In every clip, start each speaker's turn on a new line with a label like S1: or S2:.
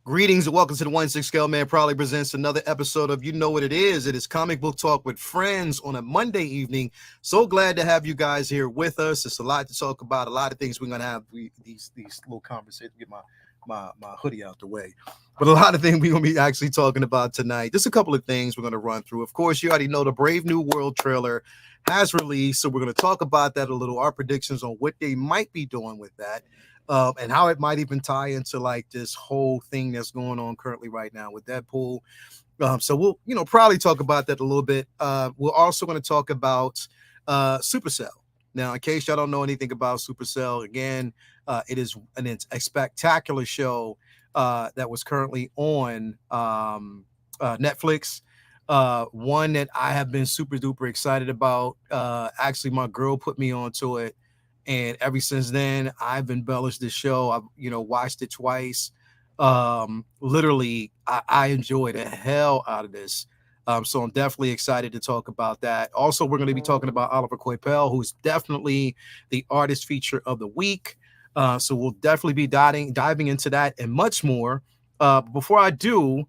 S1: Greetings and welcome to the 1-6 Scale Man proudly presents another episode of You Know What It Is. It is Comic Book Talk with Friends on a Monday evening. So glad to have you guys here with us. It's a lot to talk about, a lot of things we're going to have these little conversations. Get my hoodie out the way. But a lot of things we're going to be actually talking about tonight. Just a couple of things we're going to run through. Of course, you already know the Brave New World trailer has released, so we're going to talk about that a little, our predictions on what they might be doing with that. And how it might even tie into like this whole thing that's going on currently right now with Deadpool. So we'll, probably talk about that a little bit. We're also going to talk about Supacell. Now, in case y'all don't know anything about Supacell, again, it is a spectacular show that was currently on Netflix. One that I have been super duper excited about. Actually, my girl put me onto it. And ever since then, I've embellished the show. I've, watched it twice. Literally, I enjoy the hell out of this. So I'm definitely excited to talk about that. Also, we're going to be talking about Oliver Coipel, who's definitely the artist feature of the week. So we'll definitely be diving into that and much more. Before I do,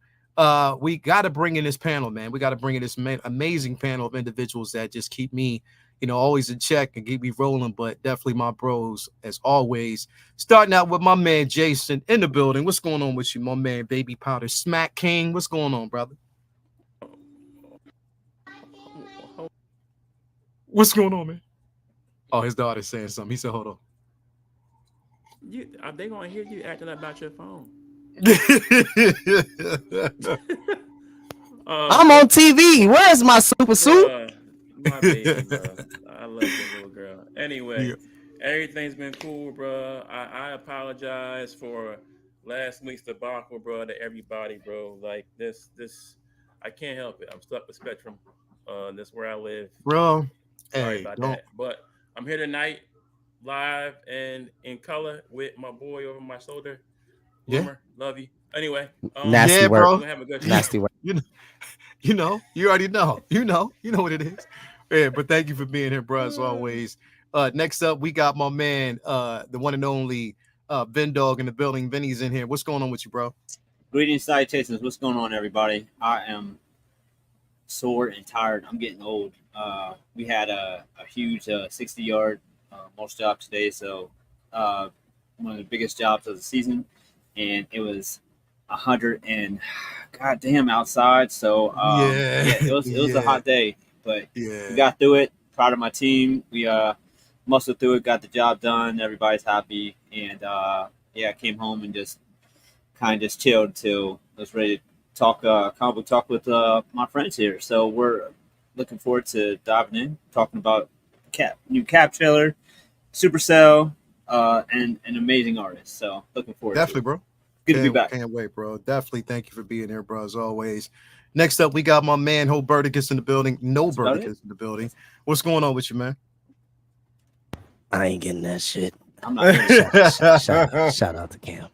S1: we got to bring in this panel, man. We got to bring in this amazing panel of individuals that just keep me always in check and keep me rolling, but definitely my bros, as always. Starting out with my man Jason in the building. What's going on with you, my man Baby Powder Smack King? What's going on, brother? What's going on, man? Oh, his daughter's saying something. He said, hold on.
S2: Are they gonna hear you acting about your phone?
S3: I'm on TV. Where's my super suit?
S2: My baby, bro. I love this little girl. Anyway, Everything's been cool, bro. I apologize for last week's debacle, bro, to everybody, bro. Like this, I can't help it. I'm stuck with Spectrum. That's where I live,
S1: bro.
S2: Sorry about that. But I'm here tonight, live and in color with my boy over my shoulder. Bloomer, love you. Anyway,
S3: nasty work.
S1: Bro.
S2: We're having a good
S3: nasty work.
S1: You already know. You know what it is. Yeah, but thank you for being here, bro, as always. Next up, we got my man, the one and only Vin Dog in the building. Vinny's in here. What's going on with you, bro?
S4: Greetings, salutations. What's going on, everybody? I am sore and tired. I'm getting old. We had a huge 60-yard mulch job today, so one of the biggest jobs of the season, and it was 100 and goddamn outside. So it was a hot day, but we got through it. Proud of my team. We muscled through it, got the job done. Everybody's happy, and I came home and just chilled till I was ready to talk comic book talk with my friends here. So we're looking forward to diving in, talking about new Cap trailer, Supercell, and an amazing artist. So looking forward.
S1: Definitely, bro.
S4: Good to be back.
S1: Can't wait, bro. Definitely thank you for being here, bro, as always. Next up, we got my man, Hoberticus in the building. Berticus in the building. What's going on with you, man?
S3: I ain't getting that shit.
S4: I'm not
S3: shout out to Cam.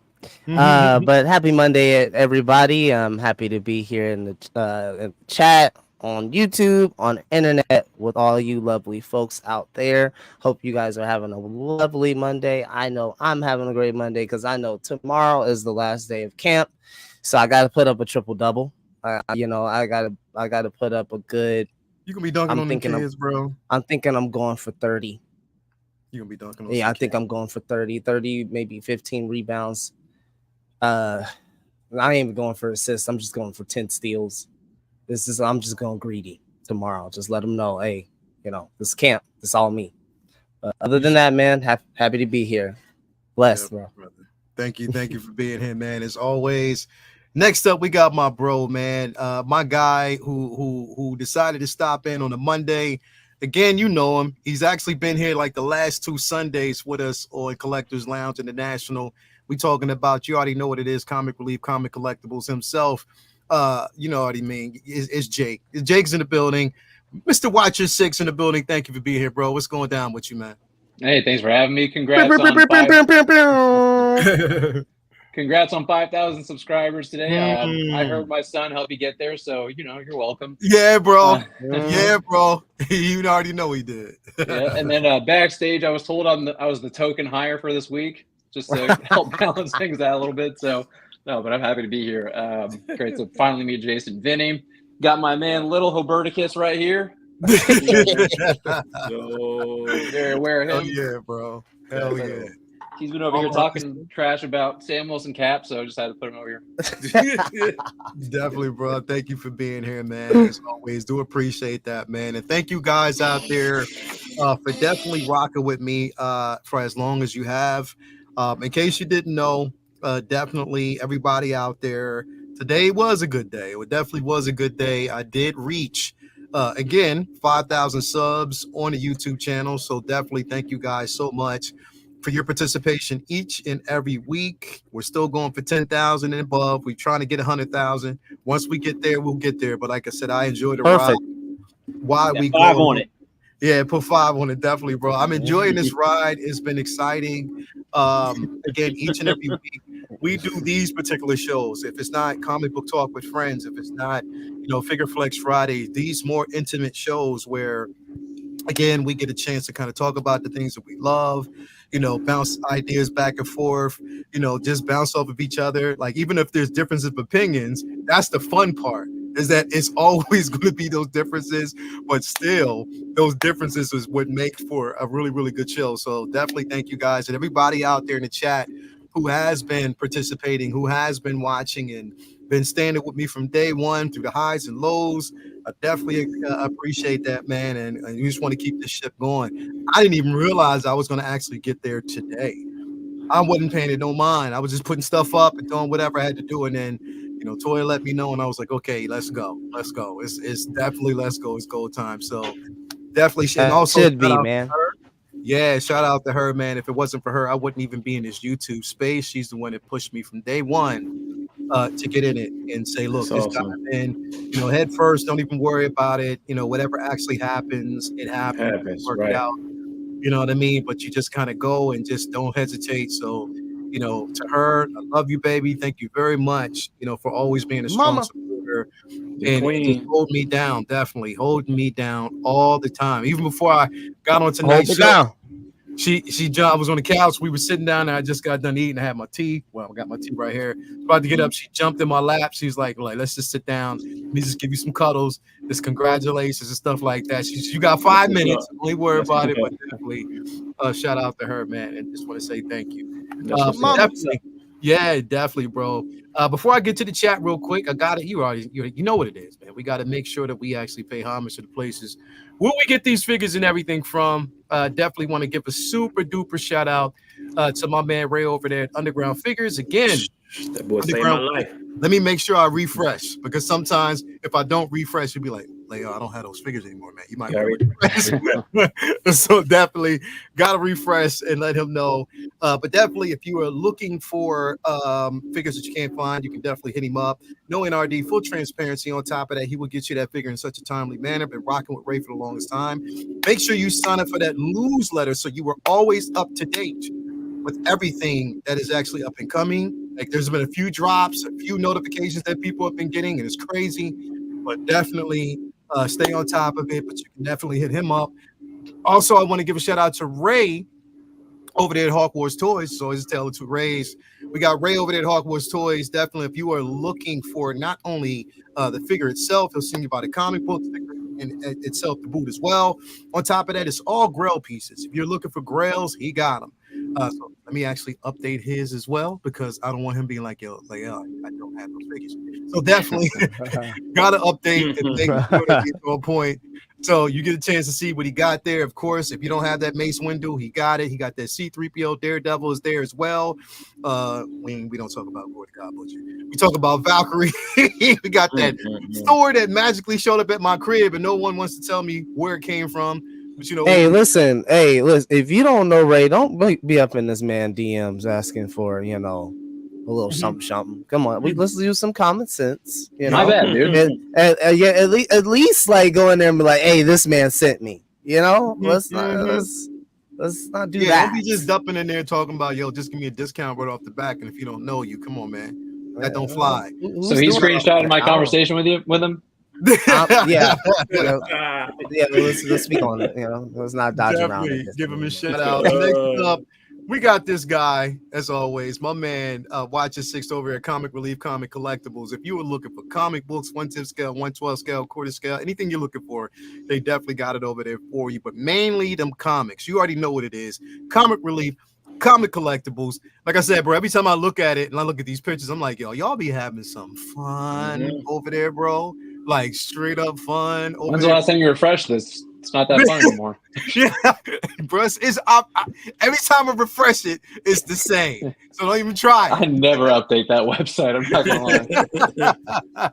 S3: But happy Monday, everybody. I'm happy to be here in the chat, on YouTube, on internet with all you lovely folks out there. Hope you guys are having a lovely Monday. I know I'm having a great Monday because I know tomorrow is the last day of camp, so I got to put up a triple double. I gotta put up a good.
S1: You gonna be dunking on the kids, bro?
S3: I'm thinking I'm going for 30.
S1: You gonna be dunking on?
S3: Yeah, I think I'm going for 30, maybe 15 rebounds. I ain't even going for assists. I'm just going for 10 steals. I'm just going greedy tomorrow. Just let them know, hey, this camp, this all me. But other than that, man, happy to be here. Blessed, bro.
S1: Thank you for being here, man. As always. Next up, we got my bro, man, my guy who decided to stop in on a Monday. Again, you know him. He's actually been here like the last 2 Sundays with us on Collectors Lounge International. We talking about, you already know what it is, Comic Relief, Comic Collectibles himself. You know what I mean. It's Jake. Jake's in the building. Mr. Watcher 6 in the building. Thank you for being here, bro. What's going down with you, man?
S5: Hey, thanks for having me. Congrats on 5,000 subscribers today. I heard my son help you get there, so you're welcome.
S1: Yeah, bro. Yeah, bro. You already know he did.
S5: Yeah, and then backstage, I was told I was the token hire for this week, just to help balance things out a little bit. So No, but I'm happy to be here. Great to finally meet Jason Vinny. Got my man Little Huberticus right here.
S2: So
S5: Very aware of
S1: Hell
S5: him.
S1: yeah, bro. Hell yeah.
S5: He's been over here talking trash about Sam Wilson Cap, so I just had to put him over here.
S1: Definitely, bro. Thank you for being here, man. As always, do appreciate that, man. And thank you guys out there for definitely rocking with me for as long as you have. In case you didn't know, definitely everybody out there, today was a good day. It definitely was a good day. I did reach again 5,000 subs on the YouTube channel. So definitely thank you guys so much for your participation each and every week. We're still going for 10,000 and above. We're trying to get 100,000. Once we get there, we'll get there. But like I said, I enjoy the ride. Why we go
S4: 5 on it.
S1: Yeah, put 5 on it, definitely, bro. I'm enjoying this ride. It's been exciting. Again, each and every week we do these particular shows. If it's not Comic Book Talk with Friends, if it's not, Figure Flex Friday, these more intimate shows where, again, we get a chance to kind of talk about the things that we love, bounce ideas back and forth, just bounce off of each other. Like, even if there's differences of opinions, that's the fun part, is that it's always going to be those differences, but still those differences is what makes for a really, really good show. So definitely thank you guys and everybody out there in the chat who has been participating, who has been watching and been standing with me from day one through the highs and lows. I definitely appreciate that, man. And we just want to keep this ship going. I didn't even realize I was going to actually get there today. I wasn't paying it no mind. I was just putting stuff up and doing whatever I had to do. And then, Toya let me know, and I was like, okay, let's go. Let's go. It's definitely let's go. It's go time. So definitely and also
S3: should be, man.
S1: Yeah, shout out to her, man. If it wasn't for her, I wouldn't even be in this YouTube space. She's the one that pushed me from day one to get in it and say, look,
S2: That's
S1: this
S2: awesome.
S1: guy, in, head first. Don't even worry about it. Whatever actually happens, it happens. Work it out. You know what I mean? But you just kind of go and just don't hesitate. So, to her, I love you, baby. Thank you very much, for always being a strong supporter and just hold me down, definitely holding me down all the time. Even before I got on tonight's show, she I was on the couch. We were sitting down and I just got done eating. I had my tea. Well, I got my tea right here. About to get up. She jumped in my lap. She's like, let's just sit down. Let me just give you some cuddles. Just congratulations and stuff like that. You got 5 minutes. Don't worry about it. But definitely shout out to her, man. And just want to say thank you. Definitely. Yeah, definitely, bro. Before I get to the chat real quick, I got it. You know what it is, man. We got to make sure that we actually pay homage to the places where we get these figures and everything from. Definitely want to give a super duper shout out to my man Ray over there at Underground Figures. Again,
S2: that boy saved my life.
S1: Let me make sure I refresh, because sometimes if I don't refresh, you'll be like, Leo, I don't have those figures anymore, man. You might refresh. So definitely got to refresh and let him know. But definitely, if you are looking for figures that you can't find, you can definitely hit him up. No NRD, full transparency. On top of that, he will get you that figure in such a timely manner. Been rocking with Ray for the longest time. Make sure you sign up for that newsletter so you are always up to date with everything that is actually up and coming. Like, there's been a few drops, a few notifications that people have been getting, and it's crazy. But definitely stay on top of it. But you can definitely hit him up. Also, I want to give a shout out to Ray over there at Hawk Wars Toys. So always tell it to Ray's. We got Ray over there at Hawk Wars Toys. Definitely, if you are looking for not only the figure itself, he'll send you about a comic book figure and itself, the boot as well. On top of that, it's all Grail pieces. If you're looking for Grails, he got them. So let me actually update his as well, because I don't want him being like, I don't have those figures. So definitely gotta update and make sure to get to a point. So you get a chance to see what he got there. Of course, if you don't have that Mace Windu, he got it. He got that C-3PO Daredevil is there as well. We don't talk about Lord God Butcher. We talk about Valkyrie. We got that sword that magically showed up at my crib, and no one wants to tell me where it came from. But
S3: hey, listen. If you don't know Ray, don't be up in this man DMs asking for, a little something. Come on, let's use some common sense.
S5: My bad, dude.
S3: At least like go in there and be like, hey, this man sent me. Let's not do that.
S1: Don't be just dumping in there talking about, just give me a discount right off the back. And if you don't know you, come on, man, that don't fly.
S5: So he screenshotted my conversation with him.
S3: Yeah. Let's speak on it. Let's not dodge around it.
S1: Give him a shout out. Next up, We got this guy, as always, my man, Watcher Six over at Comic Relief Comic Collectibles. If you were looking for comic books, 1/10 scale, 1/12 scale, quarter scale, anything you're looking for, they definitely got it over there for you. But mainly them comics. You already know what it is. Comic Relief, Comic Collectibles. Like I said, bro, every time I look at it and I look at these pictures, I'm like, yo, y'all be having some fun over there, bro. Like straight up fun. Over
S5: When's
S1: there.
S5: the last time you refreshed this? It's not that fun anymore.
S1: Yeah, bro. Every time I refresh it, it's the same. So don't even try
S5: I
S1: it.
S5: never update that website. I'm not gonna lie.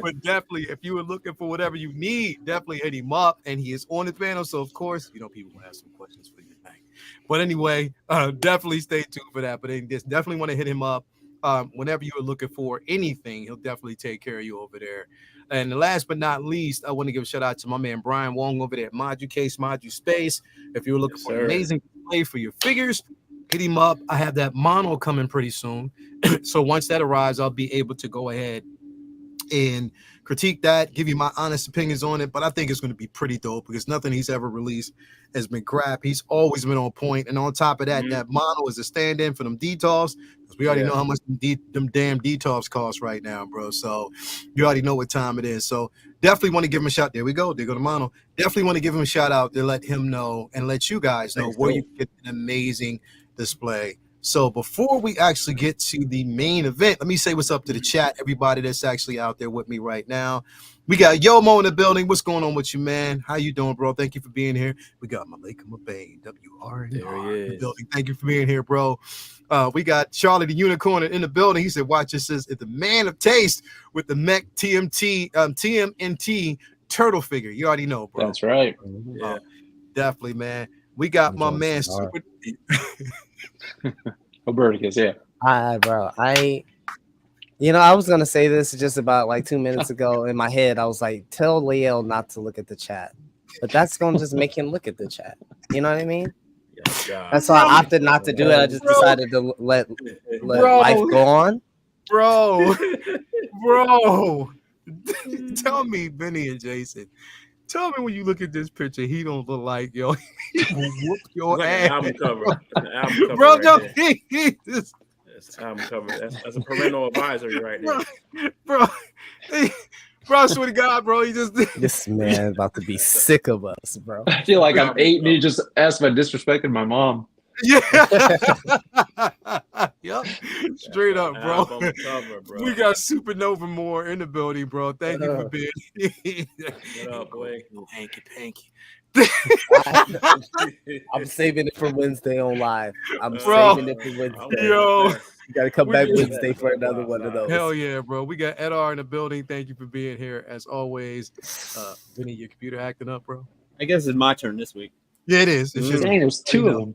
S1: But definitely, if you were looking for whatever you need, definitely hit him up. And he is on the panel. So, of course, people will have some questions for you tonight. But anyway, definitely stay tuned for that. But just definitely want to hit him up. Whenever you are looking for anything, he'll definitely take care of you over there. And last but not least, I want to give a shout out to my man Brian Wong over there at Modu Case, Modu Space. If you're looking for an amazing display for your figures, hit him up. I have that mono coming pretty soon. So once that arrives, I'll be able to go ahead and critique that, give you my honest opinions on it. But I think it's going to be pretty dope because nothing he's ever released has been crap. He's always been on point. And on top of that, that mono is a stand-in for them DTOFs. Because we already know how much them damn DTOFs cost right now, bro. So you already know what time it is. So definitely want to give him a shout. There we go. There go the mono. Definitely want to give him a shout out to let him know and let you guys know where you can get an amazing display. So before we actually get to the main event, let me say what's up to the chat, everybody that's actually out there with me right now. We got Yomo in the building. What's going on with you, man? How you doing, bro? Thank you for being here. We got Malika Mabane, WR in the building. Thank you for being here, bro. We got Charlie the Unicorn in the building. He said, watch this is the man of taste with the Mech TMNT turtle figure. You already know, bro.
S5: That's right.
S2: Yeah.
S1: Definitely, man. We got my man Super.
S5: Roberticus, yeah.
S3: Hi, bro. I was gonna say this just about like 2 minutes ago. In my head, I was like, tell Lael not to look at the chat, but that's gonna just make him look at the chat. You know what I mean?
S2: Yeah,
S3: that's why I opted not to do it. I just decided to let life go on.
S1: Bro. Tell me, Benny and Jason. Tell me when you look at this picture, he don't look like yo. He whoop your ass.
S2: Album cover. Album cover
S1: bro, no,
S2: That's album cover. That's a parental advisory right there.
S1: Bro, I swear to God, bro, he just
S3: this man about to be sick of us, bro.
S5: I feel like I'm 8 and he just asked if I disrespected my mom.
S1: Yeah. Yep. Straight up, bro.
S2: Cover, bro.
S1: We got Supernova Moore in the building, bro. Thank you for being here.
S2: What up, boy?
S1: Hanky panky.
S3: I'm saving it for Wednesday on live. I'm
S1: bro,
S3: saving it for Wednesday.
S1: Yo,
S3: you gotta come back Wednesday for another one of those.
S1: Hell yeah, bro. We got Edar in the building. Thank you for being here as always. Vinny, your computer acting up, bro?
S4: I guess it's my turn this week.
S1: Yeah, it is. It's
S5: Dang, there's two of them.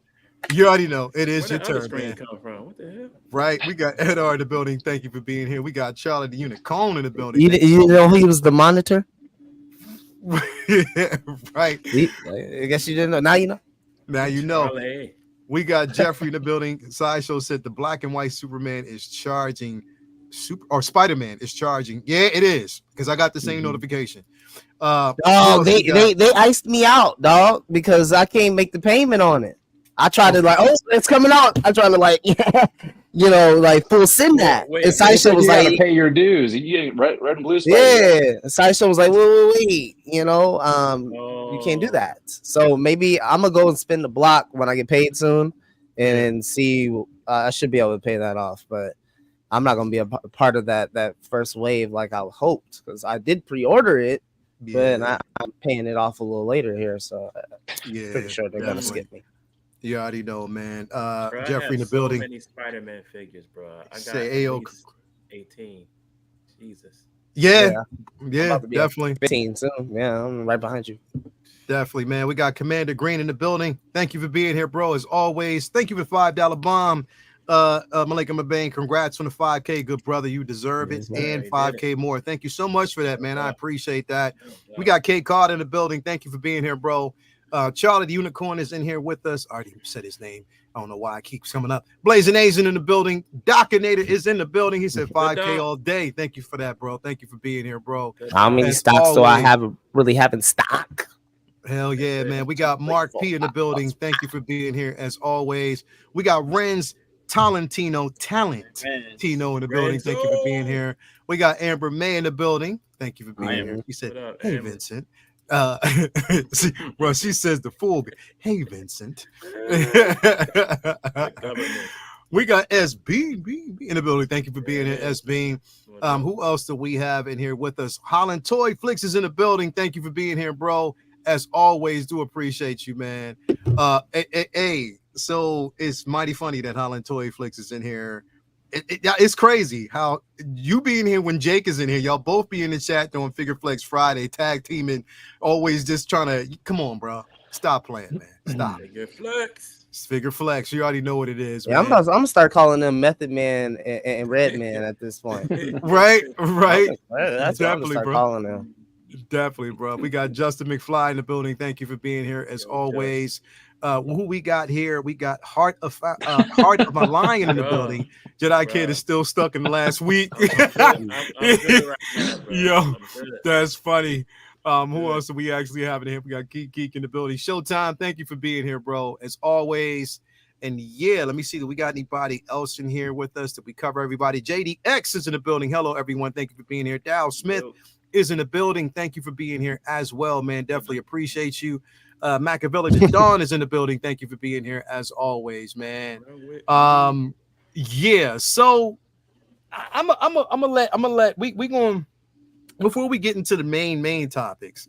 S1: You already know it is
S2: Where
S1: your turn,
S2: screen
S1: man.
S2: come from? What the hell?
S1: Right, we got Edar in the building. Thank you for being here. We got Charlie the Unicorn in the building.
S3: You know he was the monitor.
S1: Yeah, right.
S3: I guess you didn't know. Now you know.
S1: Now you know.
S2: Charlie.
S1: We got Jeffrey in the building. Sideshow said the black and white Superman is charging. Spider-Man is charging. Yeah, it is because I got the same notification.
S3: They iced me out, dog, because I can't make the payment on it. I tried to it's coming out. I tried to full send that. And Sideshow was like,
S5: pay your dues. You get red and blue.
S3: Yeah. Sideshow was like, wait. You can't do that. So maybe I'm gonna go and spend the block when I get paid soon, and see. I should be able to pay that off, but I'm not gonna be a part of that first wave like I hoped because I did pre-order it, but I'm paying it off a little later here. So pretty sure they're gonna skip me.
S1: You already know, man.
S2: Bro,
S1: Jeffrey in the building.
S2: So many Spider-Man figures, bro. I got
S1: say AO
S2: 18. Jesus.
S1: Yeah, definitely.
S3: 15 soon. Yeah, I'm right behind you.
S1: Definitely, man. We got Commander Green in the building. Thank you for being here, bro. As always, thank you for $5 bomb. Malika Mabane, congrats on the 5K, good brother. You deserve it, and 5K more. Thank you so much for that, man. I appreciate that. We got K Carter in the building. Thank you for being here, bro. Charlie the Unicorn is in here with us. I already said his name. I don't know why it keeps coming up. Blazing Asian in the building. Docinator is in the building. He said 5K all day. Thank you for that, bro. Thank you for being here, bro.
S3: How many stocks do I really have in stock?
S1: Hell yeah, man. We got Mark P in the building. Thank you for being here as always. We got Renz Talentino in the building. Thank you for being here. We got Amber May in the building. Thank you for being here. She said,
S2: What up,
S1: hey,
S2: Amber?
S1: Vincent. See, bro, she says the fool. Hey, Vincent.
S2: The government.
S1: We got SB in the building. Thank you for being here, SB.
S2: What up?
S1: Who else do we have in here with us? Holland Toy Flicks is in the building. Thank you for being here, bro. As always, do appreciate you, man. Hey, so it's mighty funny that Holland Toy Flicks is in here. It's crazy how you being here when Jake is in here. Y'all both be in the chat doing Figure Flex Friday, tag teaming, always just trying to come on, bro. Stop playing, man. Stop.
S2: Figure Flex.
S1: It's Figure Flex. You already know what it is.
S3: Yeah,
S1: man.
S3: I'm gonna start calling them Method Man and Red Man at this point.
S1: Right.
S3: That's what I'm gonna start calling them.
S1: Definitely, bro. We got Justin McFly in the building. Thank you for being here as always. Who we got here? We got Heart of my Lion in the building. Jedi Kid is still stuck in last week.
S2: I'm good right now, bro.
S1: Yo, that's funny. Who else do we actually have in here? We got Geek in the building. Showtime, thank you for being here, bro, as always. And yeah, let me see. Do we got anybody else in here with us? Did we cover everybody? JDX is in the building. Hello, everyone. Thank you for being here. Dow Smith is in the building. Thank you for being here as well, man. Definitely appreciate you. Machiavelli Dawn is in the building. Thank you for being here as always, man. Yeah. So I'm gonna let we going before we get into the main topics.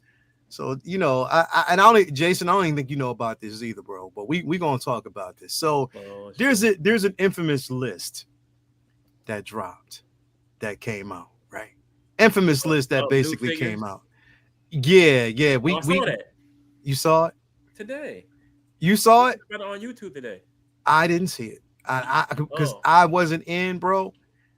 S1: So I don't, Jason, I don't even think you know about this either, bro. But we gonna talk about this. So there's an infamous list that dropped, that came out, right? Infamous list that basically came out. Yeah. We
S2: saw that.
S1: You saw it
S2: today.
S1: You saw it?
S2: I got it on YouTube today.
S1: I didn't see it. Because I wasn't in, bro.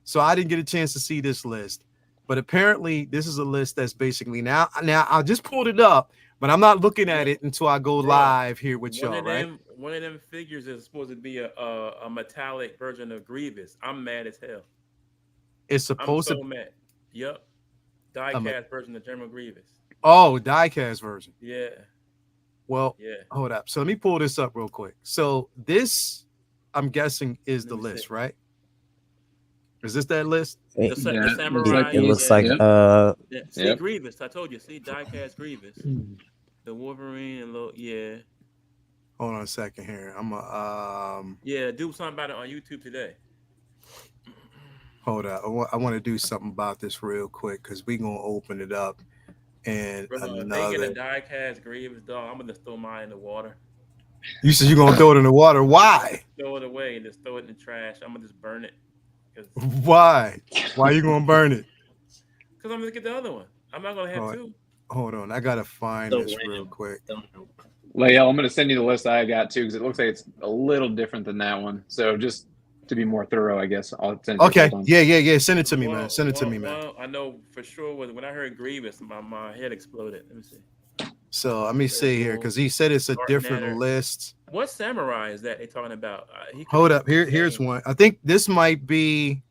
S1: So I didn't get a chance to see this list. But apparently, this is a list that's basically now I just pulled it up, but I'm not looking at it until I go live here with y'all, right?
S2: One of them figures is supposed to be a metallic version of Grievous. I'm mad as hell.
S1: It's supposed
S2: I'm so mad. Yep. Die-cast version of General Grievous.
S1: Oh, die-cast version.
S2: Yeah.
S1: Well, hold up. So let me pull this up real quick. So this, I'm guessing, is the list, right? Is this that list?
S2: The samurai.
S3: It looks like
S2: See Grievous. I told you. See die-cast Grievous. The Wolverine and
S1: Hold on a second here. I'm
S2: do something about it on YouTube today.
S1: Hold up. I want to do something about this real quick because we're gonna open it up. And
S2: Bro, if they get a die-cast Grievous, dog, I'm gonna throw mine in the water.
S1: You said you're gonna throw it in the water. Why?
S2: Throw it away and just throw it in the trash. I'm gonna just burn it.
S1: Why? Why are you gonna burn it?
S2: Because I'm gonna get the other one. I'm not gonna have two.
S1: Hold on, I gotta find this real quick.
S5: Lael, I'm gonna send you the list I got too, because it looks like it's a little different than that one. So just to be more thorough, I guess I'll send it.
S1: Okay, yeah. Send it to me, man. Send it to me, man.
S2: I know for sure when I heard Grievous, my head exploded. Let me see.
S1: So let me see here, because he said it's a different list.
S2: What samurai is that they're talking about?
S1: Hold up, here's one. I think this might be.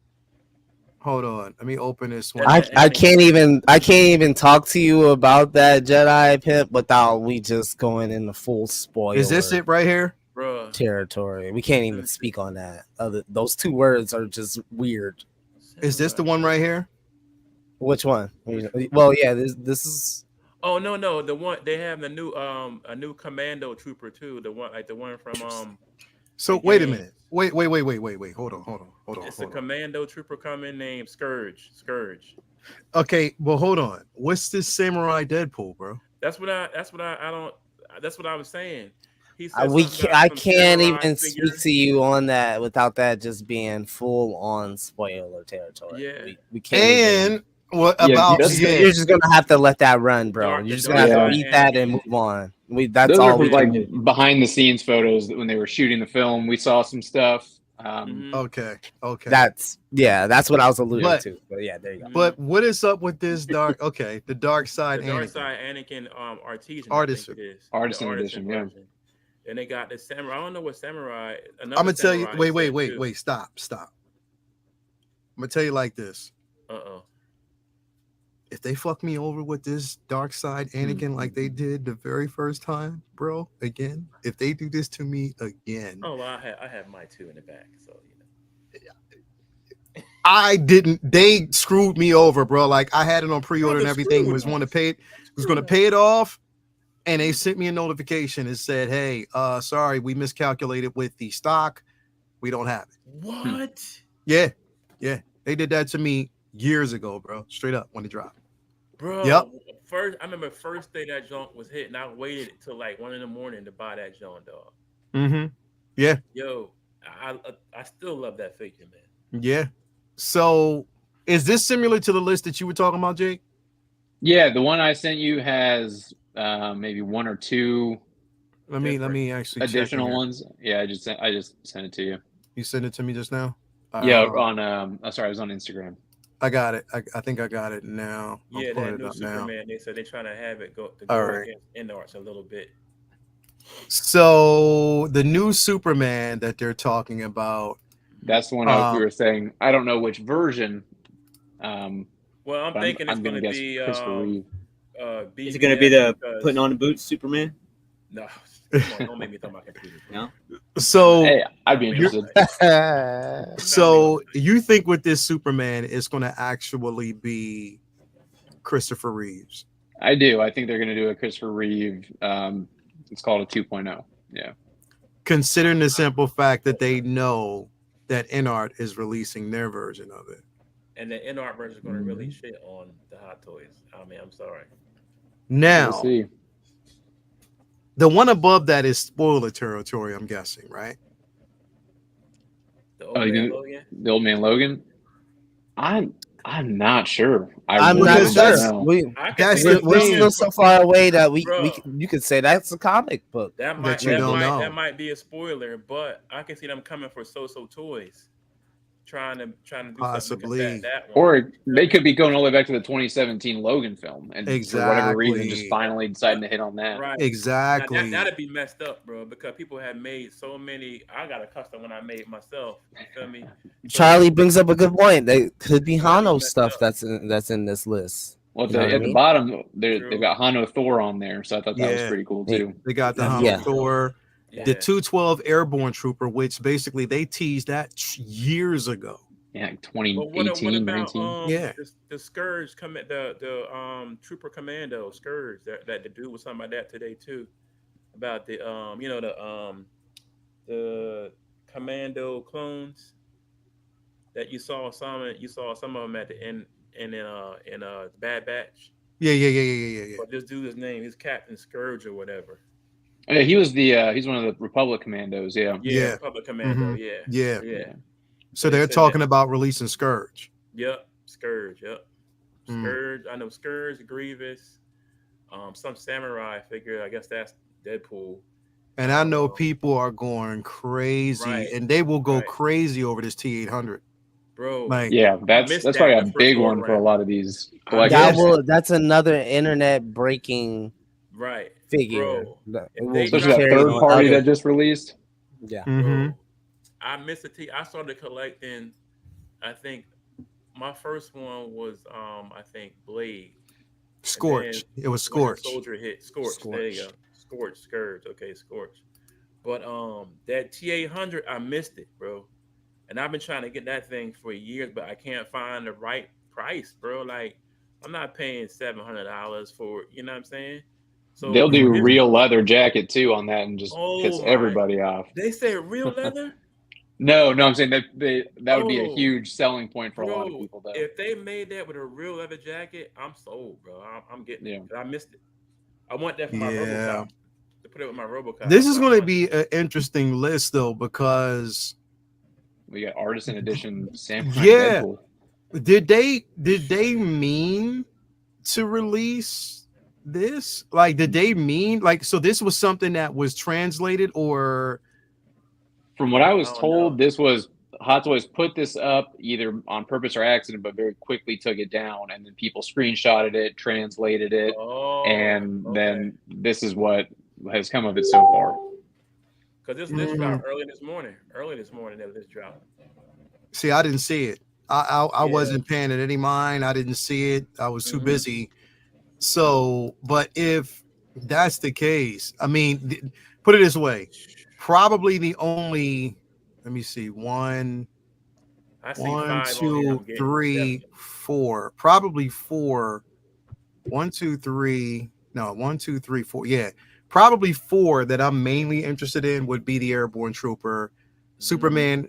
S1: Hold on, let me open this one.
S3: I can't even talk to you about that Jedi Pimp without we just going in the full spoiler.
S1: Is this it right here?
S2: Bruh.
S3: Territory. We can't even speak on that. Those two words are just weird.
S1: Is this the one right here?
S3: Which one? Well, yeah, this is.
S2: Oh no, the one they have a new commando trooper too. The one from
S1: So wait a minute. Wait. Hold on.
S2: It's a commando trooper coming named Scourge.
S1: Okay, well hold on. What's this Samurai Deadpool, bro?
S2: That's what I was saying.
S3: I can't even speak to you on that without that just being full on spoiler territory.
S2: Yeah,
S3: we can't.
S1: And what about
S3: you're just gonna have to let that run, bro. You're just gonna have to beat that and move on. That's
S5: those
S3: all.
S5: Are like behind the scenes photos when they were shooting the film. We saw some stuff.
S1: Okay.
S3: That's what I was alluding to. But yeah, there you go.
S1: But what is up with this dark? Okay, the dark side.
S2: The dark side Anakin
S5: artisan edition. Yeah.
S2: And they got the samurai. I don't know what samurai.
S1: I'm gonna tell you. Wait. Stop. I'm gonna tell you like this. if they fuck me over with this dark side Anakin like they did the very first time, bro, again, if they do this to me again,
S2: Oh, well, I have my two in the back, so
S1: I didn't. They screwed me over, bro. Like I had it on pre-order and
S2: Brother
S1: everything.
S2: screwed
S1: Was want to
S2: us.
S1: pay it. Was going to
S2: Screwed
S1: pay
S2: us.
S1: it off, and they sent me a notification and said, "Hey, sorry, we miscalculated with the stock. We don't have it."
S2: What?
S1: Yeah, yeah. They did that to me years ago, bro. Straight up when it dropped.
S2: Bro,
S1: Yep.
S2: first I remember first day that junk was hitting. I waited till like 1 in the morning to buy that junk, dog.
S1: Mm-hmm. Yeah.
S2: Yo, I still love that figure, man.
S1: Yeah. So, is this similar to the list that you were talking about, Jake?
S5: Yeah, the one I sent you has maybe one or two
S1: Let me actually check in
S5: additional
S1: here.
S5: ones. Yeah, I just sent it to you.
S1: You sent it to me just now.
S5: Yeah, on sorry, it was on Instagram.
S1: I got it. I think I got it now.
S2: Yeah,
S1: I'm pulling
S2: that
S1: it
S2: new
S1: up now.
S2: Superman. They said they're trying to have it go
S1: All right.
S2: against Inarch a little bit.
S1: So the new Superman that they're talking about.
S5: That's the one we were saying. I don't know which version.
S2: Well, I'm thinking it's going to
S5: guess
S2: be
S5: Christopher Reeve.
S4: Is it going to be the putting on the boots Superman?
S2: No, come on, don't make me talk my computer.
S4: No.
S1: So
S5: hey, I'd be interested.
S1: So you think with this Superman is going to actually be Christopher Reeves?
S5: I do. I think they're going to do a Christopher Reeve. It's called a 2.0. Yeah.
S1: Considering the simple fact that they know that InArt is releasing their version of it.
S2: And the InArt version is going to really shit on the Hot Toys. I mean, I'm sorry.
S1: Now,
S5: we'll see.
S1: The one above that is spoiler territory, I'm guessing, right?
S2: The old man Logan?
S5: The old man Logan? I'm not sure.
S3: I'm
S5: really
S3: not
S5: don't
S3: sure.
S5: know.
S3: We're still so far away that you could say that's a comic book.
S2: That might be a spoiler, but I can see them coming for So Toys, trying to do
S1: possibly
S2: something that one.
S5: Or they could be going all the way back to the 2017 Logan film, and for whatever reason, just finally deciding to hit on that.
S2: Right.
S1: Exactly.
S2: That'd be messed up, bro, because people have made so many. I got a custom one I made myself. You feel me?
S3: Charlie brings up a good point. They could be Hano stuff that's in this list.
S5: Well, at the bottom, they've got Hano Thor on there, so I thought that was pretty cool too.
S1: They got the Hano Thor, the 212 Airborne Trooper, which basically they teased that years ago.
S5: Yeah, 2018, 19.
S2: The Scourge the Trooper Commando Scourge that the dude was talking about that today too, about the the Commando clones that you saw some of them at the end in Bad Batch.
S1: Yeah.
S2: But this dude's name is Captain Scourge or whatever.
S5: Yeah, he was he's one of the Republic Commandos. Yeah.
S2: Republic Commando.
S1: Mm-hmm.
S2: Yeah.
S1: So they're talking about releasing Scourge.
S2: Yep, Scourge. Yep, Scourge. I know Scourge, Grievous, some samurai figure. I guess that's Deadpool.
S1: And I know people are going crazy, and they will go crazy over this T800.
S2: Bro,
S5: that's probably a big one for a lot of these collectors.
S3: That's another internet breaking figure.
S5: Bro. Especially that third party that just released.
S3: Yeah.
S1: Mm-hmm.
S2: I missed I started collecting. I think my first one was I think Blade.
S1: Scorch. It was Scorch.
S2: Soldier hit Scorch. There you go. Scorch, Scourge. Okay, Scorch. But that T800, I missed it, bro. And I've been trying to get that thing for years, but I can't find the right price, bro. Like, I'm not paying $700 for it. You know what I'm saying? So
S5: they'll do real leather jacket too on that and just piss everybody off.
S2: They say real leather?
S5: No, I'm saying that would be a huge selling point for a lot of people. Though,
S2: if they made that with a real leather jacket, I'm sold, bro. I'm getting it. I missed it. I want that for my RoboCop. To put it with my RoboCop.
S1: This is going to be an interesting list, though, because
S5: we got Artisan Edition Samurai
S1: Deadpool. Did they mean to release this? Like, did they mean so this was something that was translated, or?
S5: From what I was told, this was Hot Toys put this up either on purpose or accident, but very quickly took it down, and then people screenshotted it, translated it, and then this is what has come of it so far.
S2: Because this dropped early this morning. That this dropped.
S1: See, I didn't see it. I
S2: Yeah.
S1: wasn't paying it any mind. I didn't see it. I was too busy. So, but if that's the case, I mean, put it this way, probably the only. Let me see.
S2: I see
S1: One,
S2: 5 on here.
S1: two,
S2: I'm getting
S1: three,
S2: definitely.
S1: four. Probably four. One, two, three. No, one, two, three, four. Yeah, probably four that I'm mainly interested in would be the Airborne Trooper, Superman,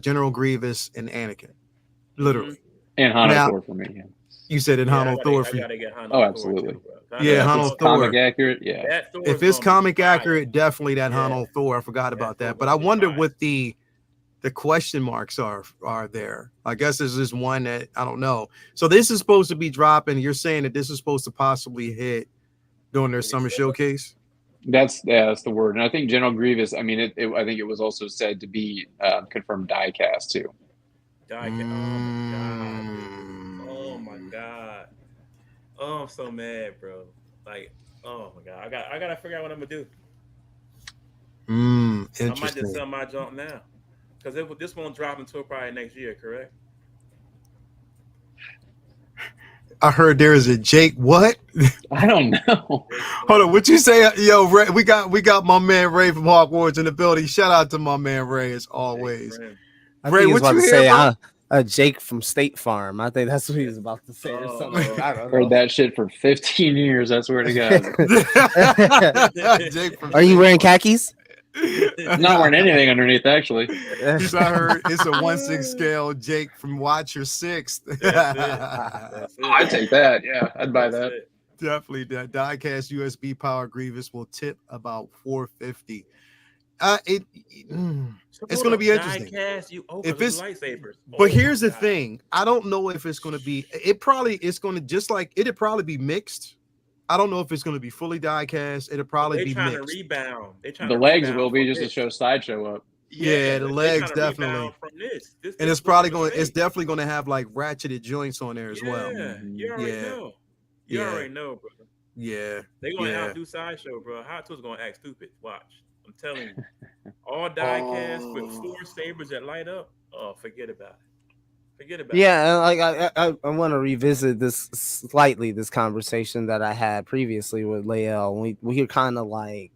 S1: General Grievous, and Anakin. Literally.
S5: And Han
S1: Now
S5: Thor for me. Yeah.
S1: you said in
S2: Yeah,
S1: Hano Thor
S2: I
S1: for you.
S2: gotta get
S5: Oh,
S2: Hano Thor
S5: absolutely.
S2: too, bro. I know
S1: Yeah,
S5: Yeah, if
S2: that
S5: it's
S1: Hano
S2: Thor gonna
S5: comic
S1: Thor.
S2: be
S5: accurate, yeah.
S2: that Thor
S1: If
S2: is
S1: it's
S2: gonna be
S1: comic
S2: fire.
S1: accurate, definitely that
S2: Yeah,
S1: Hano Thor. I forgot
S2: that
S1: about
S2: Thor
S1: that. But I
S2: gonna be
S1: wonder
S2: fire.
S1: what the question marks are there. I guess there's this one that I don't know. So this is supposed to be dropping. You're saying that this is supposed to possibly hit during their
S2: In
S1: summer
S2: December.
S1: showcase?
S5: That's the word. And I think General Grievous. I mean, I think it was also said to be confirmed diecast too.
S2: Oh my god, dude.
S1: Mm,
S2: Oh my god. Oh, I'm so mad, bro. Like, oh my god. I gotta figure out what I'm gonna do. I might just
S1: interesting.
S2: sell my junk now. Because this won't drop until probably next year, correct?
S1: I heard there is a Jake. What?
S5: I don't know.
S2: Jake
S1: Hold on.
S2: Paul.
S1: What you say? Yo, Ray, we got my man Ray from Hogwarts in the building. Shout out to my man Ray as
S2: Jake
S1: always.
S2: friend.
S3: I
S1: Ray,
S3: think he was
S1: what
S3: about
S1: you
S3: to
S1: hear,
S3: say
S1: bro?
S3: Jake from State Farm. I think that's what he was about to say or something.
S2: Oh,
S3: I don't
S5: Heard
S3: know.
S5: that shit for 15 years. I swear to God.
S1: Jake from
S3: Are you
S1: State
S3: wearing
S1: Farm.
S3: khakis?
S5: I'm not wearing anything underneath, actually.
S1: He's I heard it's a 1/6 scale Jake from Watch Your Sixth.
S2: That's it. That's
S5: Oh,
S2: it.
S5: I'd take that. Yeah, I'd buy
S2: That's
S5: that.
S2: it.
S1: Definitely that diecast USB power Grievous will tip about 450. It
S2: So
S1: it's
S2: hold
S1: gonna
S2: up,
S1: be
S2: die
S1: interesting.
S2: cast you. Oh,
S1: If
S2: because it's
S1: it's
S2: lightsabers.
S1: but
S2: Oh my
S1: here's the
S2: god.
S1: thing. I don't know if it's gonna be it's gonna just like it'd probably be mixed. I don't know if it's gonna be fully diecast. It'll
S2: But
S1: probably
S2: they
S1: be
S2: trying to
S1: mixed.
S2: rebound. They trying
S5: The
S2: to
S5: legs will
S2: rebound
S5: be
S2: from
S5: just to
S2: this.
S5: show sideshow up.
S1: Yeah,
S2: Yeah,
S1: the
S2: they
S1: legs
S2: trying to rebound
S1: definitely.
S2: from this. This
S1: And
S2: this
S1: it's
S2: look
S1: probably
S2: a
S1: going it's
S2: mistake.
S1: definitely gonna have like ratcheted joints on there as well.
S2: Yeah,
S5: Mm-hmm.
S2: you already
S1: Yeah,
S2: know. You
S1: yeah,
S2: already know, brother.
S1: yeah,
S2: They gonna
S1: yeah.
S2: outdo sideshow, bro. Hot Tool's gonna act stupid. Watch. I'm telling you. All die cast with
S1: Oh.
S2: 4 sabers that light up. Oh, forget about it. Forget about it.
S3: Yeah, and like I want to revisit this conversation that I had previously with Lael. We're kind of like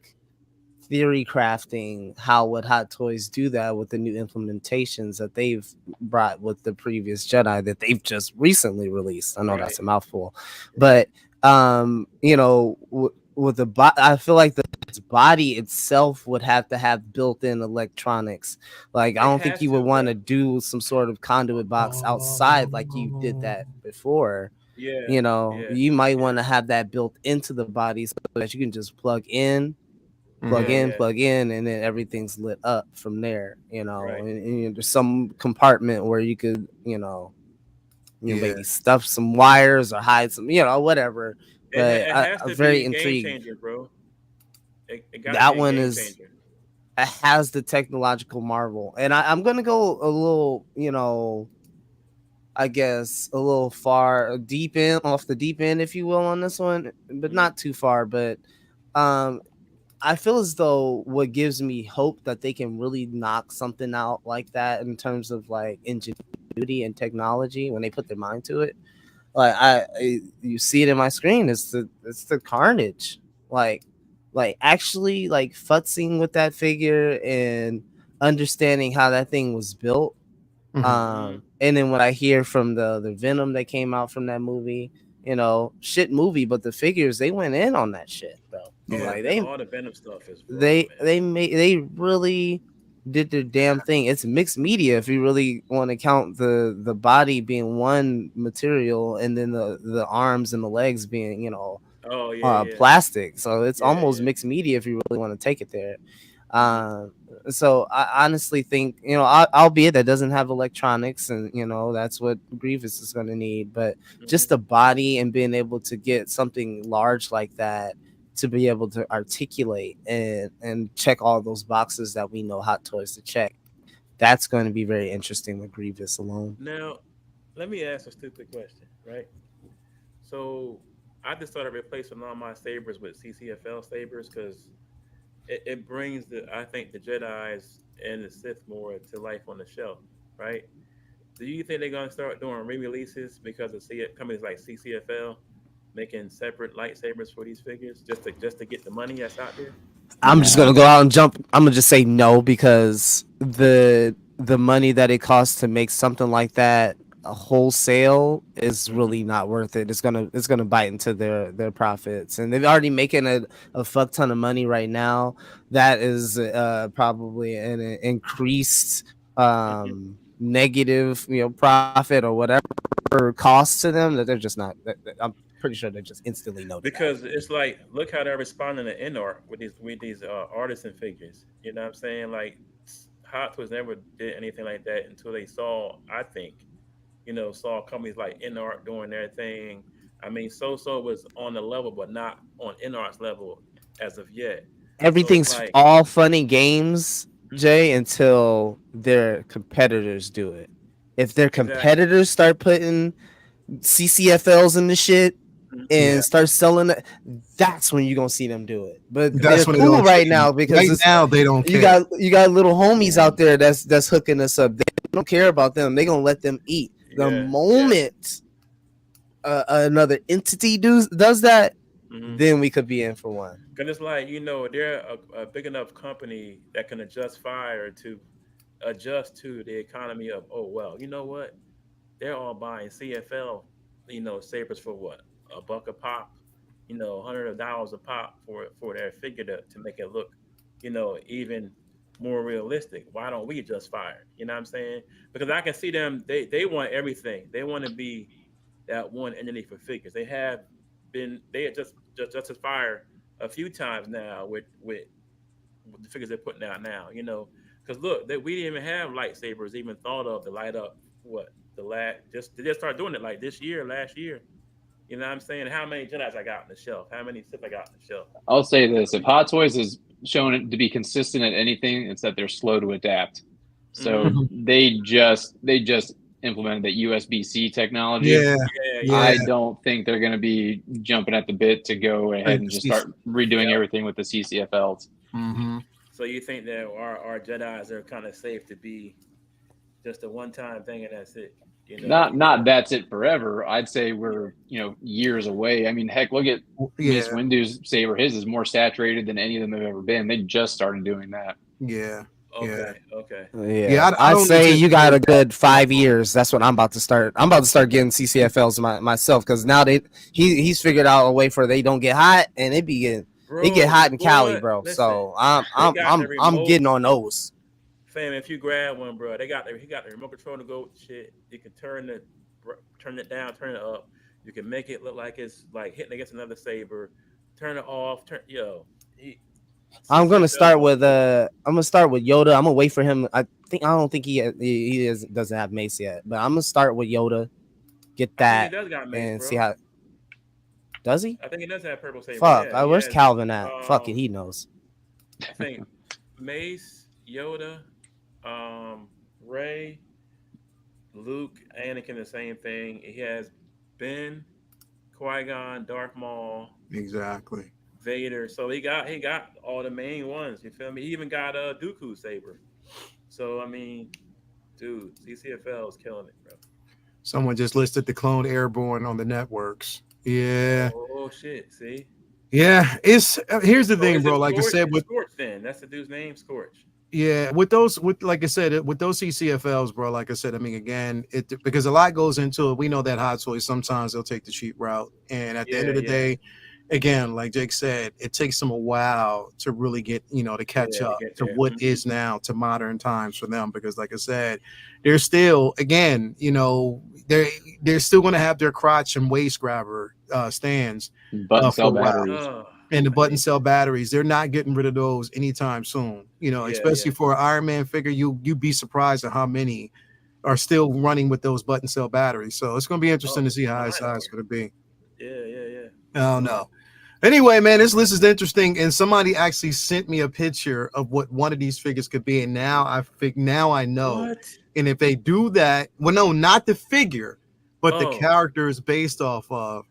S3: theory crafting how would Hot Toys do that with the new implementations that they've brought with the previous Jedi that they've just recently released. I know
S2: Right.
S3: that's a mouthful, but with I feel like the body itself would have to have built-in electronics. Like I
S2: It
S3: don't think
S2: has
S3: you would
S2: to,
S3: want
S2: bro.
S3: to do some sort of conduit box outside like you did that before.
S2: Yeah, yeah,
S3: You might
S2: yeah,
S3: want to have that built into the body so that you can just
S2: yeah, yeah.
S3: plug in, and then everything's lit up from there.
S2: Right.
S3: And there's some compartment where you could,
S1: Yeah.
S3: maybe stuff some wires or hide some, whatever. But
S2: It has
S3: I'm
S2: to
S3: very
S2: be game
S3: intrigued.
S2: changer, bro. It got to
S3: That
S2: be a
S3: one
S2: game
S3: is
S2: changer.
S3: it has the technological marvel, and I'm gonna go a little, I guess a little far deep in off the deep end, if you will, on this one, but not too far. But um, I feel as though what gives me hope that they can really knock something out like that in terms of like ingenuity and technology when they put their mind to it. Like you see it in my screen. It's the carnage. Like actually like futzing with that figure and understanding how that thing was built.
S2: Mm-hmm.
S3: And then what I hear from the Venom that came out from that movie, shit movie, but the figures they went in on that shit though.
S1: Yeah.
S3: Like
S2: All the Venom stuff is raw, man.
S3: they really did their damn thing. It's mixed media if you really want to count the body being one material and then the arms and the legs being
S2: Oh yeah, yeah,
S3: plastic. So it's
S2: yeah,
S3: almost
S2: yeah.
S3: mixed media if you really want to take it there.
S2: Mm-hmm.
S3: So I honestly think albeit that doesn't have electronics, and that's what Grievous is going to need, but
S2: Mm-hmm.
S3: just the body and being able to get something large like that to be able to articulate and check all those boxes that we know Hot Toys to check. That's going to be very interesting with Grievous alone.
S2: Now, let me ask a stupid question, right? So I just started replacing all my sabers with CCFL sabers because it brings I think the Jedi's and the Sith more to life on the shelf, right? Do you think they're gonna start doing re-releases because of companies like CCFL making separate lightsabers for these figures just to get the money that's out there?
S3: I'm just gonna
S5: No.
S3: go out and jump. I'm gonna just say no because the money that it costs to make something like that a wholesale is
S2: Mm-hmm.
S3: really not worth it. It's gonna bite into their profits, and they're already making a fuck ton of money right now. That is probably an increased
S2: Mm-hmm.
S3: negative profit or whatever cost to them that they're just not. I'm pretty sure they just instantly know that.
S2: Because it's like, look how they're responding to InArt with these artists and figures. You know what I'm saying? Like, Hot Toys never did anything like that until they saw, I think, saw companies like InArt doing their thing. I mean, So was on the level, but not on InArt's level as of yet. So it's
S3: Everything's
S2: like,
S3: all fun and games, Jay, until their competitors do it. If their
S2: exactly.
S3: competitors start putting CCFLs in the shit
S2: Mhm.
S1: Yeah,
S3: and start selling it, that's when you're gonna see them do it. But they're
S1: that's when
S3: cool
S1: it'll
S3: right
S1: change.
S3: now because
S1: Right
S3: it's
S1: now, they don't
S3: you
S1: care.
S3: got you got little homies
S5: Yeah.
S3: out there that's hooking us up. They don't care about them. They gonna let them eat. The
S2: Yeah, yeah.
S3: moment another entity does that,
S2: Mm-hmm.
S3: then we could be in for one.
S2: Cause it's like, they're a big enough company that can adjust fire to adjust to the economy of, oh well, you know what? They're all buying CFL, sabers for what? A buck a pop, $100 a pop for their figure to make it look, even more realistic. Why don't we just fire? You know what I'm saying? Because I can see them, they want everything. They want to be that one entity for figures. They had just as fire a few times now with the figures they're putting out now. Because look, we didn't even have lightsabers even thought of to light up what the last just they just start doing it like this year, last year. You know what I'm saying? How many Jedi's I got on the shelf? How many Sith I got on the shelf?
S5: I'll say this: if Hot Toys is shown it to be consistent at anything, it's that they're slow to adapt. So
S2: Mm-hmm.
S5: they just implemented the USB-C technology.
S1: Yeah,
S2: Yeah,
S1: yeah.
S2: yeah.
S5: I don't think they're going to be jumping at the bit to go ahead
S1: Like
S5: and
S1: the
S5: just start redoing
S2: Yep.
S5: everything with the CCFLs.
S1: Mm-hmm.
S2: So you think that our Jedi's are kind of safe to be just a one time thing and that's it?
S5: Not that's it forever. I'd say we're years away. I mean, heck, look at Miss
S1: Yeah,
S5: Windu's saber. His is more saturated than any of them have ever been. They just started doing that.
S1: yeah, yeah,
S2: Okay, okay.
S1: yeah.
S3: Yeah,
S1: I
S3: I'd
S1: don't
S3: say you got
S1: anticipate
S3: a good 5 years. That's what I'm about to start. I'm about to start getting CCFLs myself because now he's figured out a way for they don't get hot and it get
S2: Bro,
S3: hot in Cali,
S2: boy,
S3: bro.
S2: listen,
S3: So I'm
S2: they
S3: I'm
S2: got the
S3: I'm I'm
S2: remote.
S3: getting on those.
S2: Fam, if you grab one, bro, he got the remote control to go shit. You can turn it down, turn it up. You can make it look like it's like hitting against another saber. Turn it off. CCFL gonna do it.
S3: I'm gonna start with Yoda. I'm gonna wait for him. I don't think doesn't have Mace yet, but I'm gonna start with Yoda. Get
S2: I think he
S3: that
S2: does got mace,
S3: and see
S2: bro.
S3: how does he?
S2: I think he does have purple saber.
S3: Fuck,
S2: Yeah, he
S3: where's
S2: has.
S3: Calvin at? Fuck it,
S2: Um,
S3: he knows.
S2: I think Mace, Yoda, Ray, Luke, Anakin, the same thing. He has Ben, Qui Gon, Darth Maul,
S1: exactly.
S2: Vader. So he got all the main ones. You feel me? He even got a Dooku saber. So I mean, dude, CCFL is killing it, bro.
S1: Someone just listed the clone airborne on the networks. Yeah,
S2: Oh shit! See.
S1: yeah. It's here's the
S2: So
S1: thing,
S2: is it
S1: bro. Like I
S2: Scorch?
S1: said,
S2: It's
S1: with
S2: Scorch then. That's the dude's name, Scorch.
S1: yeah, with like I said, with those CCFLs, bro. Like I said, I mean, again, it because a lot goes into it. We know that Hot Toys sometimes they'll take the cheap route, and at the end
S2: Yeah,
S1: of the
S2: yeah,
S1: day, again, like Jake said, it takes them a while to really get to catch
S2: yeah. To
S1: up
S2: get
S1: to
S2: there.
S1: what is now to modern times for them. Because like I said, they're still again, they're still going to have their crotch and waist grabber stands
S5: Button
S1: for
S5: cell
S1: a while
S5: batteries.
S2: Oh,
S1: and the
S2: I
S1: button
S2: hate
S1: cell
S2: that.
S1: batteries. They're not getting rid of those anytime soon.
S2: Yeah,
S1: Especially
S2: yeah.
S1: for an Iron Man figure, you'd be surprised at how many are still running with those button cell batteries. So it's going to be interesting
S2: Oh,
S1: to see how it's
S2: finally.
S1: going to be.
S2: Yeah, yeah, yeah.
S1: I don't know. Anyway, man, this list is interesting, and somebody actually sent me a picture of what one of these figures could be, and now I know.
S2: What?
S1: And if they do that, well, no, not the figure, but the
S2: Oh,
S1: character is based off of.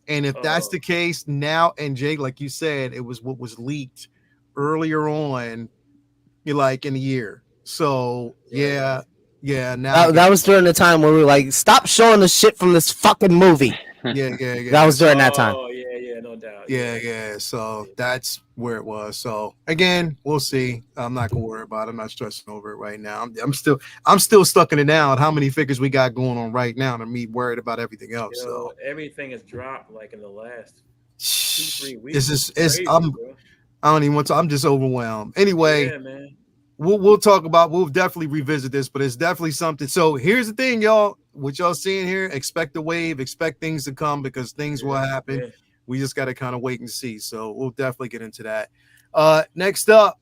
S1: And if that's
S2: oh,
S1: the case now, and Jake, like you said, it was what was leaked earlier on, you like in the year. So
S2: right,
S1: yeah,
S2: right.
S1: Yeah, now
S3: that was during the time where we were like, stop showing the shit from this fucking movie.
S1: yeah.
S3: That was during that time.
S2: Oh yeah, no doubt.
S1: Yeah. So that's where it was. So again, we'll see. I'm not gonna worry about it. I'm not stressing over it right now. I'm still stuck in it now. How many figures we got going on right now, and me worried about everything else. So
S2: everything has dropped like in the last 2-3
S1: this
S2: weeks.
S1: is
S2: Crazy, bro.
S1: I don't even want to. I'm just overwhelmed. Anyway,
S2: yeah, man.
S1: We'll talk about. We'll definitely revisit this, but it's definitely something. So here's the thing, y'all. What y'all seeing here? Expect a wave. Expect things to come because things will happen.
S2: Yeah.
S1: We just got to kind of wait and see. So we'll definitely get into that. Next up,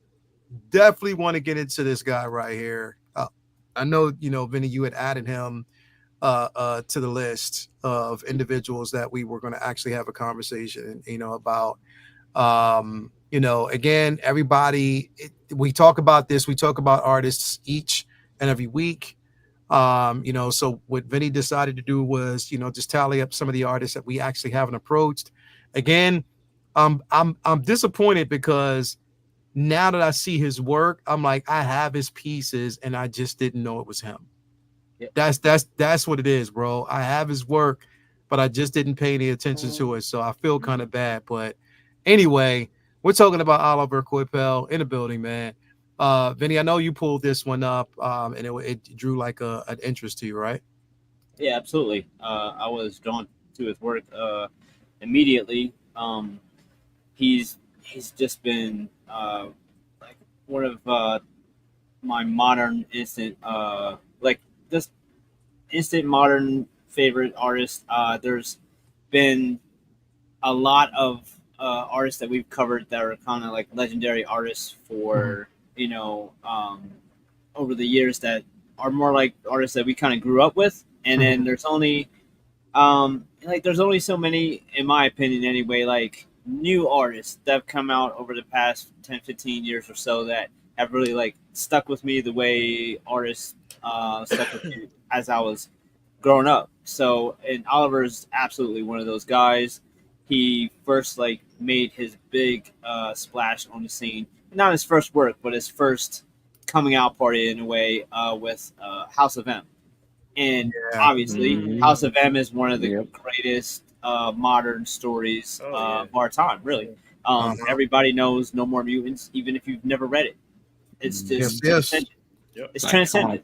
S1: definitely want to get into this guy right here. I know, Vinny, you had added him to the list of individuals that we were going to actually have a conversation, about. Again, everybody, we talk about this. We talk about artists each and every week. So what Vinny decided to do was, just tally up some of the artists that we actually haven't approached. Again, I'm disappointed because now that I see his work, I'm like, I have his pieces and I just didn't know it was him. Yep. That's what it is, bro. I have his work, but I just didn't pay any attention to it. So I feel kind of bad. But anyway, we're talking about Oliver Coipel in the building, man. Vinny, I know you pulled this one up, and it drew like an interest to you, right?
S4: Yeah, absolutely. I was drawn to his work immediately. He's just been like one of my modern instant modern favorite artists. There's been a lot of artists that we've covered that are kind of like legendary artists for over the years that are more like artists that we kind of grew up with, and then there's only there's only so many, in my opinion anyway, like new artists that have come out over the past 10-15 years or so that have really like stuck with me the way artists stuck with me as I was growing up. So, and Oliver's absolutely one of those guys. He first like made his big splash on the scene, not his first work, but his first coming out party in a way with House of M. And obviously, House of M is one of the greatest modern stories of our time. Really, everybody knows No More Mutants, even if you've never read it. It's just transcendent. It's transcendent.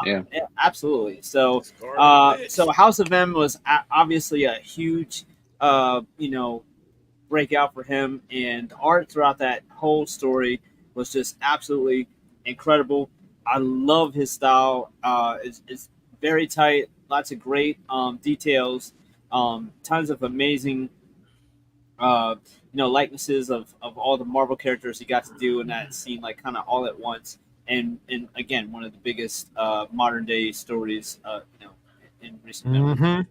S4: Yeah, absolutely. So, House of M was obviously a huge, breakout for him, and the art throughout that whole story was just absolutely incredible. I love his style. It's very tight, lots of great details, tons of amazing, likenesses of all the Marvel characters he got to do in that scene, like kind of all at once. And again, one of the biggest modern day stories, in recent memory.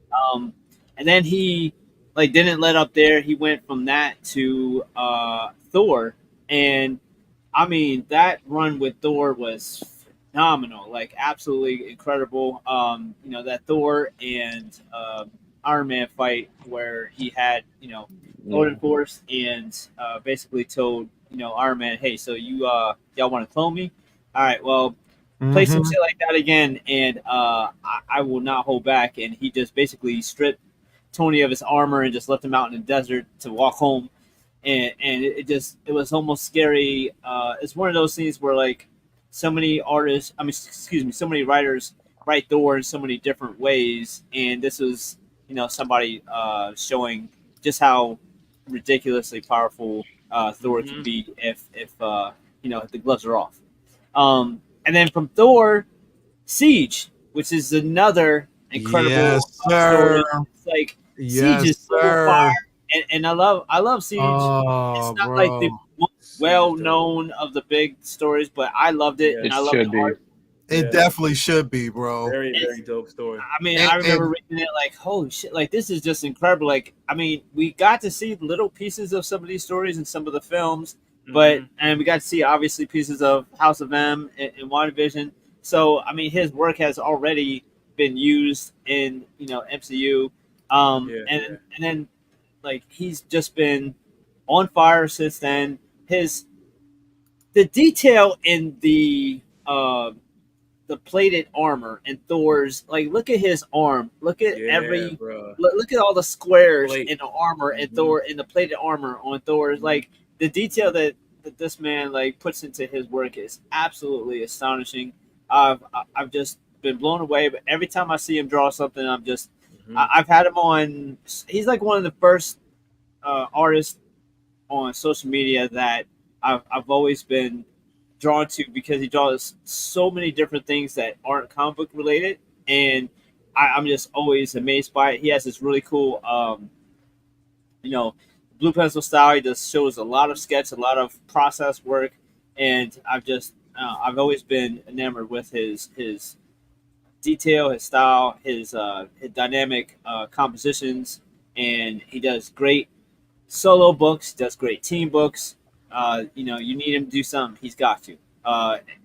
S4: And then he didn't let up there. He went from that to Thor, and I mean that run with Thor was phenomenal, like absolutely incredible. That Thor and Iron Man fight where he had Odin Force and basically told Iron Man, hey, so y'all want to clone me? All right, well, play some shit like that again, and I will not hold back. And he just basically stripped Tony of his armor and just left him out in the desert to walk home. And it was almost scary. It's one of those scenes where like so many so many writers write Thor in so many different ways, and this was somebody showing just how ridiculously powerful Thor can be if the gloves are off. And then from Thor, Siege, which is another incredible story. It's like Siege is so fire, and I love Siege. It's not like the most well known of the big stories, but I loved it, and I love the art.
S1: It definitely should be, bro.
S2: Very, very dope story.
S4: I mean, I remember reading it like, holy shit, like this is just incredible. Like, I mean, we got to see little pieces of some of these stories in some of the films, and we got to see obviously pieces of House of M and WandaVision. So, I mean, his work has already been used in MCU, and then like he's just been on fire since then. The detail in the the plated armor and Thor's, like, look at his arm. Look at look at all the squares in the armor and Thor in the plated armor on Thor's. Like, the detail that this man like puts into his work is absolutely astonishing. I've just been blown away. But every time I see him draw something, I'm just I've had him on. He's like one of the first artists on social media that I've always been drawn to, because he draws so many different things that aren't comic book related, and I'm just always amazed by it. He has this really cool, blue pencil style. He just shows a lot of sketch, a lot of process work, and I've always been enamored with his detail, his style, his dynamic compositions, and he does great solo books, does great team books. You need him to do something, he's got to.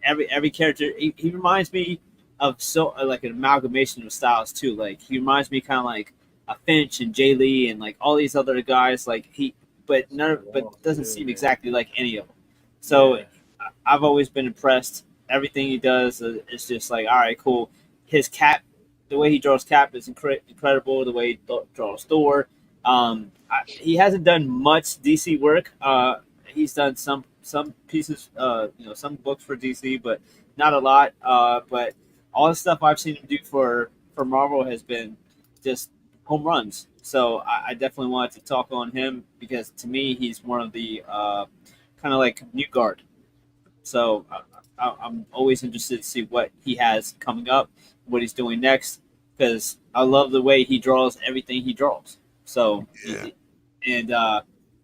S4: Every character, he reminds me of like an amalgamation of styles too. Like, he reminds me kind of like a Finch and Jay Lee and like all these other guys. Like, but doesn't seem exactly like any of them. So I've always been impressed. Everything he does is just like, all right, cool. His Cap, the way he draws Cap is incredible. The way he draws Thor. He hasn't done much DC work. He's done some pieces, some books for DC, but not a lot. But all the stuff I've seen him do for Marvel has been just home runs. So I definitely wanted to talk on him, because to me he's one of the kind of like new guard. So I'm always interested to see what he has coming up, what he's doing next, because I love the way he draws everything he draws. So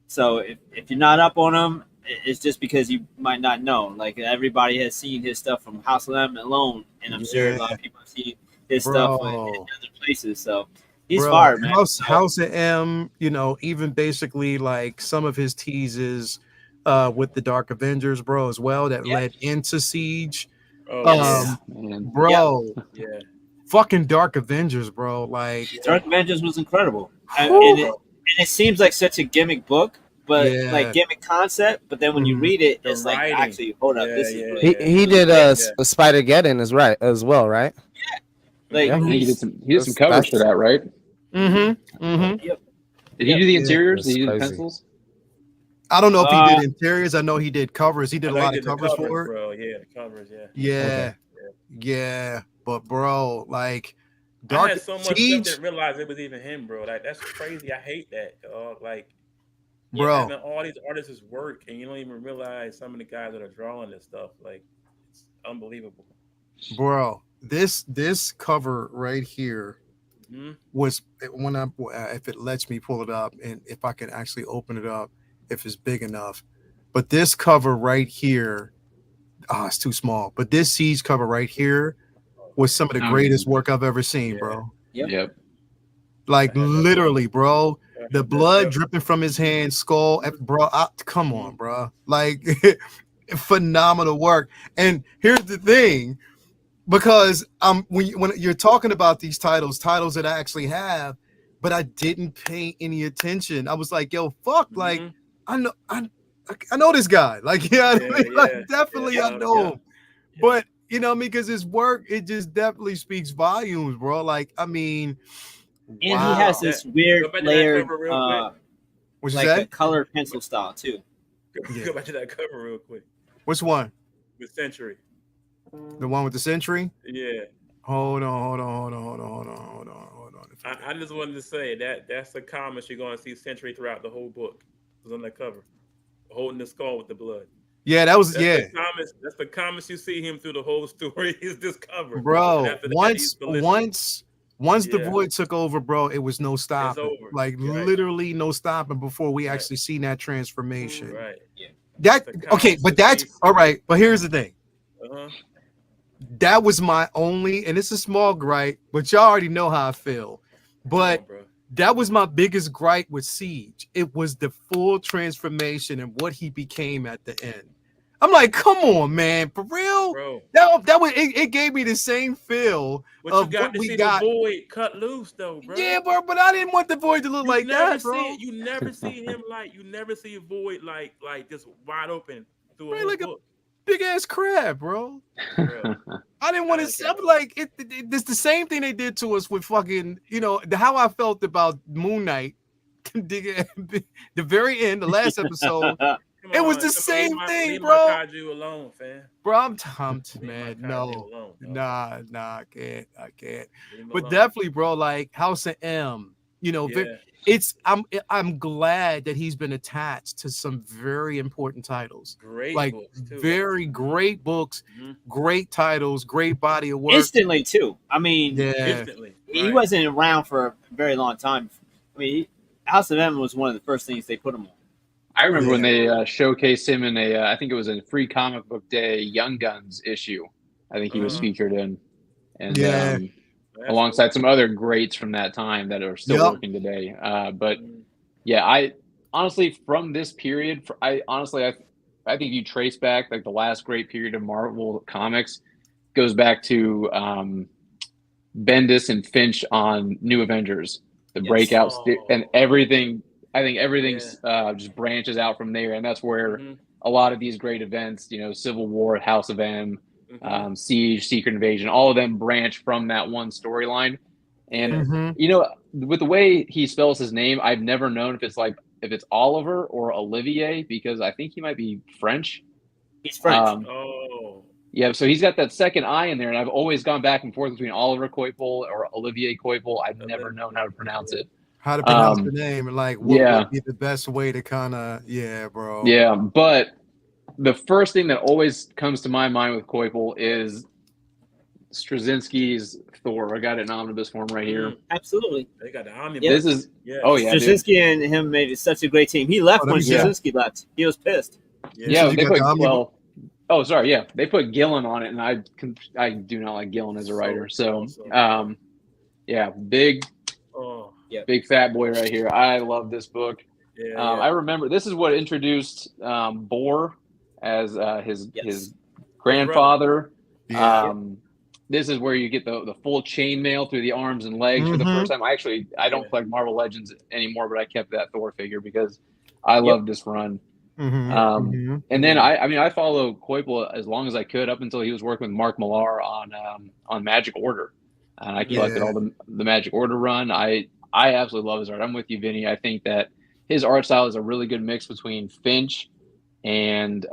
S4: so if you're not up on him, it's just because you might not know. Like, everybody has seen his stuff from House of M alone, and I'm sure a lot of people have seen his stuff in other places. So he's fired, man.
S1: House of M, even basically like some of his teases with the Dark Avengers, bro, as well, that led into Siege. Fucking Dark Avengers, bro. Like,
S4: Dark Avengers was incredible. And it seems like such a gimmick book, but like gimmick concept. But then when you read it, it's like, actually, hold up, this is really
S3: he did Spider-Geddon as well, right?
S5: He did some covers for that, right?
S4: Yep.
S5: Did he do the interiors? Did he do the pencils?
S1: I don't know if he did interiors. I know he did covers. He did a lot of covers for it.
S2: Bro. Yeah, the covers.
S1: Yeah. But bro, like,
S2: I had so much stuff, didn't realize it was even him, bro. Like, that's crazy. I hate that, dog. Like,
S1: bro,
S2: having all these artists' work, and you don't even realize some of the guys that are drawing this stuff. Like, it's unbelievable,
S1: bro. This cover right here was when if it lets me pull it up, and if I can actually open it up, if it's big enough. But this cover right here, it's too small. But this Siege cover right here was some of the greatest work I've ever seen, bro.
S5: Yep.
S1: Like, literally, bro. The blood dripping from his hand, skull, bro. Come on, bro. Like, phenomenal work. And here's the thing, because when you're talking about these titles that I actually have, but I didn't pay any attention. I was like, yo, fuck, like, I know this guy. Like, definitely I know him. But because his work, it just definitely speaks volumes, bro. Like, I mean,
S4: and he has this weird layered,
S1: what's
S4: like
S1: that?
S4: a colored pencil style too.
S2: Go back to that cover real quick.
S1: Which one?
S2: The Century.
S1: The one with the Century?
S2: Yeah.
S1: Hold on.
S2: I just wanted to say that's the comments you're going to see Century throughout the whole book. It was on that cover, holding the skull with the blood.
S1: Yeah, that was
S2: That's the comments you see him through the whole story. Is this cover,
S1: bro? Once the Void took over, bro, it was no stopping. Like, literally no stopping before we actually seen that transformation.
S2: Right.
S1: Yeah. But that's all right. But here's the thing. That was my only, and it's a small gripe, but y'all already know how I feel. But that was my biggest gripe with Siege. It was the full transformation and what he became at the end. I'm like, come on, man, for real?
S2: Bro.
S1: That was it gave me the same feel of what we got.
S2: The Void cut loose though, bro.
S1: Yeah, bro, but I didn't want the Void to look like that, bro.
S2: You never see him you never see a Void like just wide open through a whole book.
S1: big ass crab, bro. I didn't want to say. I'm like, it's the same thing they did to us with fucking, how I felt about Moon Knight. The very end, the last episode. It was the same thing,
S2: leave
S1: bro.
S2: my kaiju alone, fam.
S1: Bro, man, no,
S2: alone,
S1: nah, I can't. But definitely, bro, like House of M, I'm glad that he's been attached to some very important titles.
S2: Great
S1: like
S2: books too.
S1: Very great books, great titles, great body of work.
S4: Instantly too. I mean,
S2: instantly.
S4: He wasn't around for a very long time. I mean, House of M was one of the first things they put him on.
S5: I remember when they showcased him in I think it was a Free Comic Book Day Young Guns issue. I think he was featured in, and alongside some other greats from that time that are still working today. But yeah, I honestly, from this period, I think you trace back like the last great period of Marvel Comics goes back to Bendis and Finch on New Avengers, the breakouts and everything. I think everything just branches out from there, and that's where a lot of these great events, Civil War, House of M, Siege, Secret Invasion, all of them branch from that one storyline. And with the way he spells his name, I've never known if it's Oliver or Olivier, because I think he might be French.
S4: He's French.
S5: Yeah, so he's got that second I in there, and I've always gone back and forth between Oliver Coipel or Olivier Coipel. I've never known how to pronounce it.
S1: How to pronounce the name, and like what would be the best way to kind of bro.
S5: Yeah, but the first thing that always comes to my mind with Coipel is Straczynski's Thor. I got it in omnibus form right here.
S4: Absolutely,
S2: they got the omnibus.
S5: This is
S4: Straczynski and him made it such a great team. He left when Straczynski left. He was pissed.
S5: Yeah, they put they put Gillen on it, and I do not like Gillen as a writer. So, big fat boy right here. I love this book. I remember this is what introduced Boar as his grandfather. This is where you get the full chainmail through the arms and legs for the first time. I don't collect Marvel Legends anymore, but I kept that Thor figure because I love this run. And then I follow Coipel as long as I could up until he was working with Mark Millar on Magic Order, and I collected all the Magic Order run. I absolutely love his art. I'm with you, Vinny. I think that his art style is a really good mix between Finch and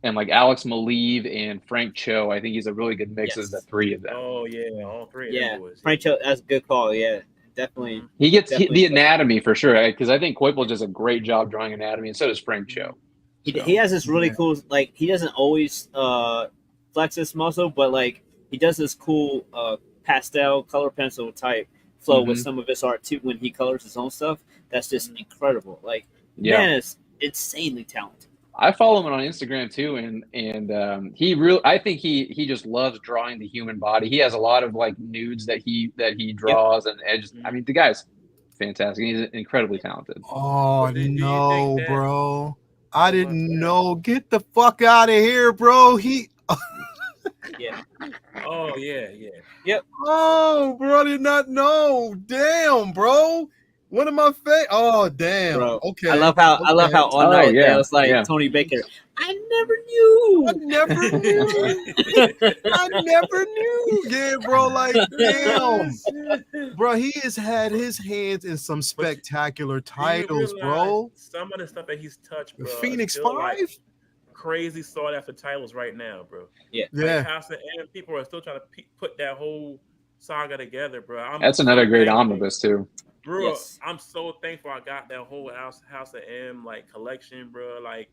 S5: like Alex Maleev and Frank Cho. I think he's a really good mix of the three of them.
S2: Oh yeah, all three.
S4: Yeah, Frank Cho, that's a good call. Yeah, definitely.
S5: He gets the anatomy for sure, because I think Coipel does a great job drawing anatomy, and so does Frank Cho.
S4: He has this really cool, like, he doesn't always flex this muscle, but like he does this cool pastel color pencil type flow with some of his art too when he colors his own stuff. That's just incredible. Like, man is insanely talented.
S5: I follow him on Instagram too, and he really, I think he just loves drawing the human body. He has a lot of like nudes that he draws, and I mean, the guy's fantastic. He's incredibly talented.
S1: Oh no, bro! I didn't know. Get the fuck out of here, bro.
S2: Oh yeah.
S4: Yep.
S1: Oh, bro, I did not know. Damn, bro. One of my favorite. Oh, damn.
S4: Bro,
S1: okay.
S4: I love how all night it was like Tony Baker. I never knew.
S1: I never knew. Yeah, bro. Like, damn, bro. He has had his hands in some spectacular titles, bro.
S2: Some of the stuff that he's touched, bro.
S1: Phoenix 5.
S2: Like crazy sought after titles right now, bro. Like House of M, people are still trying to put that whole saga together, bro.
S5: That's another great omnibus too.
S2: Bro, I'm so thankful I got that whole House of M like collection, bro. Like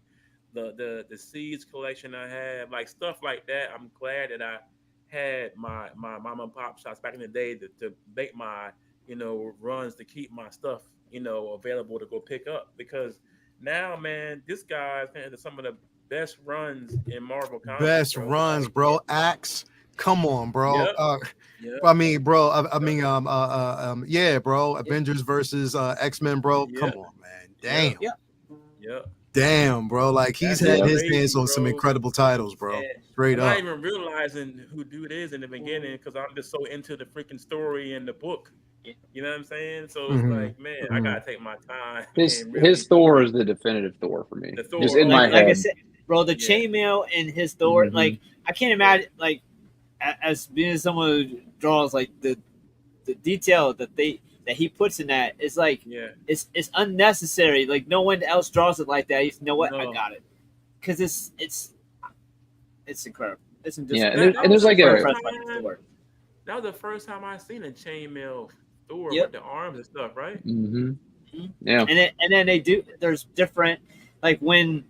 S2: the Seeds collection I had, like stuff like that. I'm glad that I had my mom and pop shops back in the day to make my runs to keep my stuff available to go pick up, because now, man, this guy's into some of the best runs in Marvel Comics.
S1: Best runs, bro. Axe. Come on, bro.
S2: Yep.
S1: I mean, bro. Yeah, bro. Avengers versus X-Men, bro. Come on, man. Damn.
S2: Yep.
S1: Damn, bro. Like, he's had his hands on some incredible titles, bro. Straight up.
S2: I'm not even realizing who dude is in the beginning, because I'm just so into the freaking story and the book. You know what I'm saying? So it's like, man, I gotta take my time.
S5: His Thor is the definitive Thor for me.
S2: The Thor,
S5: just in my head.
S4: Like I said, bro. The chainmail in his Thor, like I can't imagine, like as being someone who draws like the detail that he puts in that is like it's unnecessary. Like no one else draws it like that. You know what? I got it because it's incredible. It's just,
S5: and there's like
S2: that was the first time I seen a chainmail Thor with the arms and stuff, right?
S5: Yeah,
S4: and then they do. There's different, like when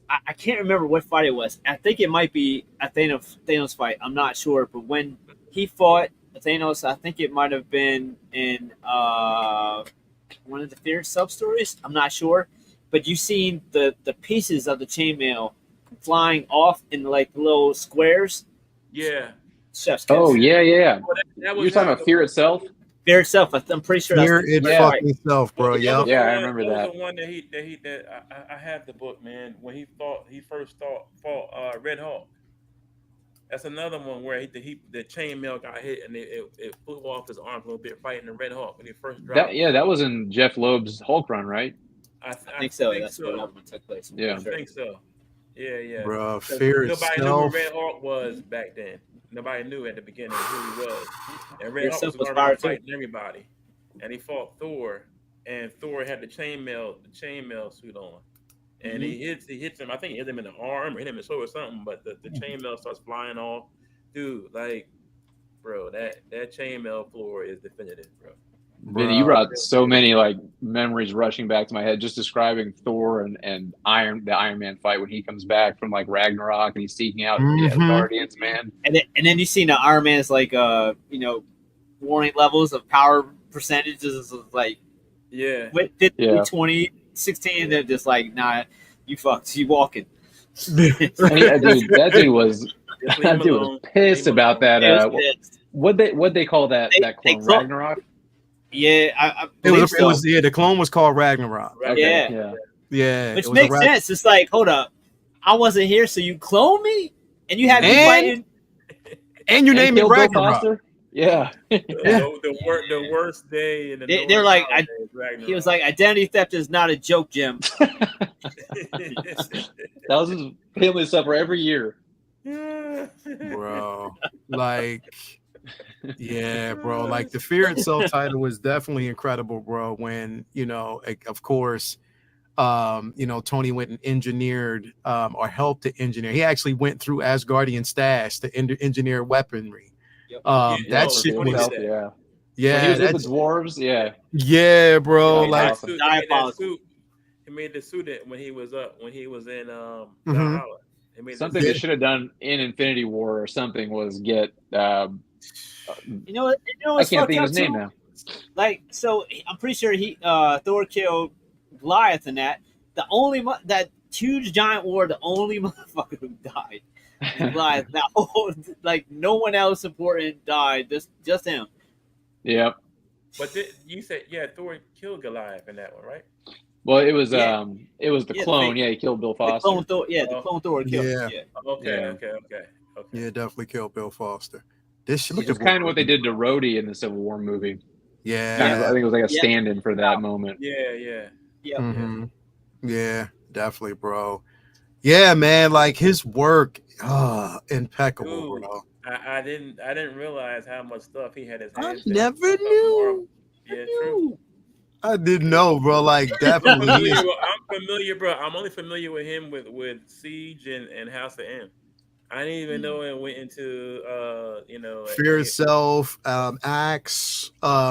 S4: I can't remember what fight it was. I think it might be a Thanos fight. I'm not sure, but when he fought Thanos, I think it might have been in one of the Fear sub stories. I'm not sure, but you've seen the pieces of the chainmail flying off in like little squares.
S2: Yeah.
S4: Chef's kiss.
S5: Oh yeah.
S2: That
S5: You're talking about Fear itself.
S4: Fear itself. I'm pretty sure.
S1: Fear fucking itself, bro.
S5: Yeah, I remember that.
S2: Was the one that I have the book, man. When he first fought Red Hawk. That's another one where the chainmail got hit and it flew off his arm a little bit fighting the Red Hawk when he first dropped.
S5: That was in Jeff Loeb's Hulk run, right?
S4: I think so. That's where that one took place.
S5: Yeah,
S2: I think so. Yeah.
S1: Bro, Fear itself.
S2: Nobody knew who Red Hawk was back then. Nobody knew at the beginning who he was. And Red Hawk was already fighting everybody. And he fought Thor, and Thor had the chainmail suit on. And he hits him. I think he hit him in the arm or hit him in the shoulder or something. But the chainmail starts flying off, dude. Like, bro, that chainmail floor is definitive, bro.
S5: Vinny, you brought so many like memories rushing back to my head just describing Thor and the Iron Man fight when he comes back from like Ragnarok and he's seeking out the Guardians, man.
S4: And then you see the Iron Man's like warning levels of power percentages of like 50, 20, 16, and they're just like, nah, you fucked, you walking.
S5: That dude was pissed about that. What'd they call that clone? Ragnarok?
S4: Yeah,
S1: it was the clone was called Ragnarok.
S4: Okay,
S1: yeah.
S4: Which makes sense. It's like, hold up, I wasn't here, so you clone me, and you had me fighting,
S1: and you named me Ragnarok.
S5: Yeah.
S2: The worst day in the
S4: they're like, he was like, identity theft is not a joke, Jim.
S5: Thousands of family suffer every year,
S1: bro. Like. Yeah, bro. Like the Fear itself title was definitely incredible, bro. When of course, Tony went and engineered or helped to engineer. He actually went through Asgardian stash to engineer weaponry. That shit was
S5: When he was with the dwarves,
S1: yeah, bro. Like
S2: awesome. He made the suit when he was in Valhalla.
S5: Something they should have done in Infinity War or something was get.
S4: You know
S5: I can't think of his name now.
S4: Like, so I'm pretty sure Thor killed Goliath in that. The only that huge giant war, the only motherfucker who died was Goliath. That whole, like, no one else important died. Just him.
S5: Yep.
S2: But you said Thor killed Goliath in that one, right?
S5: Well, it was the clone. He killed Bill Foster.
S4: The clone Thor. The clone Thor killed.
S2: Yeah. Okay.
S1: Yeah, definitely killed Bill Foster. This shit
S5: is kind of what they did to Rhodey in the Civil War movie.
S1: Yeah,
S5: I think it was like a stand-in for that moment.
S1: Yeah, definitely, bro. Yeah, man, like his work, impeccable,
S2: dude,
S1: bro.
S2: I didn't realize how much stuff he had his hands.
S1: I never knew.
S2: Yeah, true.
S1: I didn't know, bro. Like definitely,
S2: I'm familiar, bro. I'm only familiar with him with Siege and House of M. I didn't even know it went into
S1: Fear itself, Axe.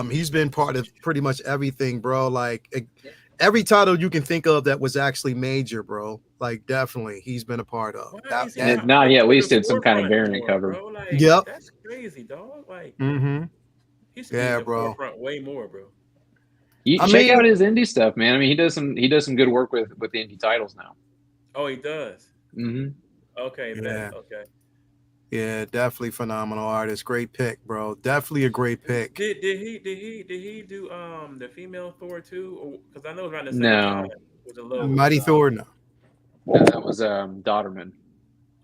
S1: He's been part of pretty much everything, bro. Like every title you can think of that was actually major, bro. Like definitely, he's been a part of.
S5: Now he at least did some kind of variant cover.
S2: Bro. Like,
S1: yep,
S2: that's crazy, dog. Like,
S1: he's bro.
S2: Forefront way more, bro.
S5: Check out his indie stuff, man. I mean, he does some good work with the indie titles now.
S2: Oh, he does.
S5: Mm-hmm.
S2: Okay,
S1: yeah.
S2: Okay.
S1: Yeah, definitely phenomenal artist. Great pick, bro. Definitely a great pick.
S2: Did he do the female Thor too? Because I know around the same time was a little
S1: Mighty Thor. No,
S5: that was Dodderman.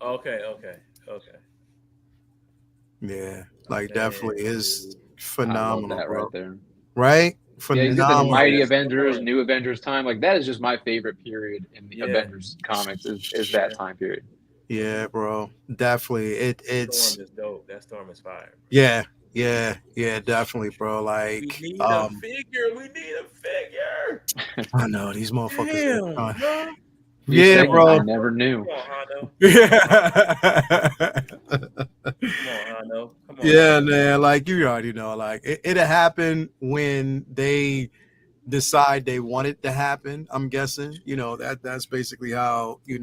S2: Okay.
S1: Yeah, like definitely is phenomenal,
S5: that
S1: bro.
S5: right there.
S1: Right?
S5: Yeah, you get the
S1: phenomenal.
S5: Mighty Avengers, New Avengers time. Like that is just my favorite period in the Avengers comics. Is that time period?
S1: Yeah, bro, definitely. It's
S2: Storm is dope. That Storm is fire.
S1: yeah, definitely, bro. Like,
S2: We need a figure. We need a figure.
S1: I know these motherfuckers.
S2: Damn, bro.
S1: Yeah, bro.
S5: I never knew.
S2: Come on, Hondo.
S1: Yeah.
S2: Come on, Hondo. Come on.
S1: Yeah, man. Like you already know, like it'll happen when they decide they want it to happen. I'm guessing, that's basically how,
S2: We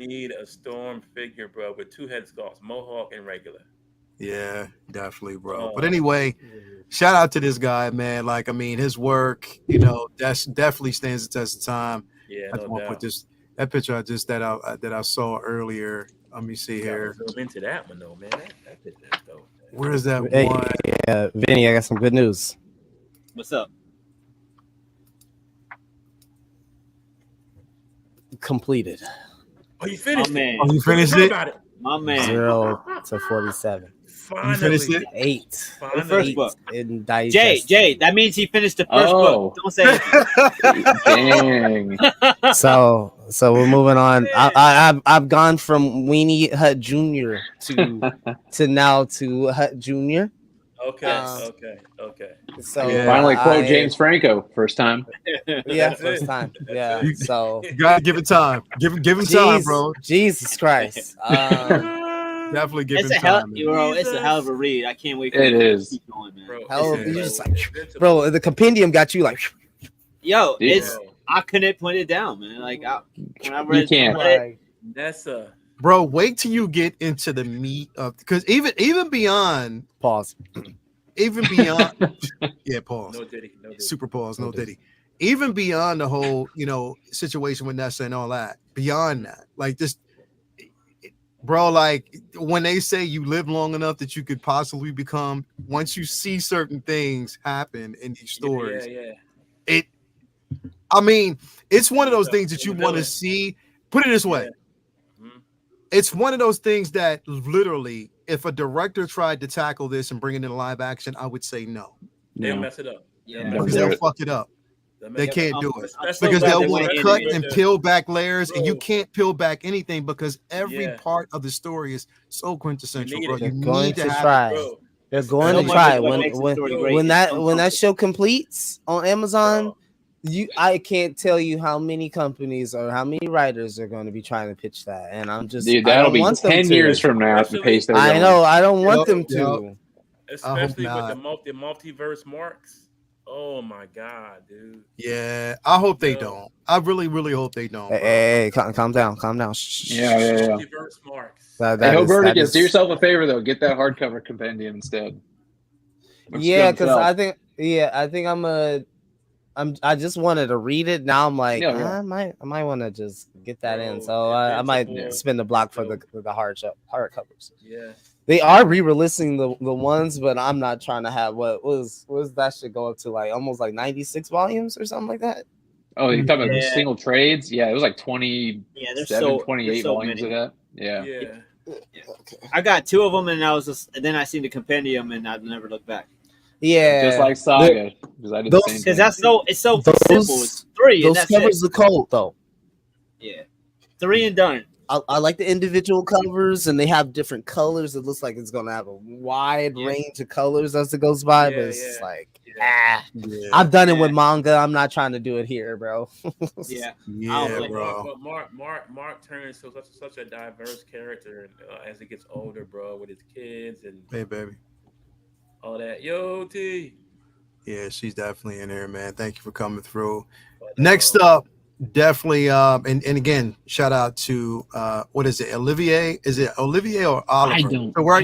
S2: need a Storm figure, bro, with 2 head sculpts, Mohawk and regular.
S1: Yeah, definitely, bro. But anyway, shout out to this guy, man. Like, I mean, his work, that's definitely stands the test of time.
S2: Yeah,
S1: I just want to put that picture that I saw earlier. Let me see here.
S2: Zoom into that one though, man. That picture is dope.
S1: Where's that one?
S3: Yeah, Vinny, I got some good news.
S4: What's up?
S3: Completed.
S2: Oh, you finished it?
S1: Oh, you finished it?
S4: My man.
S3: 0 to 47.
S2: Finally.
S1: You finished it?
S3: 8.
S4: The first book.
S3: In
S4: Jay, that means he finished the first book. Don't say
S5: anything.
S3: Dang. So we're moving on. I've gone from Weenie Hut Jr. to now to Hut Jr.
S2: Okay.
S3: So
S5: finally quote James Franco first time.
S3: Yeah, first time. Yeah. So
S1: you gotta give it time. Give him time, bro.
S3: Jesus Christ.
S1: Definitely give him
S4: time.
S1: Bro,
S4: it's a hell of a read. I can't wait for
S5: it is.
S4: To keep going, man.
S3: Bro, the compendium got you like.
S4: Yo, I couldn't put it down, man. Like when I read,
S5: you can't.
S2: That's
S1: Bro, wait till you get into the meat of, because even beyond
S3: pause.
S1: Even beyond pause.
S2: No Diddy.
S1: Super pause, no Diddy. Even beyond the whole, situation with Nessa and all that, beyond that, like just bro, like when they say you live long enough that you could possibly become, once you see certain things happen in these stories, I mean, it's one of those things that you want to see. Put it this way. It's one of those things that literally, if a director tried to tackle this and bring it into live action, I would say no.
S2: They'll mess it up.
S1: Because they'll fuck it up. They can't do it because they'll want to cut and peel back layers, and you can't peel back anything because every part of the story is so quintessential, bro.
S3: They're going to try. They're going to try. When that show completes on Amazon, I can't tell you how many companies or how many writers are going to be trying to pitch that, and I'm just
S5: that'll be 10 years from now at the pace they're going.
S3: I know. I don't want them to,
S2: especially with the multiverse marks. Oh my God, dude.
S1: Yeah, I hope they don't. I really, really hope they don't.
S3: Hey, calm down.
S5: Yeah.
S2: Multiverse marks.
S5: Hey, Verticus, do yourself a favor though. Get that hardcover compendium instead.
S3: Because I think I just wanted to read it. Now I'm like, I might want to just get that in. So I might spend the block for the hardcovers.
S2: Yeah.
S3: They are re-releasing the ones, but I'm not trying to have what was that should go up to like almost like 96 volumes or something like that.
S5: Oh, you're talking about single trades? Yeah, it was like 27, 28 volumes of that. Yeah.
S4: Okay. I got 2 of them, and then I seen the compendium, and I never looked back.
S3: Yeah,
S5: just like Saga, because I did the same thing.
S4: Because it's so simple. It's 3.
S3: Those covers are cold though.
S4: Yeah, 3 and done.
S3: I like the individual covers, and they have different colors. It looks like it's gonna have a wide range of colors as it goes by, but it's like, I've done it with manga. I'm not trying to do it here, bro.
S1: Bro.
S2: But Mark turns to such a diverse character as he gets older, bro, with his kids and
S1: hey, baby,
S2: all that. Yo, T.
S1: Yeah, she's definitely in there, man. Thank you for coming through. Next up. Definitely, and again, shout out to what is it, Olivier? Is it Olivier or Oliver?
S5: I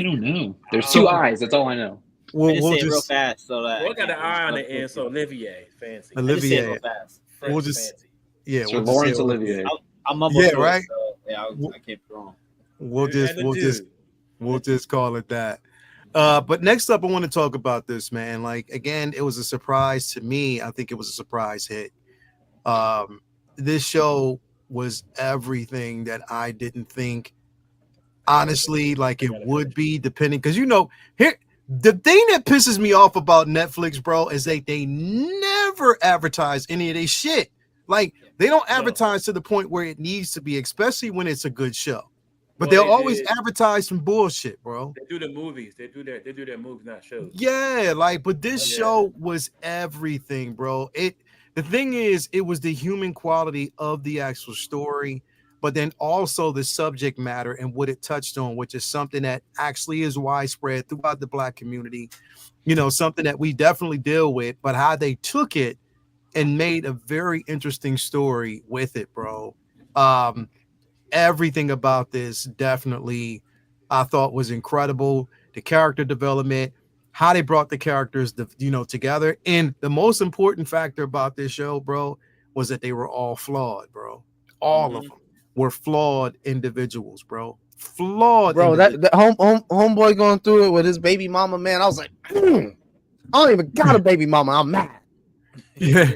S5: don't know. There's 2 eyes. That's all I know.
S4: We'll just say real fast, so that
S2: I got an eye on the end. So Olivier, fancy.
S1: Olivier.
S4: Real fast.
S1: We'll just
S5: so Lawrence Olivier.
S4: I'm up
S1: right.
S4: So, I can't be wrong.
S1: We'll just call it that. But next up, I want to talk about this, man. Like again, it was a surprise to me. I think it was a surprise hit. This show was everything that I didn't think, honestly, like it would be, depending, because here The thing that pisses me off about Netflix, bro, is they never advertise any of their shit. Like, they don't advertise to the point where it needs to be, especially when it's a good show. But they'll always advertise some bullshit, bro.
S2: They do the movies. They do their movies, not shows.
S1: Yeah, like, but this show was everything, bro. The thing is, it was the human quality of the actual story, but then also the subject matter and what it touched on, which is something that actually is widespread throughout the Black community. You know, something that we definitely deal with, but how they took it and made a very interesting story with it, bro. Everything about this definitely I thought was incredible. The character development, how they brought the characters, together. And the most important factor about this show, bro, was that they were all flawed, bro. All of them were flawed individuals, bro. Flawed,
S3: bro. That homeboy going through it with his baby mama, man. I was like, I don't even got a baby mama. I'm mad.
S1: Yeah.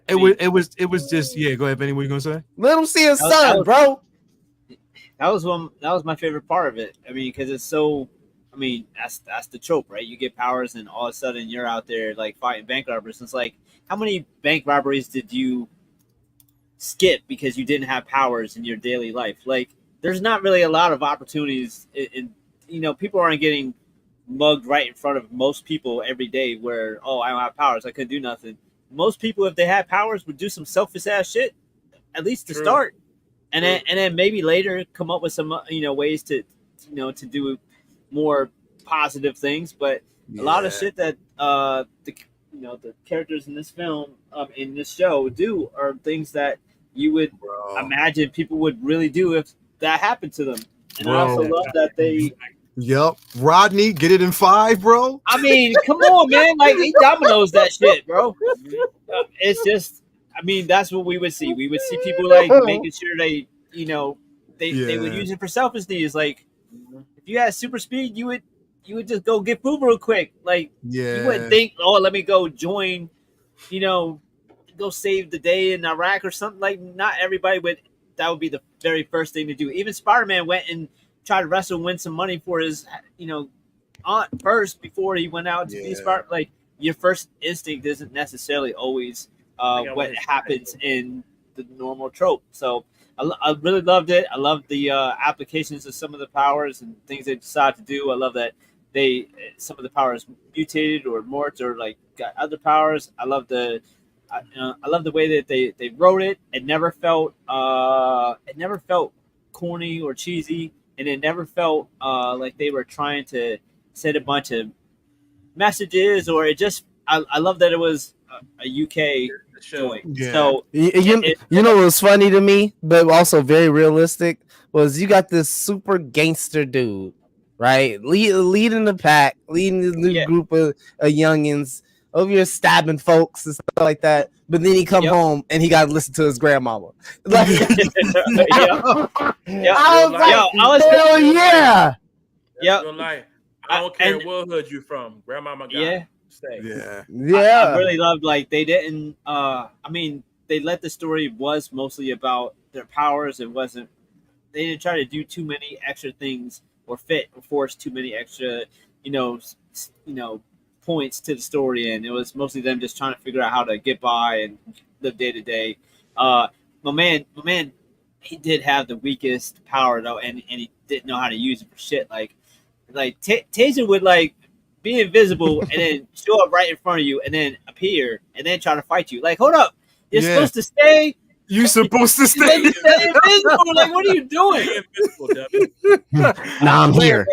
S1: It was just Go ahead, Benny. What you gonna say?
S3: Let him see his son, bro.
S4: That was my favorite part of it. I mean, because it's so. I mean, that's the trope, right? You get powers, and all of a sudden you're out there like fighting bank robbers. It's like, how many bank robberies did you skip because you didn't have powers in your daily life? Like, there's not really a lot of opportunities. People aren't getting mugged right in front of most people every day. Where I don't have powers, I couldn't do nothing. Most people, if they had powers, would do some selfish ass shit, at least to start, and then maybe later come up with some ways to do more positive things. But a lot of shit that the characters in this film, in this show, do are things that you would imagine people would really do if that happened to them. And I also love that they.
S1: Yep, Rodney, get it in 5, bro.
S4: I mean, come on, man! Like, he dominoes that shit, bro. It's just, I mean, that's what we would see. We would see people like making sure they would use it for selfish needs. Like, if you had super speed, you would just go get food real quick. Like, you wouldn't think, let me go join, go save the day in Iraq or something. Like, not everybody would. That would be the very first thing to do. Even Spider-Man went and tried to wrestle and win some money for his, aunt first before he went out to be Spider. Like, your first instinct isn't necessarily always what happens in the normal trope. So I really loved it. I loved the applications of some of the powers and things they decided to do. I love that some of the powers mutated or morphed or like got other powers. I love the way that they wrote it. It never felt corny or cheesy, and it never felt like they were trying to send a bunch of messages, or it just. I love that it was a UK joint.
S1: Yeah.
S4: So
S3: you know what was funny to me, but also very realistic, was you got this super gangster dude, right? Leading the pack, leading the new group of youngins over here stabbing folks and stuff like that. But then he come home and he got to listen to his grandmama. Like, I was like, hell yeah.
S2: I don't care what hood you from. Grandmama got stay.
S4: I really loved, like, they didn't they let the story was mostly about their powers. They didn't try to do too many extra things or force too many extra points to the story, and it was mostly them just trying to figure out how to get by and live day to day. My man, he did have the weakest power though, and he didn't know how to use it for shit. Like Taser would like be invisible and then show up right in front of you, and then appear, and then try to fight you. Like, hold up, you're supposed to stay.
S1: You're supposed to stay
S4: invisible. Like, what are you doing?
S3: Nah, I'm here.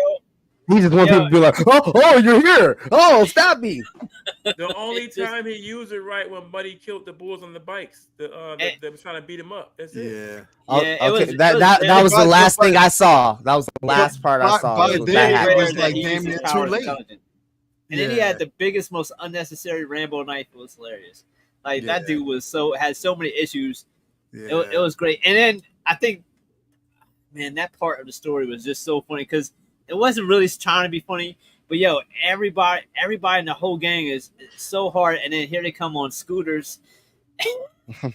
S3: He just wants people to be like, oh, you're here. Oh, stop me.
S2: The only time he used it right when Buddy killed the bulls on the bikes. They were trying to beat him up. That's it.
S3: Okay. That was the last thing I saw. That was the last part I saw.
S1: It was like damn near too late.
S4: And then he had the biggest, most unnecessary Rambo knife. It was hilarious. Like, that dude had so many issues. It was great. And then I think, man, that part of the story was just so funny because it wasn't really trying to be funny, but everybody in the whole gang is so hard, and then here they come on scooters, on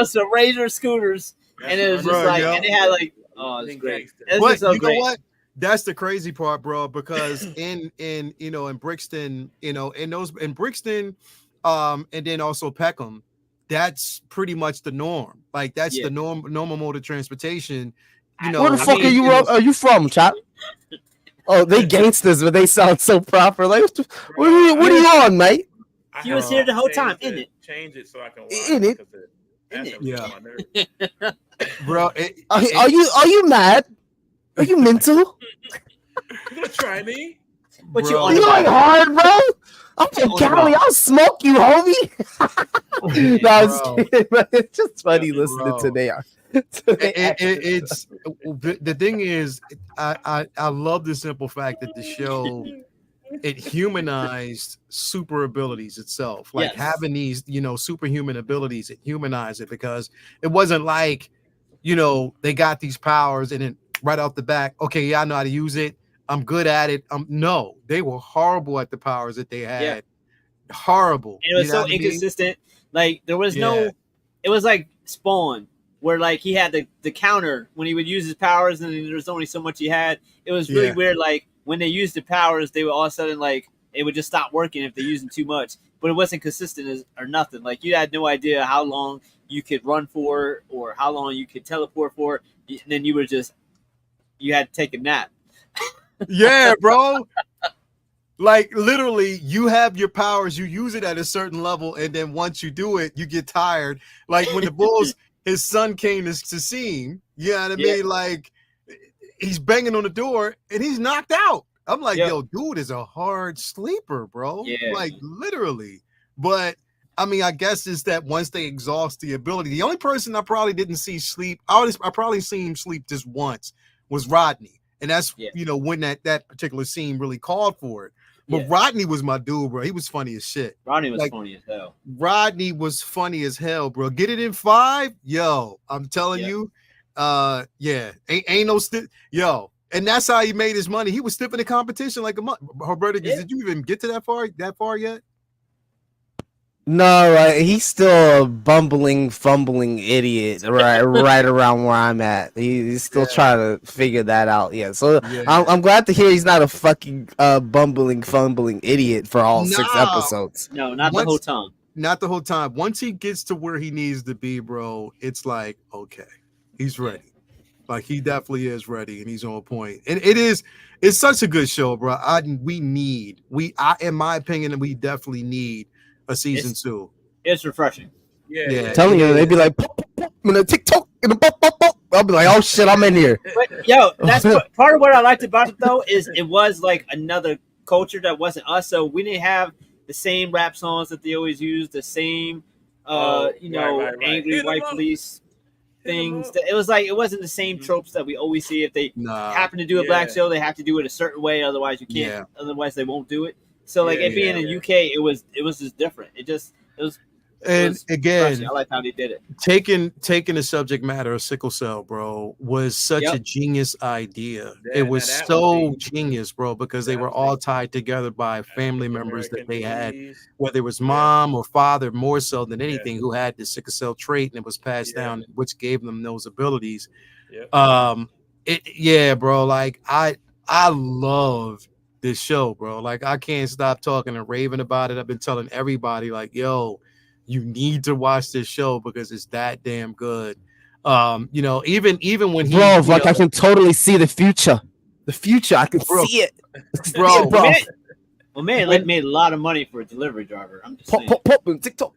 S4: some Razor scooters, and it was just and they had like, oh, it's great.
S1: What? You know what? that's the crazy part, bro. Because in Brixton, in Brixton, and then also Peckham, that's pretty much the norm. Like that's the normal mode of transportation.
S3: Where the fuck are you from, Chop? Oh, they gangsters, but they sound so proper. Like, what are you on, mate?
S4: He was here the whole time, isn't it?
S2: Change it so I can watch
S1: it. Yeah, bro.
S3: Are you mad? Are you mental?
S2: You gonna try me?
S4: What
S3: you like hard, bro? I'm from Cali. I'll smoke you, homie. No, I was kidding, but it's just funny listening to them.
S1: It's the thing is, I love the simple fact that the show it humanized super abilities itself, like having these superhuman abilities. It humanized it because it wasn't like they got these powers and then right off the back, okay, yeah, I know how to use it, I'm good at it. No, they were horrible at the powers that they had. Horrible.
S4: And it was so inconsistent. Like there was no, it was like Spawn, where like he had the counter when he would use his powers, and there was only so much he had. It was really weird. Like when they used the powers, they would all of a sudden like it would just stop working if they used them too much. But it wasn't consistent or nothing. Like you had no idea how long you could run for or how long you could teleport for. And then you had to take a nap.
S1: Yeah, bro. Like literally, you have your powers, you use it at a certain level, and then once you do it, you get tired. Like when the Bulls, his son came to see him, you know what I mean? Like he's banging on the door and he's knocked out. I'm like, yo, dude is a hard sleeper, bro.
S4: Yeah.
S1: Like literally. But I mean, I guess it's that once they exhaust the ability, the only person I probably didn't see sleep, I probably seen him sleep just once was Rodney. And that's, when that particular scene really called for it. But Rodney was my dude, bro. He was funny as shit.
S4: Rodney was funny as hell.
S1: Rodney was funny as hell, bro. Get it in 5? Yo, I'm telling you. Ain't no yo. And that's how he made his money. He was stiffing the competition like a month. Roberta, did you even get to that far yet?
S3: No, he's still a bumbling, fumbling idiot, right around where I'm at. He's still trying to figure that out. Yeah, so I'm glad to hear he's not a fucking bumbling, fumbling idiot for all 6 episodes.
S4: No, not the whole time.
S1: Not the whole time. Once he gets to where he needs to be, bro, it's like, okay, he's ready. Like he definitely is ready, and he's on point. And it's such a good show, bro. In my opinion, we definitely need a season 2.
S4: It's refreshing.
S3: Yeah. Telling you, they'd be like, pop, pop, pop, in a TikTok, in a pop, pop, pop. I'll be like, oh shit, I'm in here.
S4: But that's part of what I liked about it though, is it was like another culture that wasn't us. So we didn't have the same rap songs that they always use, the same angry white police things. It was like it wasn't the same tropes that we always see. If they happen to do a black show, they have to do it a certain way, otherwise you can't. Otherwise they won't do it. So like it being in UK, it was just different. It was again, I like how they did it.
S1: Taking the subject matter of sickle cell, bro, was such a genius idea. It was so genius, bro, because they were all tied together by family members that they had, whether it was mom or father, more so than anything, who had the sickle cell trait, and it was passed down, which gave them those abilities. Bro. Like I love this show, bro. Like I can't stop talking and raving about it. I've been telling everybody, like, yo, you need to watch this show because it's that damn good. Even when
S3: I can totally see the future. The future, I can see it, bro.
S4: Well, man, like made a lot of money for a delivery driver. I'm just saying.
S3: Pop, TikTok,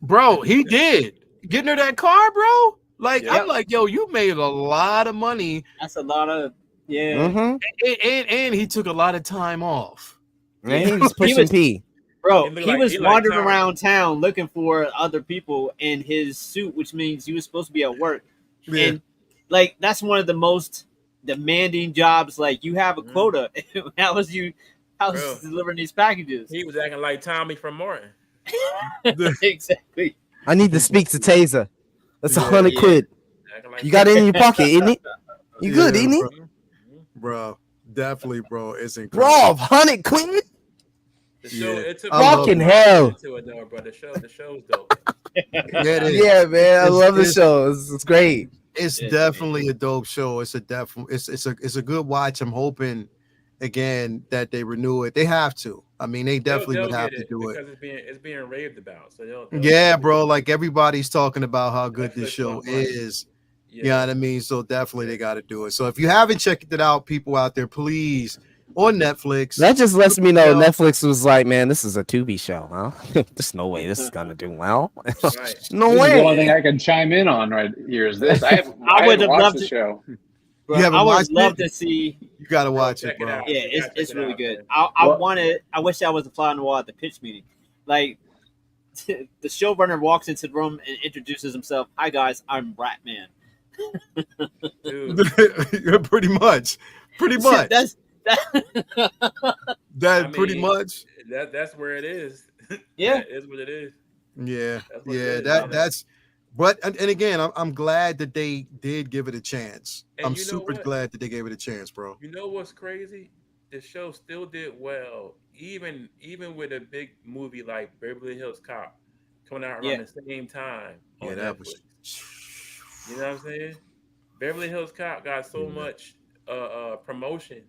S1: bro. He did getting her that car, bro. Like I'm like, yo, you made a lot of money.
S4: That's a lot of. Yeah,
S1: and he took a lot of time off.
S3: Man, he was pushing P.
S4: Bro, he was wandering around town looking for other people in his suit, which means he was supposed to be at work. Yeah. And like that's one of the most demanding jobs. Like you have a quota. How was delivering these packages?
S2: He was acting like Tommy from Martin.
S4: Exactly.
S3: I need to speak to Taser. That's $100 quid. Like you got it in your pocket, isn't it? You good, isn't it?
S1: Bro, definitely, bro. It's incredible.
S3: Bro, $100 quid?
S2: The show, it took
S3: fucking hell.
S2: The show's dope.
S1: Yeah,
S3: man. I love the show. It's great.
S1: It's definitely a dope show. It's a good watch. I'm hoping again that they renew it. They have to. I mean, they definitely would have to do it
S2: because it's being raved about. So they'll
S1: yeah, bro. Like everybody's talking about how good this show is.
S2: Yeah.
S1: You know what I mean? So definitely they got to do it. So if you haven't checked it out, people out there, please on Netflix.
S3: That just lets me know Netflix was like, man, this is a Tubi show, huh? There's no way this is gonna do well.
S2: Right.
S3: No
S5: this
S3: way.
S5: Is the only thing I can chime in on right here is this. I would have watched the show.
S4: Bro, I would love to see.
S1: You gotta watch it, bro.
S4: Yeah, it's really good. I wish I was a fly on the wall at the pitch meeting. Like the showrunner walks into the room and introduces himself. Hi guys, I'm Ratman.
S1: Pretty much. Pretty much.
S2: That's where it is.
S4: Yeah,
S2: that is what it is.
S1: Yeah, that's. But and again, I'm glad that they did give it a chance. And I'm super glad that they gave it a chance, bro.
S2: You know what's crazy? The show still did well, even with a big movie like Beverly Hills Cop coming out around the same time on Netflix. You know what I'm saying? Beverly Hills Cop got so much promotion.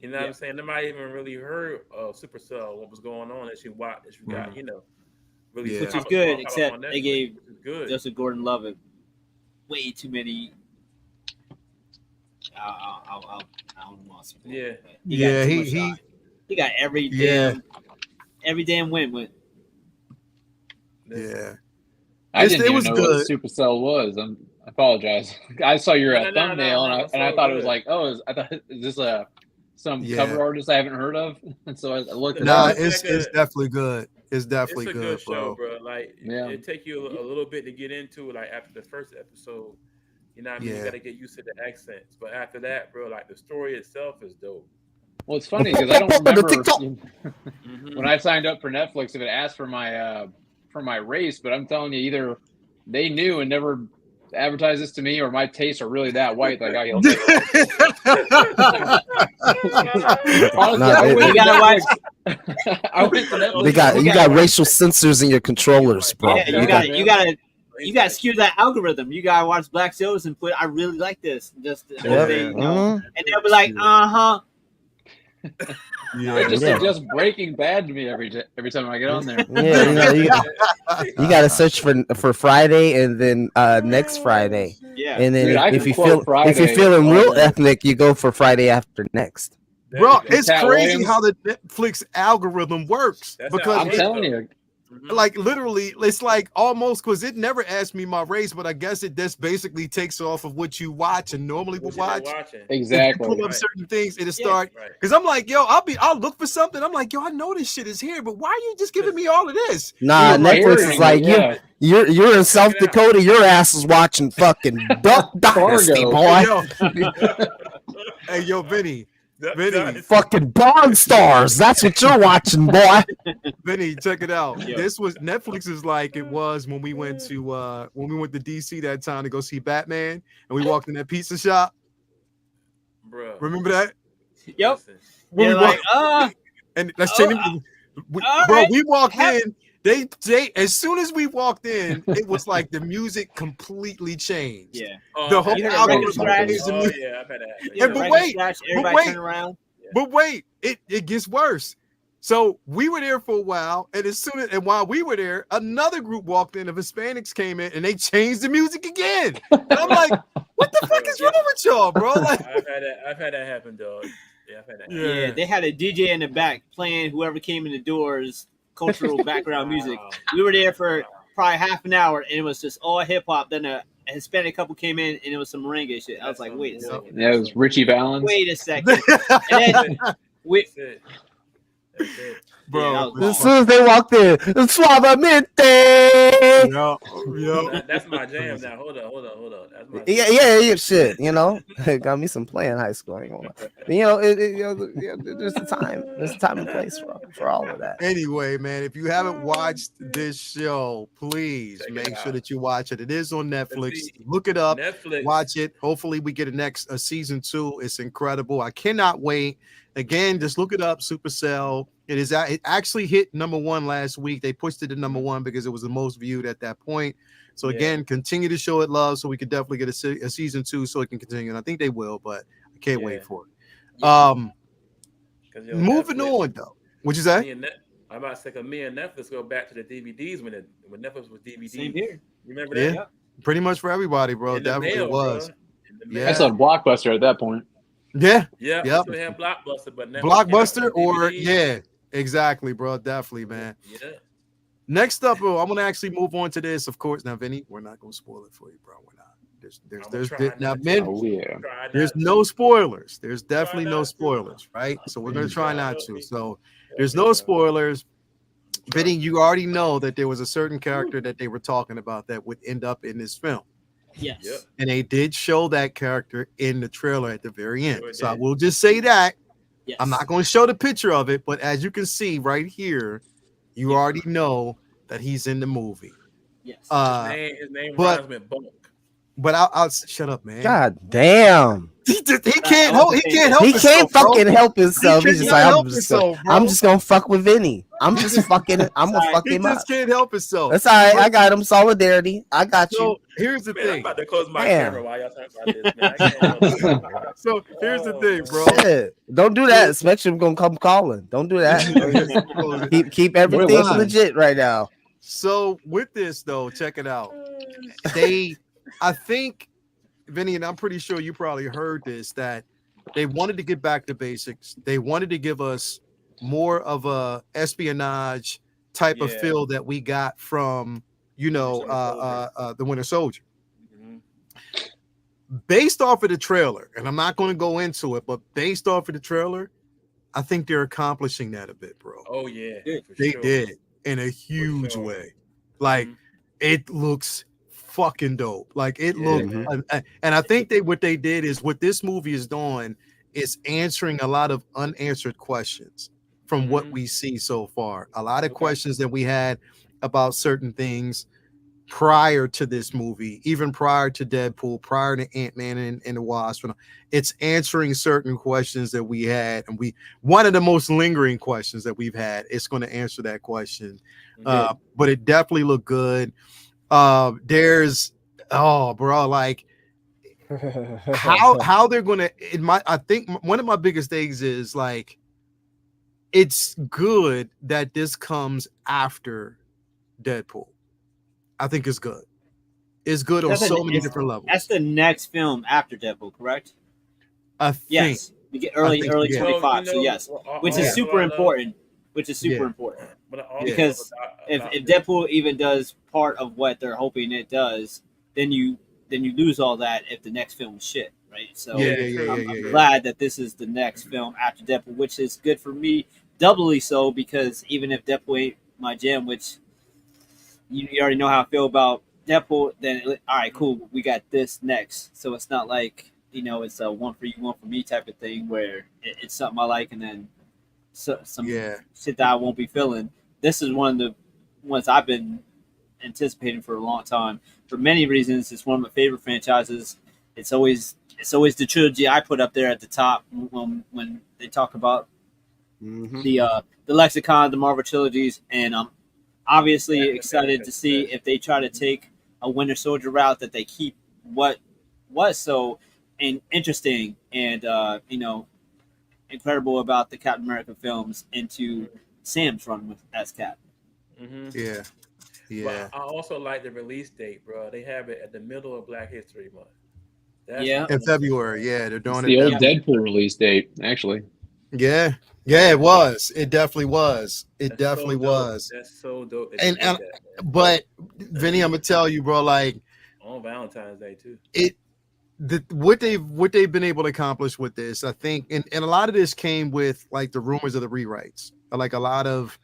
S2: You know what I'm saying? They might even really heard Supacell, what was going on that you watched, that you got, really
S4: which is good, except they gave Joseph Gordon-Levitt way too many. I don't want to. He got every damn win with.
S1: Yeah,
S5: I didn't even know what Supacell was. I apologize. I saw your thumbnail and I thought it was like, is this some cover artist I haven't heard of? And so I looked it up.
S1: It's definitely good. It's definitely
S2: a good show,
S1: bro.
S2: Like it take you a little bit to get into it. Like after the first episode, you know what I mean? You got to get used to the accents. But after that, bro, like the story itself is dope.
S5: Well, it's funny because I don't remember when I signed up for Netflix if it asked for my race, but I'm telling you, either they knew and never advertised this to me, or my tastes are really that white. Like I
S3: you got racial censors in your controllers, bro.
S4: Yeah, you gotta skew that algorithm. You gotta watch black shows and put I really like this. And they'll be like,
S5: It just Breaking Bad to me every time I get on there.
S3: Yeah, you got to search for Friday and then next Friday.
S4: Yeah,
S3: and then if you're feeling real ethnic, you go for Friday after next.
S1: Bro, it's crazy how the Netflix algorithm works because
S5: I'm telling you.
S1: Like literally, it's like almost because it never asked me my race, but I guess it just basically takes off of what you watch and normally would watch.
S5: Exactly.
S1: Pull up certain things, it'll start because I'm like, yo, I'll look for something. I'm like, yo, I know this shit is here, but why are you just giving me all of this?
S3: Nah, Netflix is like you're in South Dakota, your ass is watching fucking Duck Dynasty, boy.
S1: Hey, yo, Vinny,
S3: fucking Pawn Stars. That's what you're watching, boy.
S1: Vinny, check it out. This was Netflix is like it was when we went to DC that time to go see Batman, and we walked in that pizza shop.
S2: Bro,
S1: remember that?
S4: Yep.
S1: And let's change it. Bro, we walked in. They as soon as we walked in, it was like the music completely changed.
S4: Yeah.
S1: The whole algorithm. But wait, it gets worse. So we were there for a while, and while we were there, another group walked in of Hispanics came in and they changed the music again. And I'm like, what the fuck is wrong with y'all, bro? Like,
S2: I've had that happen, dog. Yeah, I've had that.
S4: Yeah, they had a DJ in the back playing whoever came in the doors. Cultural background music. We were there for probably half an hour, and it was just all hip hop. Then a Hispanic couple came in, and it was some merengue shit. I was like, wait a second.
S5: Yeah, it was Richie Valens.
S4: Wait a second. And then
S2: That's it.
S1: Bro,
S3: as soon as they walked in, Suavemente.
S2: That's my jam now. Hold on. That's my
S3: yeah, shit. It got me some play in high school. There's a time and place for all of that.
S1: Anyway, man, if you haven't watched this show, please make sure that you watch it. It is on Netflix. Look it up.
S2: Netflix.
S1: Watch it. Hopefully, we get a season 2. It's incredible. I cannot wait. Again, just look it up. Supacell. It actually hit #1 last week. They pushed it to #1 because it was the most viewed at that point. So again, continue to show it love, so we could definitely get a season 2, so it can continue. And I think they will, but I can't wait for it. Moving
S2: Netflix,
S1: on though, what'd you say?
S2: I'm about to say, me and Netflix go back to the DVDs when Netflix was DVDs.
S4: Same here.
S2: Remember that?
S1: Yeah, pretty much for everybody, bro. Definitely was.
S5: Yeah, I saw Blockbuster at that point.
S1: Yeah,
S2: yeah.
S1: Yep.
S2: We had Blockbuster, but Netflix
S1: Blockbuster or exactly, bro. Definitely, man.
S2: Yeah.
S1: Next up, bro, I'm gonna actually move on to this. Of course, now, Vinny, we're not gonna spoil it for you, bro. We're not. There's no spoilers. There's definitely no spoilers, right? So we're gonna try not to. So there's no spoilers. Vinny, you already know that there was a certain character that they were talking about that would end up in this film.
S4: Yes. Yep.
S1: And they did show that character in the trailer at the very end. So I will just say that. Yes. I'm not going to show the picture of it, but as you can see right here, you already know that he's in the movie.
S2: Yes. His name rhymes with Bulk.
S1: But I'll shut up, man.
S3: God damn.
S1: He can't help. He can't help.
S3: He
S1: himself,
S3: can't fucking help himself. He's just like, I'm just gonna fuck with Vinny. I'm gonna fuck him up.
S1: He just can't help himself.
S3: That's all right. I got him. Solidarity. I got you.
S1: So here's the thing.
S2: I'm about to close my camera while y'all talking about this, man.
S1: So here's the thing, bro.
S3: Shit. Don't do that. Spectrum gonna come calling. Don't do that. keep everything legit right now.
S1: So with this though, check it out. I think, Vinny, and I'm pretty sure you probably heard this, that they wanted to get back to basics. They wanted to give us more of a espionage type of feel that we got from, the Winter Soldier. Mm-hmm. Based off of the trailer, and I'm not going to go into it, but based off of the trailer, I think they're accomplishing that a bit, bro.
S2: Oh, yeah.
S1: They did in a huge way. Like, it looks fucking dope. Like it looked, and I think what they did is what this movie is doing is answering a lot of unanswered questions from what we see so far. A lot of questions that we had about certain things prior to this movie, even prior to Deadpool, prior to Ant-Man and the Wasp. It's answering certain questions that we had, and one of the most lingering questions that we've had. It's going to answer that question, but it definitely looked good. There's like how they're gonna I think one of my biggest things is like it's good that this comes after Deadpool. I think it's good. It's good on so many different levels.
S4: That's the next film after Deadpool, correct?
S1: I think
S4: yes. You get early 25, so yes. Which is super important. Because if Deadpool even does part of what they're hoping it does, then you lose all that if the next film is shit, right? So I'm glad that this is the next film after Deadpool, which is good for me, doubly so, because even if Deadpool ain't my jam, which you already know how I feel about Deadpool, then all right, cool, we got this next. So it's not like, it's a one for you, one for me type of thing where it's something I like and then some shit that I won't be feeling. This is one of the ones I've been anticipating for a long time. For many reasons, it's one of my favorite franchises. It's always the trilogy I put up there at the top when they talk about the lexicon of the Marvel trilogies, and I'm obviously excited to see if they try to take a Winter Soldier route, that they keep what was so interesting and incredible about the Captain America films into Sam's run as Cap.
S1: Yeah.
S2: But I also like the release date, bro. They have it at the middle of Black History Month.
S1: In February. Yeah, they're doing
S5: the old Deadpool release date, actually.
S1: Yeah, it was. It definitely was. It definitely was.
S2: That's so dope.
S1: But Vinny, I'm gonna tell you, bro. Like
S2: on Valentine's Day too.
S1: What they've been able to accomplish with this, I think, and a lot of this came with like the rumors of the rewrites, like a lot of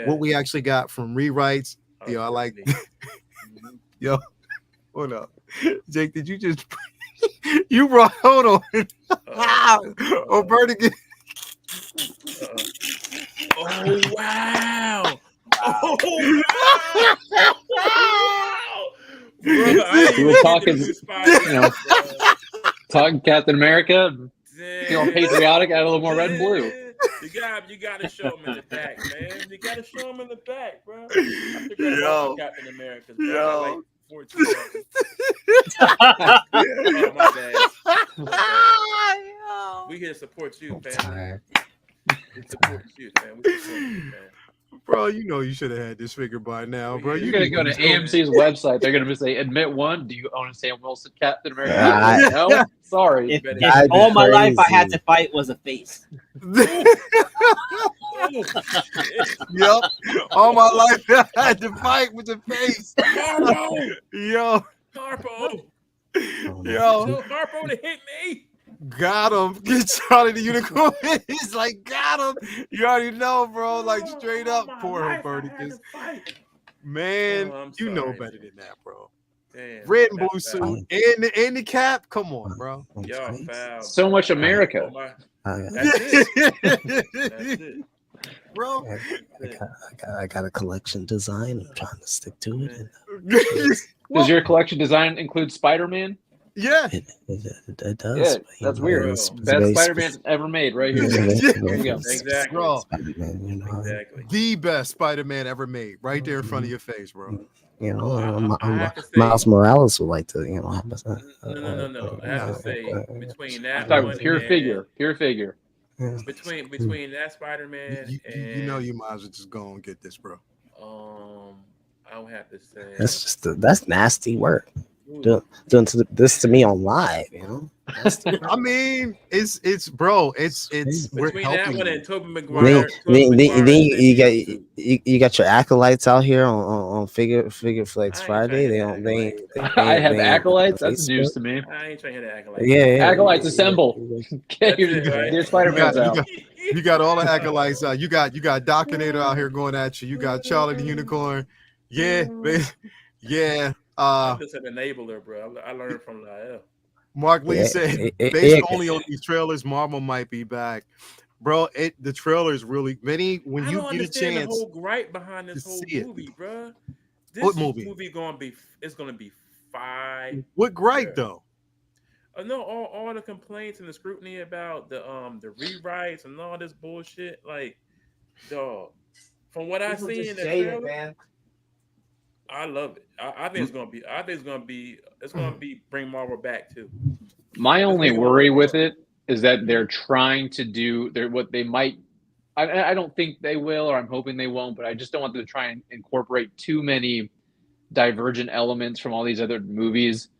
S1: what we actually got from rewrites. I like. Yo, hold up, Jake. Did you just? You brought. Hold on. Oh, Bernie.
S2: Oh wow!
S5: We were talking, talking Captain America, feeling patriotic, add a little more red and blue.
S2: You gotta show him in the back, man. You gotta show him in the back, bro. I forgot about Captain America. support you. Oh, my bad. We here to support you, fam. We support you, man. We support you, man.
S1: Bro, you know you should have had this figure by now, bro.
S5: You're gonna go to AMC's website. They're gonna say, "Admit one. Do you own a Sam Wilson Captain America?" No, sorry.
S4: If all my life I had to fight was a face.
S1: Yep. All my life I had to fight with the face.
S2: Harpo.
S1: Yo.
S2: Harpo.
S1: Yo.
S2: Harpo to hit me.
S1: Got him. Get Charlie the Unicorn. He's like, got him. You already know, bro. Like, straight up, poor Humberticus. Man, you know better than that, bro. Damn, red and blue suit and the cap. Come on, bro.
S2: Y'all foul.
S5: So much America.
S2: That's it. That's it.
S1: Bro,
S3: I got a collection design. I'm trying to stick to it.
S5: Does your collection design include Spider-Man?
S1: Yeah,
S3: it does.
S5: Yeah, that's weird. Best Spider-Man ever made, right here. There you go.
S2: Exactly.
S1: Bro,
S2: Exactly.
S1: The best Spider-Man ever made, right there in front of your face, bro.
S3: You know, Miles Morales would like to, you know.
S2: No. I have to say, between that
S5: one, pure figure.
S2: Between that Spider-Man and
S1: you know you might as well just go and get this, bro.
S2: I would have to say
S3: that's nasty work. Doing this to me on live, you know.
S1: I mean, it's we're
S2: between
S1: helping
S2: that one
S1: you.
S2: and Tobey Maguire.
S3: Then you got your acolytes out here on Figure Flex Friday.
S5: I have acolytes. That's news to me.
S2: I ain't trying to hear the acolytes.
S3: Yeah.
S5: Acolytes assemble. Get your Spider-Man's out.
S1: You got all the acolytes out. You got Docinator out here going at you. You got Charlie the Unicorn. Yeah, yeah.
S2: I'm just an enabler, bro. I learned from Lyle.
S1: Mark Lee said, based only on these trailers, Marvel might be back, bro. The trailer is really many. When you get a chance,
S2: the whole gripe behind this whole movie, bro.
S1: What movie?
S2: It's gonna be fire.
S1: What gripe though?
S2: No, all the complaints and the scrutiny about the rewrites and all this bullshit. Like, dog, from what I see in the trailer, man. I love it. I think it's gonna be bring Marvel back too.
S5: My only worry with it is that they're trying to do what they might. I don't think they will, or I'm hoping they won't. But I just don't want them to try and incorporate too many divergent elements from all these other movies.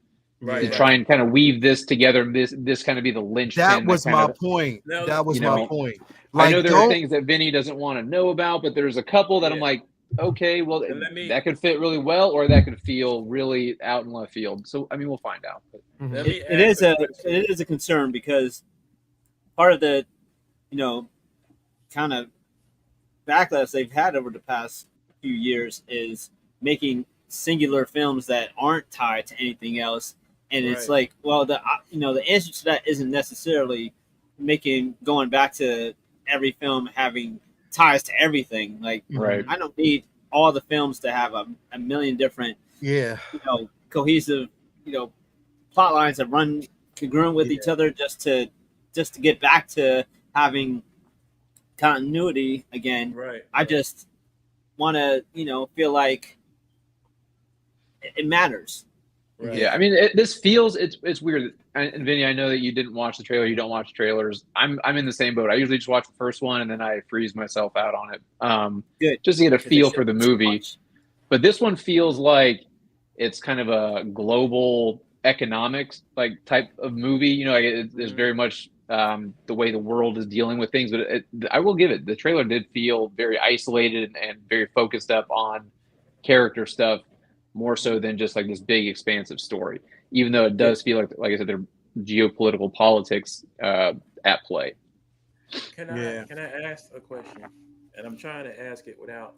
S2: Right.
S5: To try and kind of weave this together. This kind of be the linchpin.
S1: That was my point. That was my point.
S5: Like, I know there are things that Vinny doesn't want to know about, but there's a couple that I'm like, okay, well, that could fit really well, or that could feel really out in left field. So, I mean, we'll find out.
S4: It is a concern because part of the, kind of backlash they've had over the past few years is making singular films that aren't tied to anything else. And it's like, well, the answer to that isn't necessarily going back to every film having ties to everything. Like, I don't need all the films to have a million different, cohesive, plot lines that run congruent with each other just to get back to having continuity again.
S2: Right.
S4: I just want to, feel like it matters.
S5: Right. Yeah, I mean, this feels it's weird. And Vinny, I know that you didn't watch the trailer. You don't watch trailers. I'm in the same boat. I usually just watch the first one and then I freeze myself out on it.
S4: Good.
S5: Just to get a feel for the movie. But this one feels like it's kind of a global economics like type of movie. There's very much the way the world is dealing with things. But I will give it. The trailer did feel very isolated and very focused up on character stuff, more so than just like this big expansive story, even though it does feel like I said, there are geopolitical politics at play.
S2: Can I ask a question? And I'm trying to ask it without.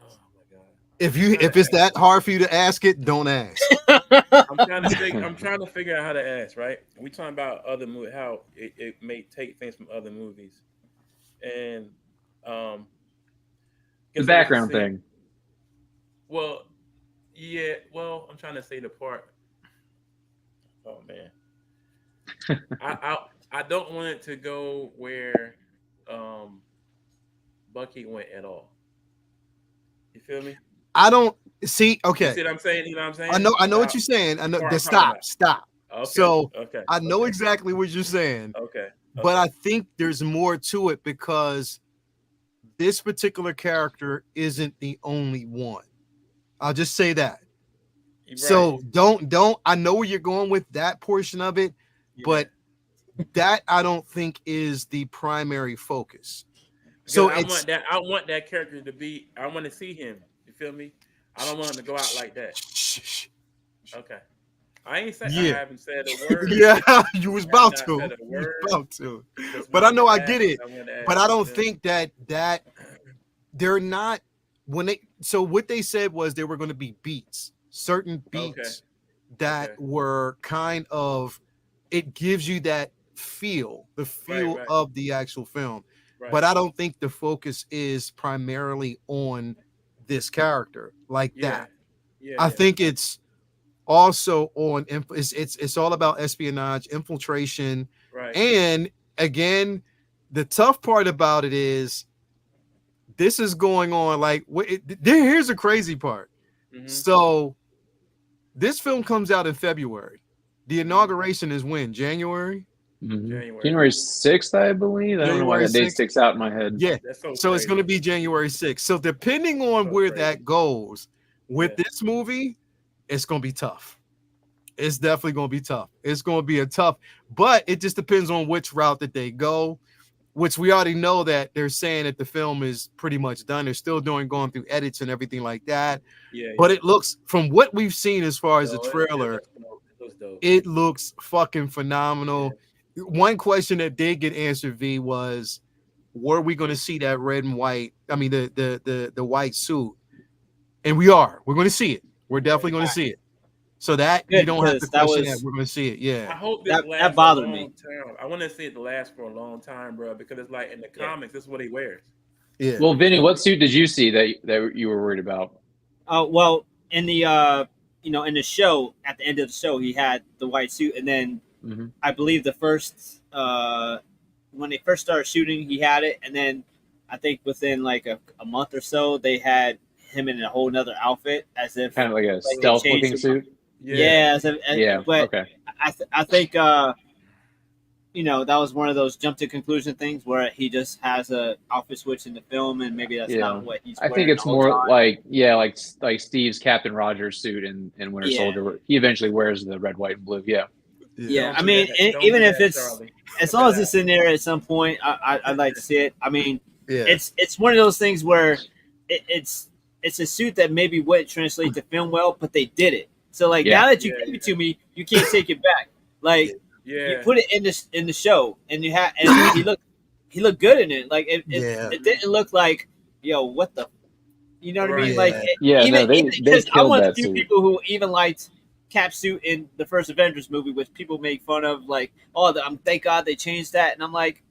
S2: Oh my god!
S1: If it's that hard for you to ask it, don't ask.
S2: I'm trying to figure out how to ask. Right? We talking about other movies, how it may take things from other movies, and
S5: the background thing.
S2: Well, yeah. Well, I'm trying to say the part. Oh man, I don't want it to go where Bucky went at all. You feel me?
S1: I don't see. Okay,
S2: you see what I'm saying? You know what I'm saying?
S1: I know what you're saying. I know. Stop.
S2: Okay.
S1: So
S2: okay.
S1: I know exactly what you're saying.
S2: Okay.
S1: But I think there's more to it because this particular character isn't the only one. I'll just say that.
S2: Right.
S1: So don't. I know where you're going with that portion of it, but that I don't think is the primary focus. So
S2: I want that character to be. I want to see him. You feel me? I don't want him to go out like that. Okay. I ain't said. I haven't said a word.
S1: Yeah, you was about to. But I know I get it. But I don't think that they're not when they. So what they said was there were going to be beats, certain beats that were kind of. It gives you that feel, the feel of the actual film. Right. But I don't think the focus is primarily on this character like that. Yeah, I think it's also on it's all about espionage, infiltration, and again, the tough part about it is this is going on like here's the crazy part. So this film comes out in February. The inauguration is when? January?
S5: January 6th, I believe. I don't know why that date sticks out in my head.
S1: Yeah. So it's going to be January 6th. So depending on where that goes with this movie, it's going to be tough. It's definitely going to be tough. It's going to be but it just depends on which route that they go, which we already know that they're saying that the film is pretty much done. They're still going through edits and everything like that. But it looks, from what we've seen as far as the trailer, it looks fucking phenomenal. One question that did get answered, V, was, were we going to see that red and white? I mean, the white suit, and we're going to see it. We're definitely going to see it. So that you don't have to question that. We're going to see it. Yeah.
S2: I hope that bothered me. I want to see it last for a long time, bro, because it's like in the comics, this is what he wears.
S1: Yeah.
S5: Well, Vinny, what suit did you see that you were worried about?
S4: Well, in the in the show, at the end of the show, he had the white suit, and then I believe the first when they first started shooting, he had it, and then I think within like a month or so, they had him in a whole nother outfit, as if
S5: kind of like a stealth looking suit.
S4: Yeah. But
S5: okay.
S4: I think that was one of those jump to conclusion things where he just has a outfit switch in the film, and maybe that's not what he's wearing.
S5: I think it's more like like Steve's Captain Rogers suit in Winter Soldier. He eventually wears the red, white, and blue.
S4: Yeah. I mean, even if it's as long as it's in there at some point, I'd like to see it. I mean, it's one of those things where it's a suit that maybe wouldn't translate to film well, but they did it. So like now that you give it to me, you can't take it back. Like you put it in the show, and he looked good in it. Like it didn't look like what the, you know what I mean? Like they I'm one of the few people who even liked Cap suit in the first Avengers movie, which people make fun of, like, thank God they changed that, and I'm like,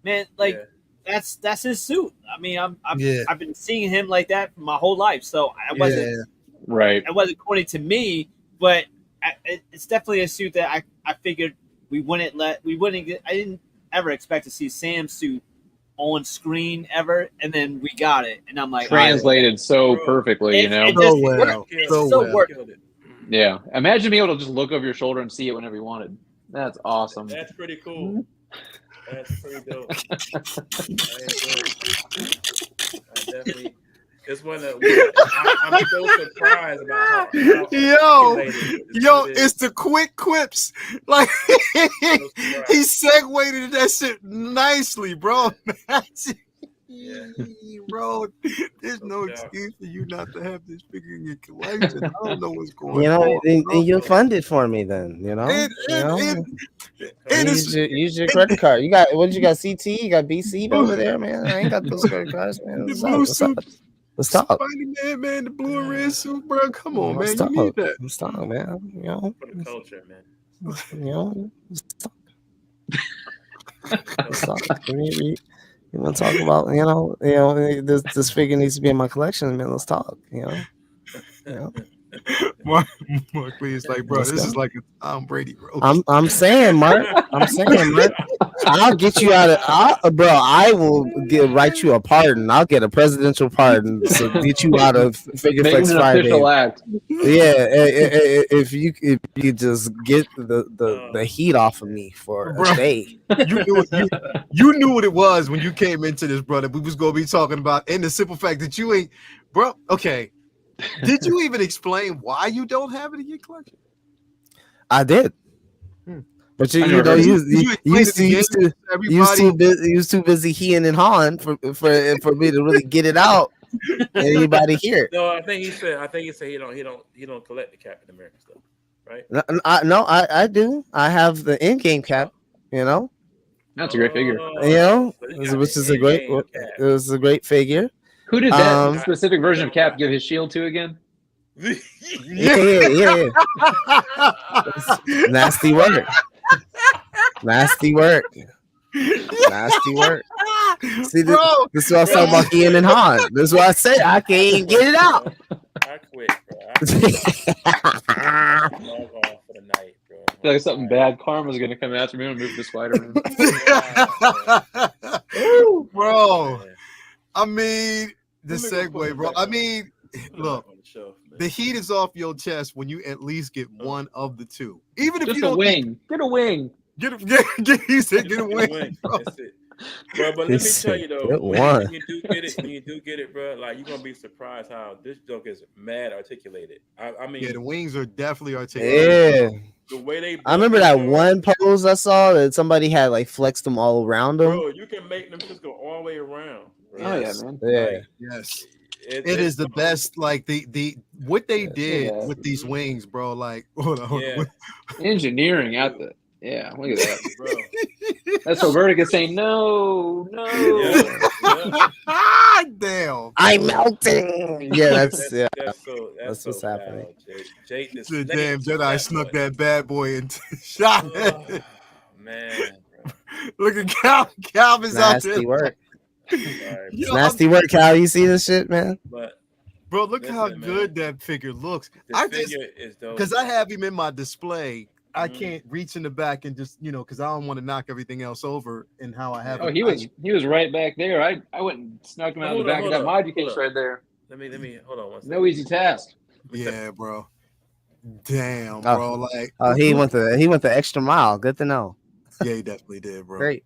S4: man, like that's his suit. I mean, I've been seeing him like that for my whole life, so I wasn't It wasn't corny to me, but it's definitely a suit that I figured I didn't ever expect to see Sam's suit on screen ever, and then we got it, and I'm like,
S5: translated so perfectly,
S4: worked.
S5: Yeah, imagine being able to just look over your shoulder and see it whenever you wanted. That's awesome.
S2: That's pretty cool. That's pretty dope. I definitely. It's one of I'm so surprised about how
S1: it's the quick quips. Like he segued that shit nicely, bro. Bro, there's no excuse for you not to have this figure in your collection. I don't know what's going on.
S3: And you'll fund it for me then, use your credit card. You got what? You got CT? You got BC over there, man? I ain't got those credit cards, man. Let's talk.
S1: Spider-Man, man, the blue and red suit, bro. Come on, man. You need that.
S3: Let's talk, man.
S2: For the culture, man.
S3: Let's talk. Let's talk. You want to talk about, this figure needs to be in my collection, man. Let's talk,
S1: Mark is like, bro,
S3: Let's
S1: this
S3: go.
S1: is like a Tom Brady, bro.
S3: I'm saying, Mark. I'll get you out of, I will write you a pardon. I'll get a presidential pardon to get you out of Figure
S5: Make it
S3: Flex
S5: an
S3: Friday.
S5: official act.
S3: Yeah, if you just get the heat off of me for
S1: Bro.
S3: a day.
S1: You knew what it was when you came into this, brother. We was gonna be talking about, and the simple fact that you ain't, bro. Okay, did you even explain why you don't have it in your collection?
S3: I did. But you know, you was too busy heeing and hawing for me to really get it out. Anybody here?
S2: No, I think he said he don't collect the Captain America stuff, right?
S3: No, I do. I have the in-game cap. You know,
S5: that's a great figure.
S3: You know,
S2: so
S3: which is a great. It was a great figure.
S5: Who did that specific version of Cap give his shield to again?
S3: Yeah. Nasty work. Nasty work. See, this is what I was talking about Ian and Han. This is what I said. I can't even get it out.
S2: I quit, bro. I'm off for the night, bro.
S5: I feel like something bad karma's gonna come after me and move the Spider-Man.
S1: Bro, I mean, the segue, bro. I mean, look, the heat is off your chest when you at least get one of the two. Even if
S5: just
S1: you don't
S5: get a wing.
S1: He said get a wing.
S2: That's it. Bro, but let me tell you though, when you do get it, bro, like you're gonna be surprised how this joke is mad articulated. I mean,
S1: yeah, the wings are definitely articulated.
S3: Yeah.
S2: The way they,
S3: I remember that one pose I saw that somebody had like flexed them all around them.
S2: Bro, you can make them just go all the way around.
S5: Bro. Oh yeah, man.
S3: Yeah.
S2: Like,
S1: yes. It is the best, like the what they did with these wings, bro. Like, hold on.
S5: Engineering at the look at that, bro. That's Roberta saying no.
S1: Damn,
S3: I'm melting. Yeah, that's what's happening.
S1: The damn Jedi snuck that bad boy and shot it.
S2: Man, bro.
S1: Look at Calvin's out there.
S3: Nasty work. Nasty work, Cal. You see this shit, man?
S2: But
S1: bro, look how good that figure looks. Because I have him in my display. I can't reach in the back and just, because I don't want to knock everything else over and how I have.
S5: Oh, he was right back there. I went and snuck him out of the back of that mod case right there.
S2: Let me hold on one second.
S5: No easy task.
S1: Yeah, bro. Damn, bro. Like,
S3: he went the extra mile. Good to know.
S1: Yeah, he definitely did, bro.
S3: Great.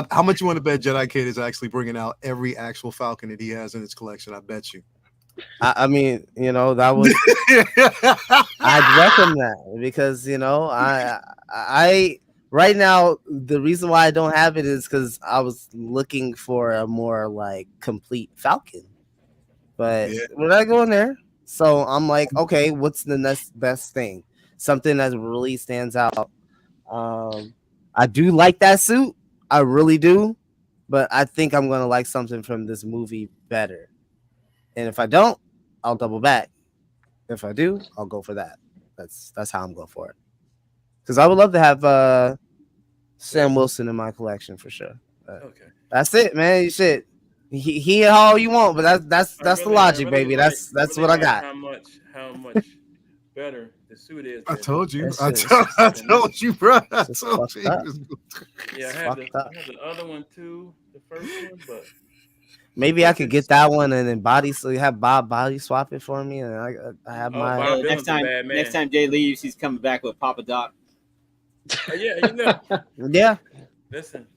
S1: How much you want to bet Jedi Kid is actually bringing out every actual Falcon that he has in his collection? I bet you.
S3: I mean, that was I'd welcome that because I right now the reason why I don't have it is because I was looking for a more like complete Falcon, but we're not going there. So I'm like, okay, what's the next best thing? Something that really stands out. I do like that suit, I really do, but I think I'm gonna like something from this movie better. And if I don't, I'll double back. If I do, I'll go for that. That's how I'm going for it. Because I would love to have Sam Wilson in my collection for sure.
S2: Okay.
S3: That's it, man. You should. He all you want, but that's the logic, baby. That's what I got.
S2: How much better the suit is.
S1: I told you. I told you, bro. I told you.
S2: Yeah, I have the other one too, the first one, but
S3: maybe I could get that one and then have Bob body swap it for me, and I have my.
S4: Next time Jay leaves, he's coming back with Papa Doc.
S3: Yeah.
S2: Listen,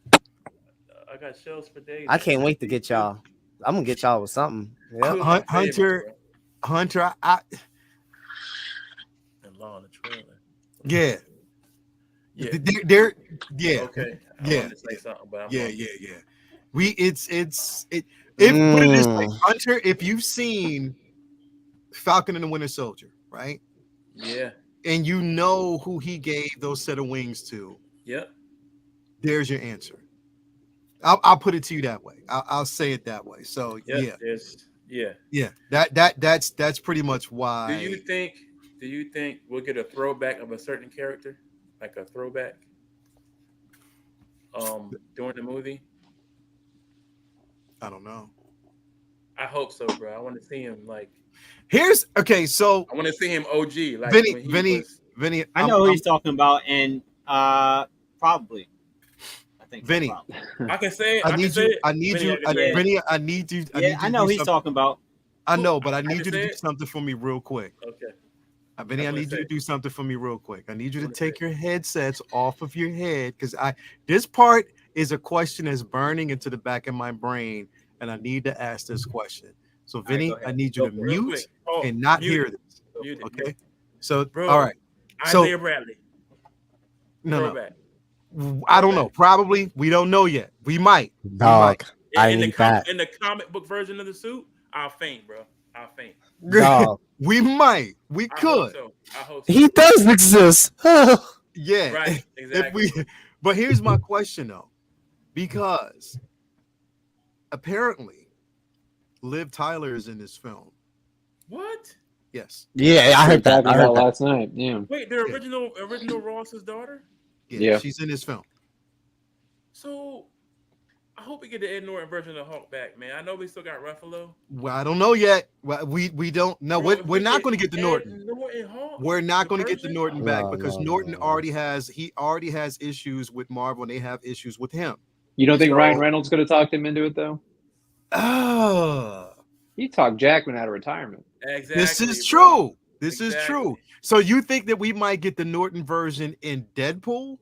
S2: I got shows for days.
S3: I can't wait to get y'all. I'm gonna get y'all with something.
S1: Yeah. Hunter.
S2: And Law in the trailer.
S1: Yeah.
S2: They're
S1: yeah.
S2: Okay.
S1: Yeah.
S2: Say something, but
S1: yeah. Put it this way, Hunter, if you've seen Falcon and the Winter Soldier, right?
S2: Yeah.
S1: And you know who he gave those set of wings to.
S2: Yep.
S1: There's your answer. I'll put it to you that way. I'll say it that way. So that's pretty much why.
S2: Do you think we'll get a throwback of a certain character, like a throwback, during the movie?
S1: I don't know.
S2: I hope so, bro. I want to see him like.
S1: Here's okay. So
S2: I want to see him OG, like when he was.
S1: Vinny.
S4: I know who he's talking about, and probably. I think so,
S1: Vinny.
S4: probably.
S2: I can say it.
S1: I need you. I need you. Vinny. I need you.
S4: Yeah, I know who he's talking about.
S1: I know, but I need you to do something for me real quick.
S2: Okay.
S1: Vinny, I need you to do something for me real quick. I need you to take your headsets off of your head because this part is a question that's burning into the back of my brain, and I need to ask this question. So, Vinny, I need you to mute and not hear this. Okay? So,
S2: bro,
S1: all right.
S2: Isaiah Bradley.
S1: No. I don't know. Probably. We don't know yet. We might.
S3: Dog.
S2: In the comic book version of the suit, I'll faint, bro. I'll faint.
S3: Dog.
S1: We might. We could.
S2: I hope so.
S3: He does exist.
S1: Yeah.
S2: Right. Exactly.
S1: But here's my question though, because apparently Liv Tyler is in this film.
S2: What?
S1: Yes.
S3: Yeah, I heard that.
S5: Last night. Yeah.
S2: Wait, the original Ross's daughter?
S1: Yeah, she's in this film.
S2: So I hope we get the Ed Norton version of Hulk back, man. I know we still got Ruffalo.
S1: Well, I don't know yet. We don't know. We're not going to get the Norton. We're not going to get the Norton back because Norton already has issues with Marvel and they have issues with him.
S5: You don't think Ryan Reynolds going to talk him into it though? He talked Jackman out of retirement.
S2: Exactly.
S1: This is true. This is true. So you think that we might get the Norton version in Deadpool?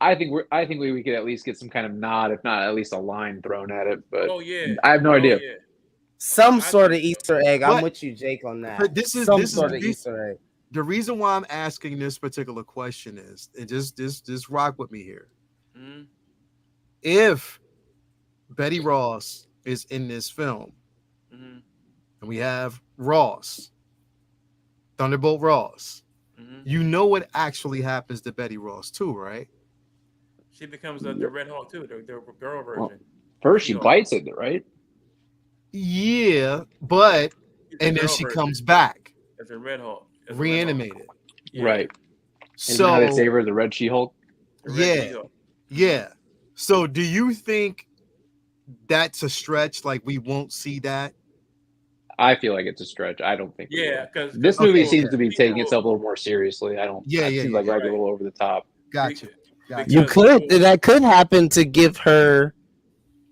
S5: I think we could at least get some kind of nod, if not at least a line thrown at it. But
S2: I
S5: have no idea.
S2: Yeah.
S3: Some sort of Easter egg. I'm with you, Jake, on that.
S1: But this is
S3: Easter egg.
S1: The reason why I'm asking this particular question is, and just rock with me here.
S2: Mm-hmm.
S1: If Betty Ross is in this film,
S2: mm-hmm.
S1: and we have Ross, Thunderbolt Ross,
S2: mm-hmm.
S1: you know what actually happens to Betty Ross too, right?
S2: She becomes the Red Hawk too, the girl version.
S5: Well, first she bites it, right?
S1: Yeah, but and then she comes back
S2: as a Red Hawk,
S1: reanimated.
S5: Yeah. Right.
S1: So
S5: how they save her, the Red She-Hulk.
S1: Yeah. So do you think that's a stretch? Like we won't see that?
S5: I feel like it's a stretch. I don't think.
S2: Yeah, because
S5: this movie seems to be taking itself a little more seriously. I don't.
S1: Yeah,
S5: it seems like a little over the top.
S1: Gotcha.
S3: That could happen to give her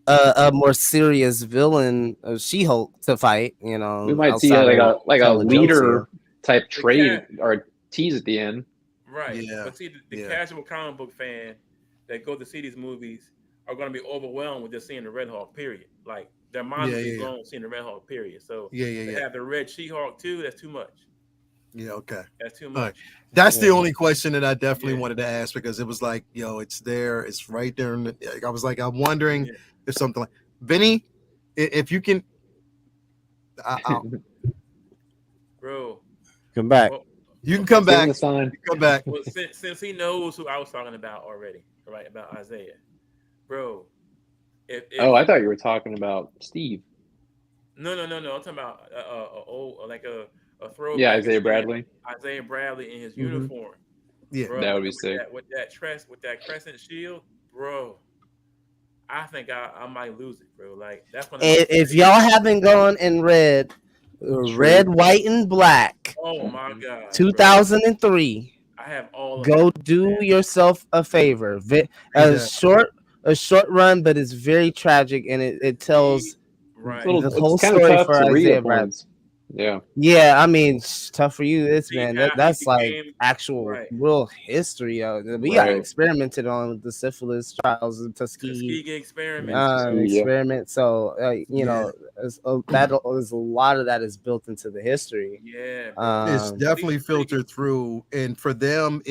S3: a more serious villain, She-Hulk, to fight. You know,
S5: we might see like a leader type trade or a tease at the end.
S2: Right. Yeah. But see, the casual comic book fan that go to see these movies are going to be overwhelmed with just seeing the Red Hawk. Period. Like their mind will be blown seeing the Red Hawk. Period. So they have the Red She-Hulk too. That's too much.
S1: Yeah, okay.
S2: That's too much. Right.
S1: That's the only question that I definitely wanted to ask because it was like, it's there, it's right there. And I was like, I'm wondering if something like Vinny, if you can,
S3: bro, come back.
S2: Well,
S1: you can come back. Come back.
S2: Well, since he knows who I was talking about already, right? About Isaiah, bro.
S5: I thought you were talking about Steve.
S2: No. I'm talking about a throwback.
S5: Yeah, Isaiah Bradley
S2: in his uniform.
S1: Yeah,
S2: bro,
S5: that would be sick.
S2: With that crescent shield, bro. I think I might lose it, bro. Like that's when.
S3: If y'all haven't gone and read Red, White, and Black,
S2: oh my god,
S3: 2003.
S2: I have all.
S3: Go do yourself a favor. A short run, but it's very tragic, and it tells the whole story for Isaiah Bradley. Yeah. I mean, it's tough for you, man. That's like actual real history. We got experimented on with the syphilis trials and Tuskegee experiment. So there's a lot of that is built into the history.
S2: Yeah,
S1: it's definitely filtered through. And for them,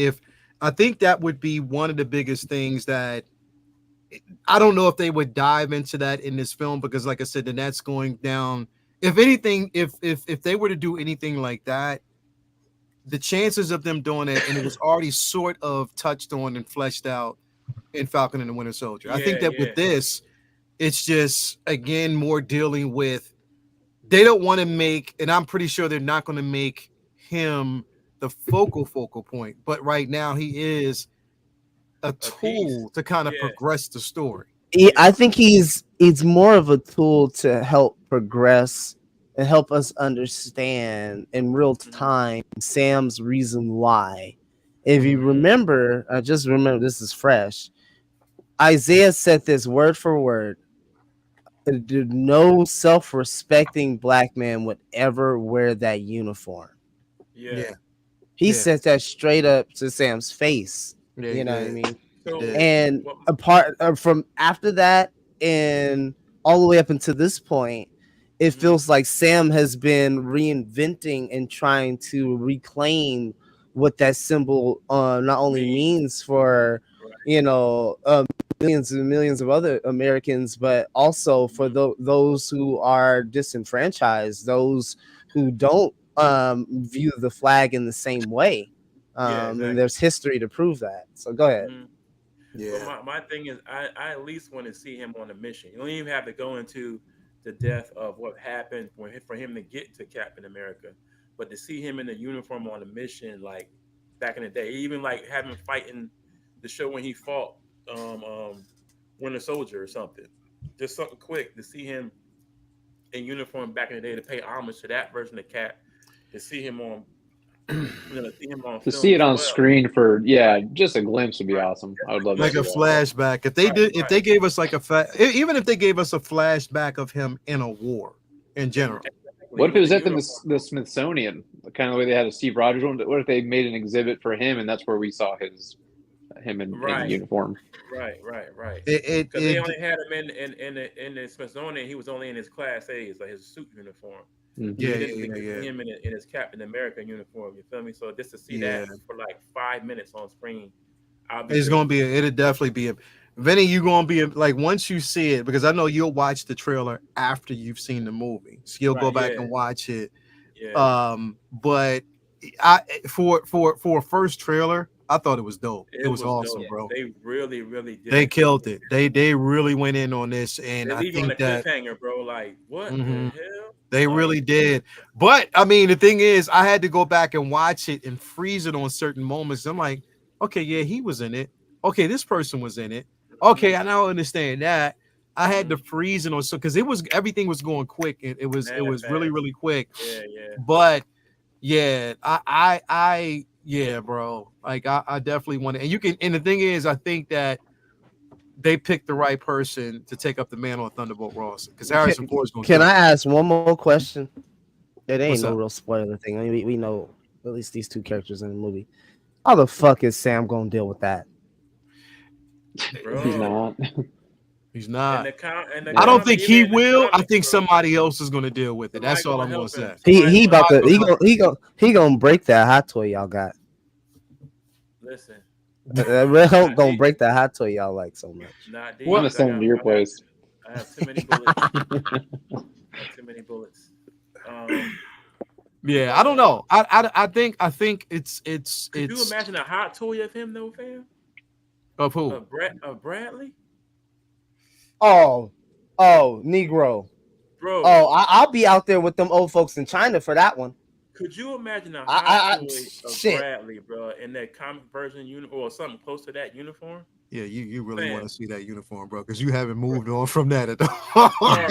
S1: I think that would be one of the biggest things that. I don't know if they would dive into that in this film because, like I said, then that's going down. If anything, if they were to do anything like that, the chances of them doing it, and it was already sort of touched on and fleshed out in Falcon and the Winter Soldier. I think that with this, it's just again more dealing with they don't want to make, and I'm pretty sure they're not going to make him the focal point. But right now, he is a tool to kind of progress the story.
S3: I think he's more of a tool to help progress and help us understand in real time Sam's reason why. If you remember, just remember this is fresh. Isaiah said this word for word. No self-respecting black man would ever wear that uniform.
S2: Yeah.
S3: He said that straight up to Sam's face.
S1: Yeah,
S3: You know what I mean?
S2: So,
S3: And apart from after that and all the way up until this point, it feels like Sam has been reinventing and trying to reclaim what that symbol not only means for millions and millions of other Americans, but also for those who are disenfranchised, those who don't view the flag in the same way.
S2: exactly.
S3: And there's history to prove that. So go ahead.
S2: But my thing is, I at least want to see him on a mission. You don't even have to go into the depth of what happened for him to get to Captain America, but to see him in the uniform on a mission, like back in the day, even like having fighting the show when he fought Winter Soldier or something, just something quick to see him in uniform back in the day, to pay homage to that version of Cap, to see him on.
S5: To see it on screen for just a glimpse would be awesome. I would love
S1: like
S5: to
S1: a
S5: see
S1: flashback. If they if they gave us like even if they gave us a flashback of him in a war in general.
S5: What if it was at the Smithsonian, kind of the way they had a Steve Rogers one? What if they made an exhibit for him, and that's where we saw him in uniform?
S2: Right. Because they only had him in the Smithsonian. He was only in his Class A's, like his suit uniform.
S1: Yeah.
S2: See him in his Captain America uniform. You feel me? So just to see that for like 5 minutes on screen,
S1: it'll definitely be a. Vinny, you gonna be like once you see it, because I know you'll watch the trailer after you've seen the movie, so you'll go back and watch it. But for a first trailer, I thought it was dope. It was awesome, bro.
S2: They really did.
S1: They killed it. They really went in on this, and I think
S2: on a
S1: that
S2: cliffhanger, bro. Like what the hell?
S1: They really did. But I mean, the thing is, I had to go back and watch it and freeze it on certain moments. I'm like, okay, yeah, he was in it. Okay, this person was in it. Okay, I now understand that. I had to freeze it on because everything was going quick. It was really quick.
S2: Yeah.
S1: But yeah, I bro. Like I definitely want it. And the thing is, I think that they picked the right person to take up the mantle of Thunderbolt Ross, because Harrison Ford is going to.
S3: Can I ask one more question? It ain't
S1: What's
S3: no
S1: up?
S3: real spoiler thing. I mean, we know at least these two characters in the movie. How the fuck is Sam gonna deal with that?
S2: Bro.
S1: He's not.
S2: I
S1: don't think he will. I think somebody else is going to deal with it. That's all I'm going to say.
S3: He gonna break that hot toy y'all got.
S2: Listen.
S3: Gonna break that hot toy y'all like so much.
S5: I'm gonna send him to your place.
S2: I have too many bullets.
S1: Yeah, I don't know. I think it's.
S2: Could you imagine a hot toy of him though, fam?
S1: Of who?
S2: Of Bradley.
S3: Oh, Negro,
S2: bro.
S3: Oh, I'll be out there with them old folks in China for that one.
S2: Could you imagine a hot toy of Bradley, bro, in that comic version uniform or something close to that uniform?
S1: Yeah, you really want to see that uniform, bro, because you haven't moved on from that at all.
S2: I'm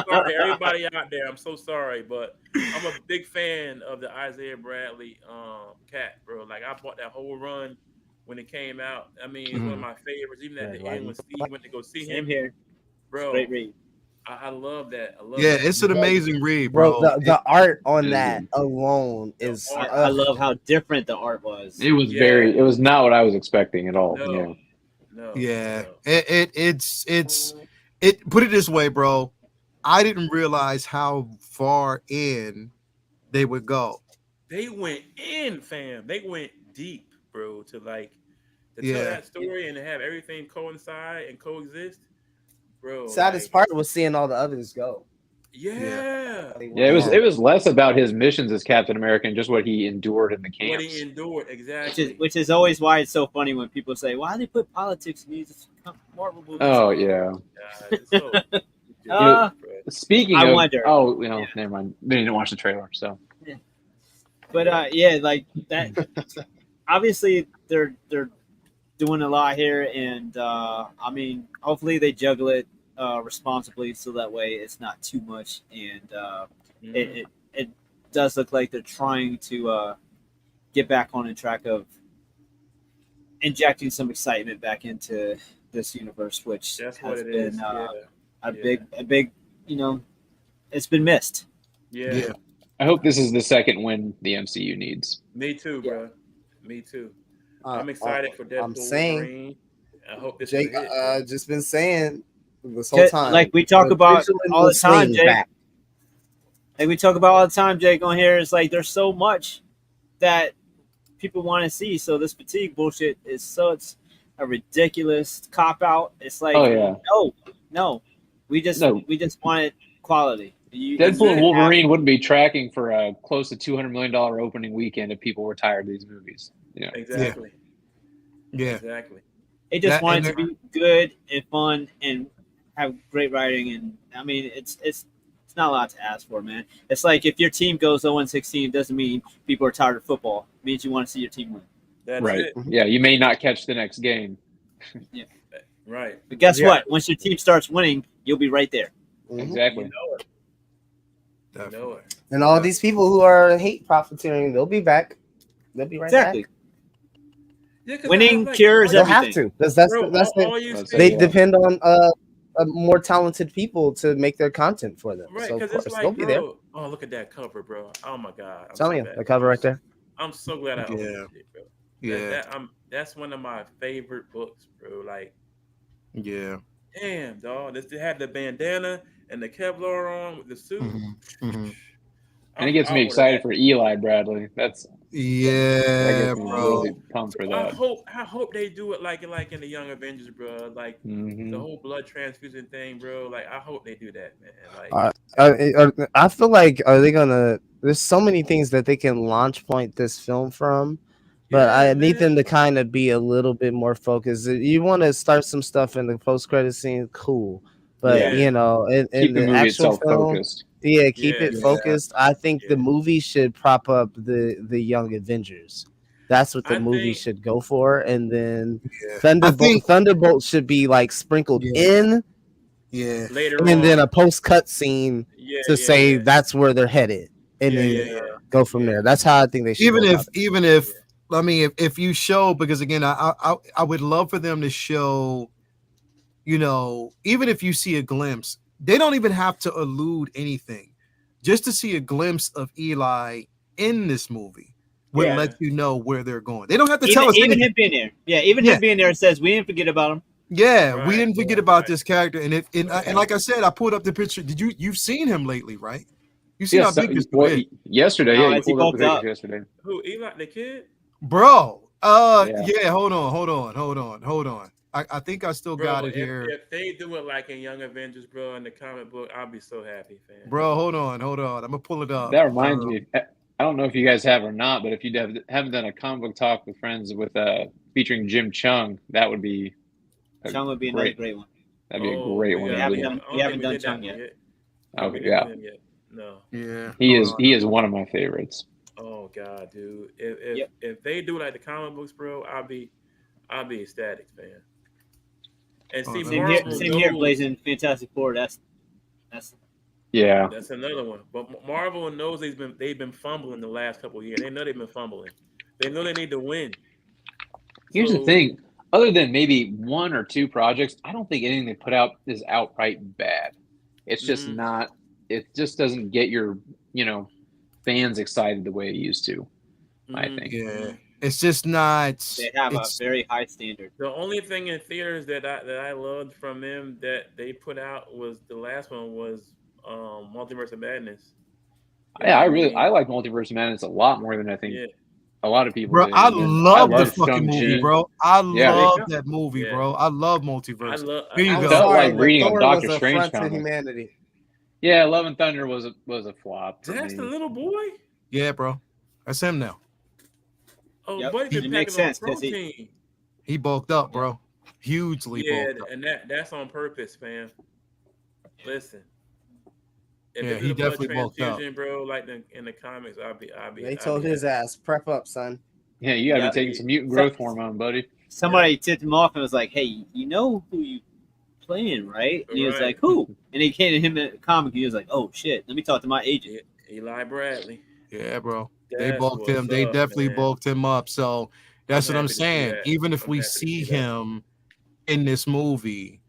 S2: sorry, everybody out there. I'm so sorry, but I'm a big fan of the Isaiah Bradley cat, bro. Like I bought that whole run when it came out. I mean, it's one of my favorites. Even at the end when Steve went to go see him
S4: here,
S2: bro.
S4: Great read.
S2: I love that.
S1: It's an amazing read, bro.
S3: The art on that alone is.
S4: I love how different the art was.
S5: It was it was not what I was expecting at all.
S2: No.
S1: It's put it this way, bro. I didn't realize how far in they would go.
S2: They went in, fam. They went deep, bro. To tell that story and to have everything coincide and coexist. Bro,
S3: saddest part was seeing all the others go.
S2: Yeah,
S5: it was less about his missions as Captain America and just what he endured in the camps.
S2: What he endured, exactly.
S4: Which is always why it's so funny when people say, "Why they put politics in these Marvel movies?"
S5: Oh yeah. Speaking
S4: I
S5: of,
S4: wonder.
S5: Never mind. They didn't watch the trailer, so.
S4: Yeah. But like that. Obviously, they're doing a lot here, and I mean, hopefully they juggle it responsibly, so that way it's not too much, and it does look like they're trying to get back on the track of injecting some excitement back into this universe, which has been a big, it's been missed.
S2: Yeah.
S5: I hope this is the second win the MCU needs.
S2: Me too, bro. Me too. I'm excited for Deadpool.
S3: I'm saying,
S2: I hope this
S3: Jake,
S2: is it,
S3: just been saying this whole time.
S4: Like we talk about all the time, Jake. Like we talk about all the time, Jake, on here. It's like there's so much that people want to see. So this fatigue bullshit is such a ridiculous cop out. It's like, no, we just wanted quality.
S5: Deadpool and Wolverine wouldn't be tracking for a close to $200 million opening weekend if people were tired of these movies. Yeah,
S2: exactly.
S1: Yeah,
S2: exactly.
S4: They just want it to be good and fun and have great writing. And I mean, it's not a lot to ask for, man. It's like if your team goes 0-16, it doesn't mean people are tired of football. It means you want to see your team win.
S2: That's
S5: right.
S2: it.
S5: Yeah, you may not catch the next game.
S4: Yeah.
S2: Right.
S4: But guess what? Once your team starts winning, you'll be right there.
S5: Exactly.
S2: You know it. You know it.
S3: And all these people who are hate profiteering, they'll be back. They'll be right back.
S2: Yeah,
S4: winning cures
S3: they'll
S4: everything.
S3: Have to. That's it. They depend on more talented people to make their content for them.
S2: Right,
S3: so of
S2: because
S3: course
S2: it's like,
S3: they'll be there.
S2: Oh, look at that cover, bro. Oh my God.
S3: I'm telling you, the cover right there.
S2: I'm so glad I owned it, bro.
S1: Yeah.
S2: That's one of my favorite books, bro. Like,
S1: yeah.
S2: Damn, dog. They had the bandana and the Kevlar on with the suit.
S5: And it gets me excited for Eli Bradley. That's
S1: bro.
S5: Really pumped for that.
S2: I hope they do it like in the Young Avengers, bro. Like the whole blood transfusion thing, bro. Like I hope they do that, man. Like
S3: I feel like are they gonna? There's so many things that they can launch point this film from, but I need them to kind of be a little bit more focused. You want to start some stuff in the post credit scene, cool, but you know, in
S5: keep the movie
S3: actual
S5: itself
S3: film,
S5: focused.
S3: Yeah, keep it focused. I think the movie should prop up the Young Avengers. That's what the movie should go for, and then Thunderbolt should be like sprinkled in,
S2: later
S3: and
S2: on.
S3: then a post cut scene to say that's where they're headed, and then go from there. That's how I think they should.
S1: Even if I mean, if you show, because again, I would love for them to show, you know, even if you see a glimpse. They don't even have to allude anything. Just to see a glimpse of Eli in this movie would let you know where they're going. They don't have to tell us
S4: even
S1: anything.
S4: him being there. Yeah, even him being there says we didn't forget about him.
S1: Yeah, we didn't forget about this character. And and like I said, I pulled up the picture. You've seen him lately, right? You've seen how big this is.
S5: Yesterday, you pulled up the picture yesterday.
S2: Who, Eli the kid?
S1: Bro. Hold on. I think I still got it here.
S2: If they do it like in Young Avengers, bro, in the comic book, I'll be so happy, fam.
S1: Bro, hold on. I'm gonna pull it up.
S5: That reminds me. I don't know if you guys have or not, but if you haven't done a comic book talk with friends with featuring Jim Chung, that would be.
S4: Chung would be another great one.
S5: That'd be a great one.
S4: We haven't done Chung yet.
S5: Okay, yeah.
S2: No.
S1: Yeah.
S5: He is one of my favorites.
S2: Oh God, dude! If they do like the comic books, bro, I'll be ecstatic, man. And see,
S4: same here, Blazing Fantastic Four. That's
S2: another one. But Marvel knows they've been fumbling the last couple of years. They know they've been fumbling. They know they need to win.
S5: Here's the thing: other than maybe one or two projects, I don't think anything they put out is outright bad. It's just not. It just doesn't get your fans excited the way it used to. I think.
S1: Yeah. It's just not.
S4: They have a very high standard.
S2: The only thing in theaters that I loved from them that they put out was the last one was Multiverse of Madness.
S5: Yeah, I like Multiverse of Madness a lot more than I think a lot of people.
S1: Bro,
S5: do.
S1: I love the fucking movie, bro. I love that movie,
S2: Yeah.
S1: bro. I love Multiverse.
S2: Here you
S5: I
S2: go.
S5: felt like reading a Doctor
S3: was
S5: Strange
S3: affront to
S5: comic.
S3: humanity.
S5: Yeah, Love and Thunder was a flop.
S2: That's the little boy.
S1: Yeah, bro. That's him now.
S2: Oh,
S4: Yep.
S2: buddy,
S4: It makes sense because
S1: he bulked up, bro. Hugely bulked up.
S2: And that's on purpose, fam. Listen, if
S1: he definitely bulked up,
S2: bro. Like in the comics, I'll be.
S3: They told his ass, prep up, son.
S5: Yeah, you gotta be taking some mutant growth hormone, buddy.
S4: Somebody tipped him off and was like, "Hey, you know who you playing, right?" And he was like, "Who?" And he came to him in a comic. He was like, "Oh shit, let me talk to my agent."
S2: Eli Bradley.
S1: Yeah, bro. They
S2: That's
S1: bulked him.
S2: what's
S1: They
S2: up,
S1: definitely
S2: man.
S1: bulked him up. So that's what I'm
S2: happy to see
S1: saying.
S2: that.
S1: Even if
S2: I'm
S1: we
S2: happy to
S1: see
S2: see that.
S1: him in this movie,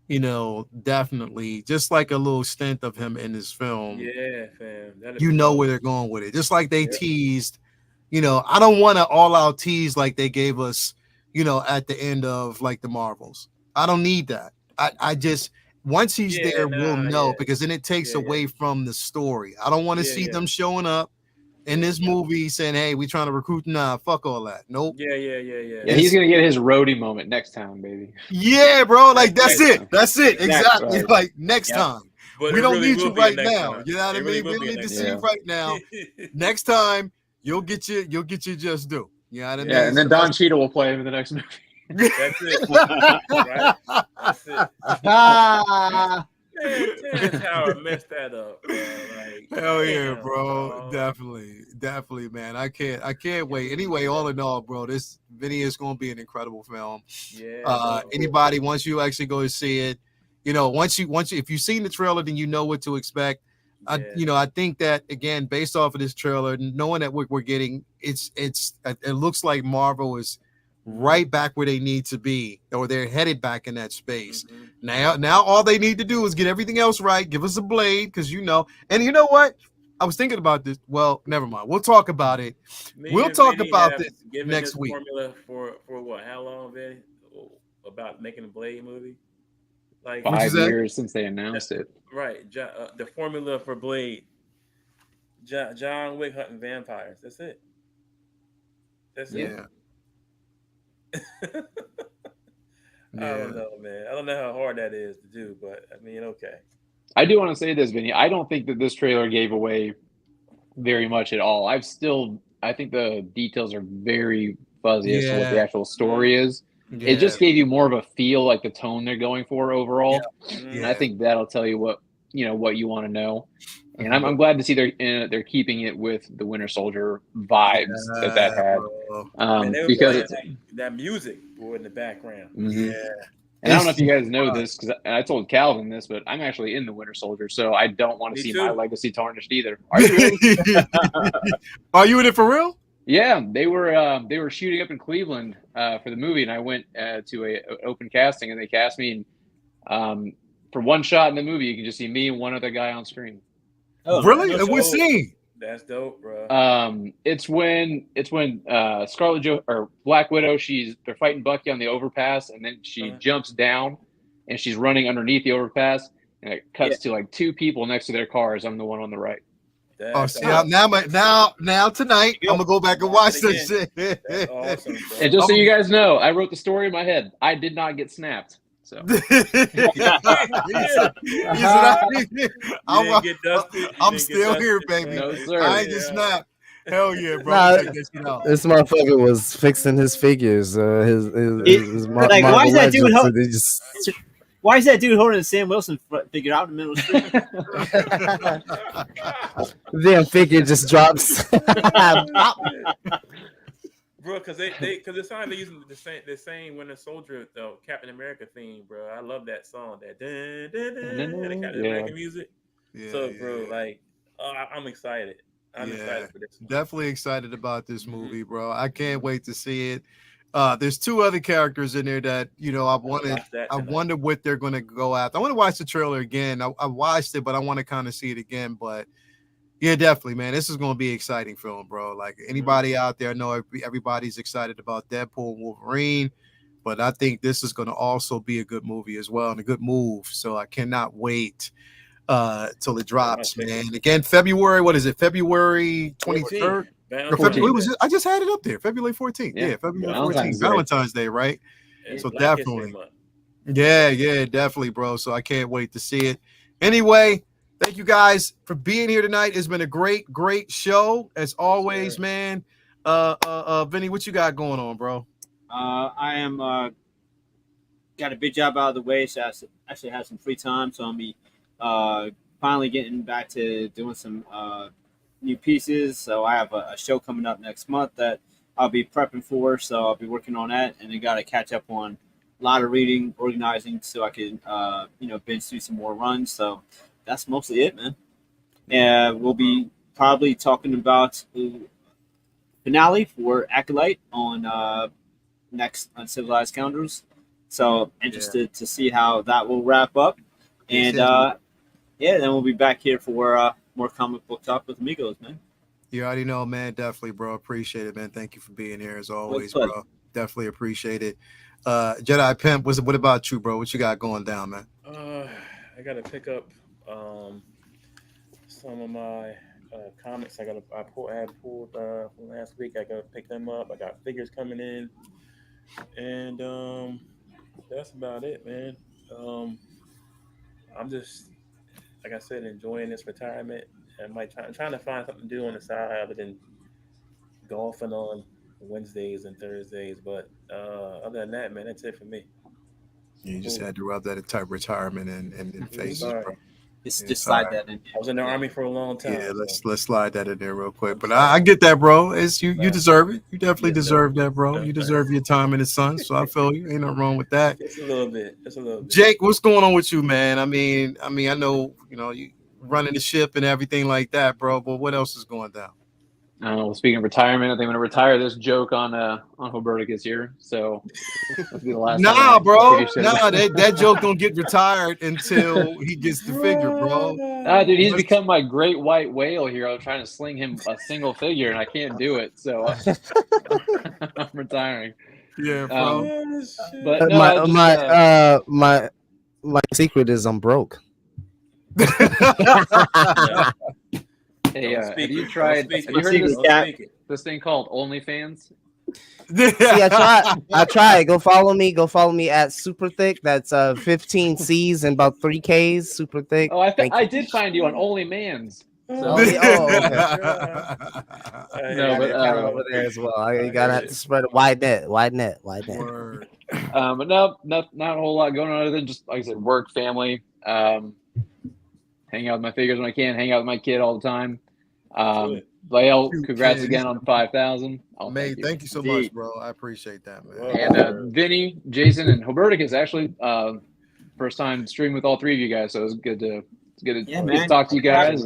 S1: you know, definitely just like a little stint of him in this film.
S2: Yeah, fam.
S1: You know where they're going with it. Just like they teased, you know, I don't want to all out tease like they gave us, you know, at the end of like the Marvels. I don't need that. I just once he's there, we'll know because then it takes away from the story. I don't want to see them showing up in this movie saying, "Hey, we trying to recruit." Nah, fuck all that. Nope.
S5: Yeah, he's gonna get his roadie moment next time, baby.
S1: Yeah, bro. Like that's it. That's it. Exactly.
S5: Right.
S1: Like next time.
S2: But
S1: we don't
S2: really
S1: need you right now.
S2: Time.
S1: You know what I mean? We don't need to see you right now. Next time, you'll get your just due. You know what I mean?
S5: Yeah, and then Don Cheadle will play him in the next movie.
S2: That's it. Right? That's it. Man, Terrence Howard messed that up, bro. Like,
S1: hell yeah, bro. Definitely, man. I can't wait. Anyway, all in all, bro, this Vinny is gonna be an incredible film.
S2: Yeah.
S1: Anybody, once you actually go to see it, you know, once you if you've seen the trailer, then you know what to expect. I think that again, based off of this trailer, knowing that we're getting, it looks like Marvel is right back where they need to be, or they're headed back in that space. Now all they need to do is get everything else right. Give us a Blade, because and you know what? I was thinking about this. Well, never mind. We'll talk about it. We'll talk about this next week.
S2: Formula for what? How long, Vinny? About making a Blade movie? Like
S5: 5 years since they announced it.
S2: Right. The formula for Blade. John Wick hunting vampires. That's it. That's it. I don't know, man. I don't know how hard that is to do, but I mean, okay.
S5: I do want to say this, Vinny. I don't think that this trailer gave away very much at all. I think the details are very fuzzy as to what the actual story is. Yeah. It just gave you more of a feel, like the tone they're going for overall. And I think that'll tell you what you want to know. And I'm glad to see they're keeping it with the Winter Soldier vibes that had. Because
S2: that music in the background.
S5: Mm-hmm. Yeah. And I don't know if you guys know this, because I told Calvin this, but I'm actually in the Winter Soldier, so I don't want to see my legacy tarnished either. Are you really?
S1: Are you in it for real?
S5: Yeah, they were shooting up in Cleveland for the movie, and I went to a open casting, and they cast me. And for one shot in the movie, you can just see me and one other guy on screen.
S1: Oh, really? And what scene?
S2: That's dope, bro.
S5: It's when Scarlett or Black Widow, they're fighting Bucky on the overpass, and then she jumps down, and she's running underneath the overpass, and it cuts to like two people next to their cars. I'm the one on the right.
S1: Now tonight I'm gonna go back and watch this shit.
S2: That's awesome, bro.
S5: And just so you guys know, I wrote the story in my head. I did not get snapped. So
S1: I'm still here, baby.
S5: No, sir.
S1: I ain't just snapped. Hell yeah, bro.
S3: This motherfucker was fixing his figures. His
S4: why is that dude? Why is that dude holding a Sam Wilson figure out in the middle of the street?
S3: Damn figure just drops.
S2: Bro, because it sounds like they're using the same Winter Soldier Captain America theme, bro. I love that song, that the Captain America music. Yeah, so, bro, like, I'm excited. I'm excited for this one.
S1: Definitely excited about this movie, bro. I can't wait to see it. There's two other characters in there that I wonder what they're gonna go after. I want to watch the trailer again. I watched it, but I want to kind of see it again. But yeah, definitely, man. This is gonna be an exciting film, bro. Like anybody out there, I know everybody's excited about Deadpool and Wolverine, but I think this is gonna also be a good movie as well and a good move. So I cannot wait till it drops, man. Again, February. What is it? February 23rd. I just had it up there. February 14th. Yeah, February 14th. Valentine's Day, right? So definitely. Yeah, definitely, bro. So I can't wait to see it. Anyway, thank you guys for being here tonight. It's been a great show as always, man. Vinny, what you got going on, bro?
S4: I am got a big job out of the way, so I actually have some free time. So I'll be finally getting back to doing some new pieces. So I have a show coming up next month that I'll be prepping for. So I'll be working on that, and then got to catch up on a lot of reading, organizing, so I can binge through some more runs. So that's mostly it, man. And we'll be probably talking about the finale for Acolyte on next Uncivilized Scoundrels. So interested to see how that will wrap up. And then we'll be back here for more comic book talk with amigos, man.
S1: You already know, man. Definitely, bro. Appreciate it, man. Thank you for being here as always, bro. Definitely appreciate it. Jedi Pimp, what about you, bro? What you got going down, man?
S2: I gotta pick up some of my comics. I had pulled from last week. I gotta pick them up. I got figures coming in, and that's about it, man. I'm just, like I said, enjoying this retirement. I'm trying to find something to do on the side other than golfing on Wednesdays and Thursdays. But other than that, man, that's it for me.
S1: You just had to rub that type of retirement in faces, bro.
S4: Just slide that in.
S2: I was in the Army for a long time.
S1: Yeah, let's slide that in there real quick. But I get that, bro. It's you deserve it. You definitely deserve that, bro. You deserve your time in the sun. So I feel you. Ain't nothing wrong with that.
S2: Just a little bit.
S1: Jake, what's going on with you, man? I mean, I know you running the ship and everything like that, bro. But what else is going down?
S5: Well, speaking of retirement, I think I'm gonna retire this joke on Huberticus here. So that'll be the last.
S1: Nah, bro. Nah, that joke don't get retired until he gets the figure, bro.
S5: Dude, he's become my great white whale here. I was trying to sling him a single figure, and I can't do it. So I'm retiring.
S1: Yeah, bro.
S5: But no,
S3: my secret is I'm broke.
S5: Hey, have you heard of this thing called OnlyFans?
S3: See, I tried. Go follow me at Super Thick. That's 15 C's and about 3 K's. Super Thick.
S5: Oh, I did find you on OnlyMans. So.
S3: Okay. No, but over there as well. You gotta spread a wide net.
S1: Word.
S5: But no, not a whole lot going on other than just, like I said, work, family. Hang out with my figures when I can. Hang out with my kid all the time. Lael, congrats again on 5,000.
S1: Mate, thank you so much, bro. I appreciate that, man.
S5: And Vinny, Jason, and Huberticus actually first time streaming with all 3 of you guys, so it was good to talk to you guys.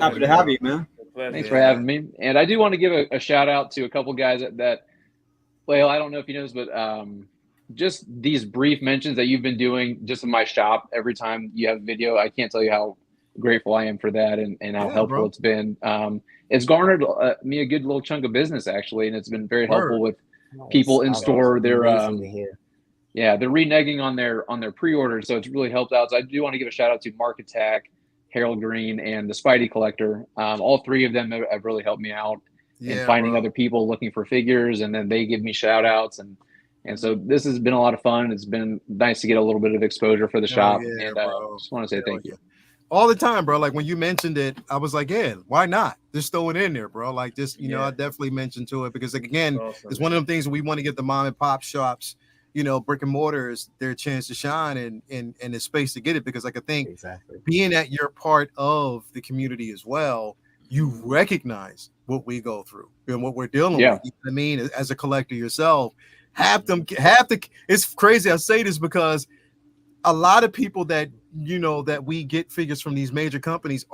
S4: Happy to have you, man.
S5: Thanks for having me. And I do want to give a shout out to a couple guys that Lael, I don't know if you know this, but just these brief mentions that you've been doing just in my shop every time you have a video. I can't tell you how grateful I am for that and how helpful it's been. It's garnered me a good little chunk of business actually, and it's been very helpful with people in store. They're they're reneging on their pre-orders, so it's really helped out. So I do want to give a shout out to Mark Attack, Harold Green, and the Spidey Collector. All 3 of them have really helped me out in finding other people looking for figures, and then they give me shout outs and so this has been a lot of fun. It's been nice to get a little bit of exposure for the shop, and just want to say thank you.
S1: All the time, bro. Like when you mentioned it, I was like, yeah, why not? Just throw it in there, bro. Like just, I definitely mentioned to it because like, again, it's one of them things we want to get the mom and pop shops, brick and mortars, their chance to shine and the space to get it. Because like I think being that you're part of the community as well, you recognize what we go through and what we're dealing with. You know what I mean? As a collector yourself, it's crazy. I say this because a lot of people that that we get figures from these major companies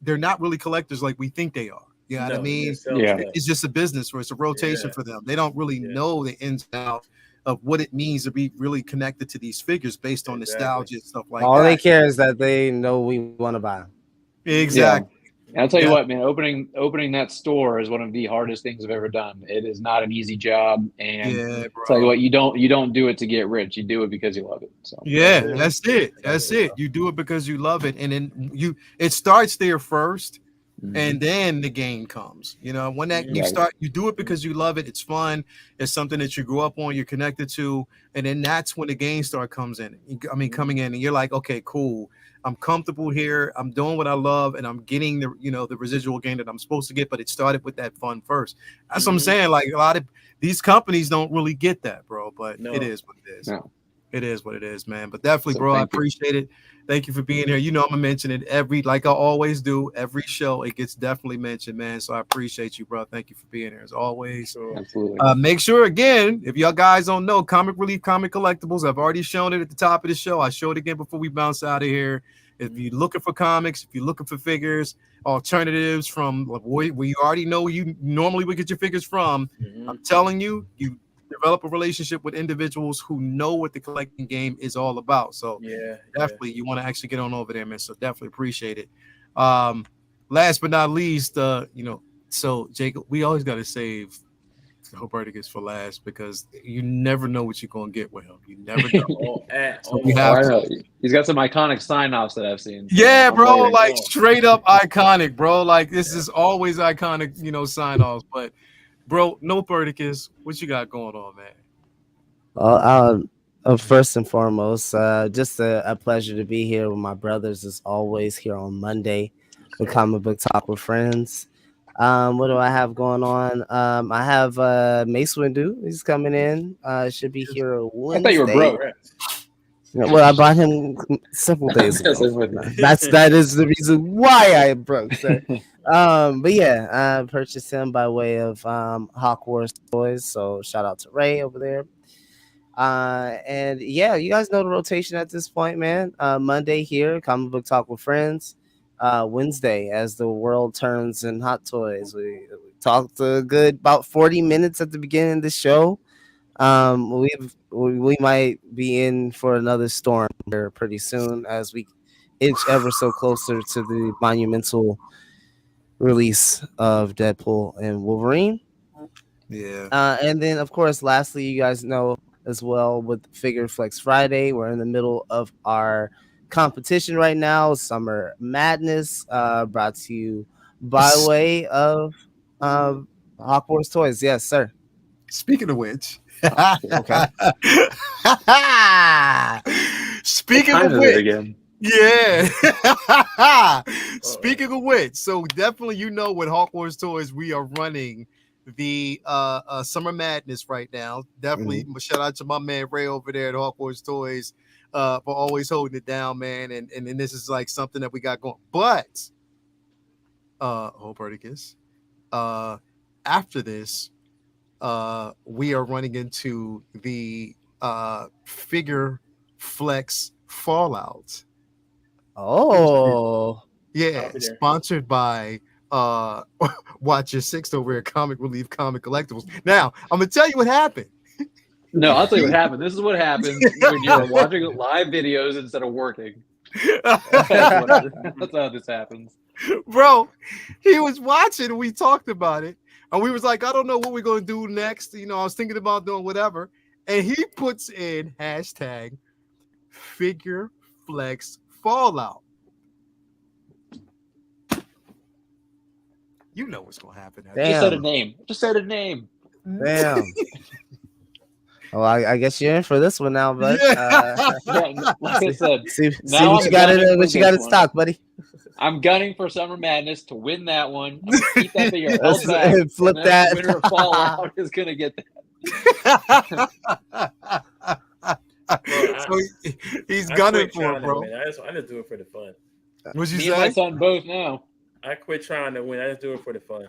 S1: they're not really collectors like we think they are. You know what I mean? It's just a business for it's a rotation for them. They don't really know the ins and outs of what it means to be really connected to these figures based on nostalgia and stuff like that.
S3: All they care is that they know we want to buy them.
S1: Exactly.
S5: And I'll tell you what, man, opening that store is one of the hardest things I've ever done. It is not an easy job. And I'll tell you what, you don't do it to get rich. You do it because you love it. So
S1: that's it. That's it. You do it because you love it. And then it starts there first. And then the game comes, when that you do it because you love it. It's fun. It's something that you grew up on, you're connected to. And then that's when the game coming in and you're like, okay, cool. I'm comfortable here. I'm doing what I love and I'm getting the residual gain that I'm supposed to get. But it started with that fun first. That's what I'm saying. Like a lot of these companies don't really get that, bro, but it is what it is. It is what it is, man. But definitely,
S5: So
S1: bro, I
S5: thank you.
S1: appreciate it. Thank you for being here. You know, I'm gonna mention it like I always do, every show. It gets definitely mentioned, man. So I appreciate you, bro. Thank you for being here as always.
S2: Cool.
S5: Absolutely.
S1: Make sure again, if y'all guys don't know, Comic Relief Comic Collectibles. I've already shown it at the top of the show. I showed it again before we bounce out of here. If you're looking for comics, if you're looking for figures, alternatives from where you already know you normally would get your figures from, I'm telling you, you develop a relationship with individuals who know what the collecting game is all about. So definitely you want to actually get on over there, man. So definitely appreciate it. Last but not least, so Jacob, we always got to save Huberticus for last because you never know what you're gonna get with him. You never know. So we have to.
S5: He's got some iconic sign-offs that I've seen. So
S1: Yeah, bro, like straight up iconic, bro. Like this is always iconic, sign-offs. But bro, no Huberticus, what you got going on, man?
S3: First and foremost, just a pleasure to be here with my brothers as always here on Monday with Comic Book Talk with Friends. What do I have going on? I have Mace Windu. He's coming in. Should be here Wednesday.
S5: I thought you were broke.
S3: Well, I bought him several days ago. That is the reason why I broke, sir. But yeah, I purchased him by way of Hawkworth Toys. So shout out to Ray over there. And yeah, you guys know the rotation at this point, man. Monday here, Comic Book Talk with Friends. Wednesday, as the world turns in Hot Toys, we talked a good about 40 minutes at the beginning of the show. We might be in for another storm here pretty soon as we inch ever so closer to the monumental release of Deadpool and Wolverine.
S1: Yeah.
S3: And then of course, lastly, you guys know as well with Figure Flex Friday, we're in the middle of our competition right now, Summer Madness, brought to you by way of Hawkworth Toys. Yes, sir.
S1: Speaking of which,
S3: okay.
S1: Speaking of which, again. Yeah. Speaking of which, so definitely with Hawkworth Toys, we are running the Summer Madness right now. Definitely shout out to my man Ray over there at Hawkworth Toys for always holding it down, man. And this is like something that we got going. But Huberticus, after this, we are running into the Figure Flex Fallout.
S3: Oh,
S1: yeah, sponsored by Watch Your Six over at Comic Relief Comic Collectibles. Now I'm gonna tell you what happened.
S5: No, I'll tell you what happened. This is what happens when you're watching live videos instead of working. That's how this happens.
S1: Bro, he was watching. We talked about it. And we was like, I don't know what we're going to do next. I was thinking about doing whatever. And he puts in hashtag Figure Flex Fallout. You know what's going to happen.
S5: Just said a name. Just said a name.
S3: Damn. Well, I guess you're in for this one now, bud.
S5: Like I said,
S3: see what you got in stock, buddy.
S5: I'm gunning for Summer Madness to win that one. I'm gonna keep that figure held back.
S3: Flip that.
S5: The winner of Fallout is gonna get that.
S1: So he's gunning for it, bro.
S2: I just do it for the fun.
S1: What'd you
S5: Me
S1: say?
S5: and my son both now.
S2: I quit trying to win. I just do it for the fun.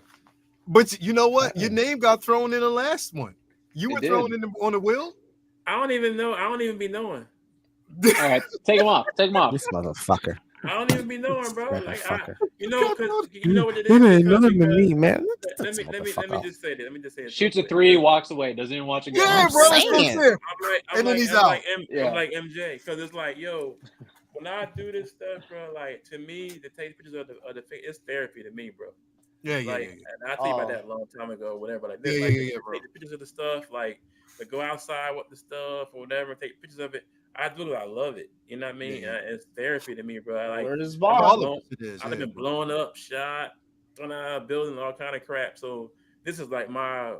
S1: But you know what? Your name got thrown in the last one. You were thrown in on the wheel.
S2: I don't even know. I don't even be knowing.
S5: All right, take him off. Take him off.
S3: This motherfucker.
S2: I don't even be knowing, bro. Like, you know what it is.
S3: It ain't nothing to me, man.
S2: Let me just say this. Let me just say it.
S5: Shoots a 3, walks away, doesn't even watch it go.
S1: Yeah, bro.
S2: I'm
S1: then he's out.
S2: I'm like MJ because it's like, yo, when I do this stuff, bro, like to me, to take pictures of the it's therapy to me, bro.
S1: Yeah.
S2: And I think about that a long time ago, whatever. Like this, bro. Take the pictures of the stuff, like to go outside with the stuff or whatever, take pictures of it. I love it. You know what I mean? Yeah. It's therapy to me, bro. I've been blown up, shot, thrown out of building, all kind of crap. So this is like my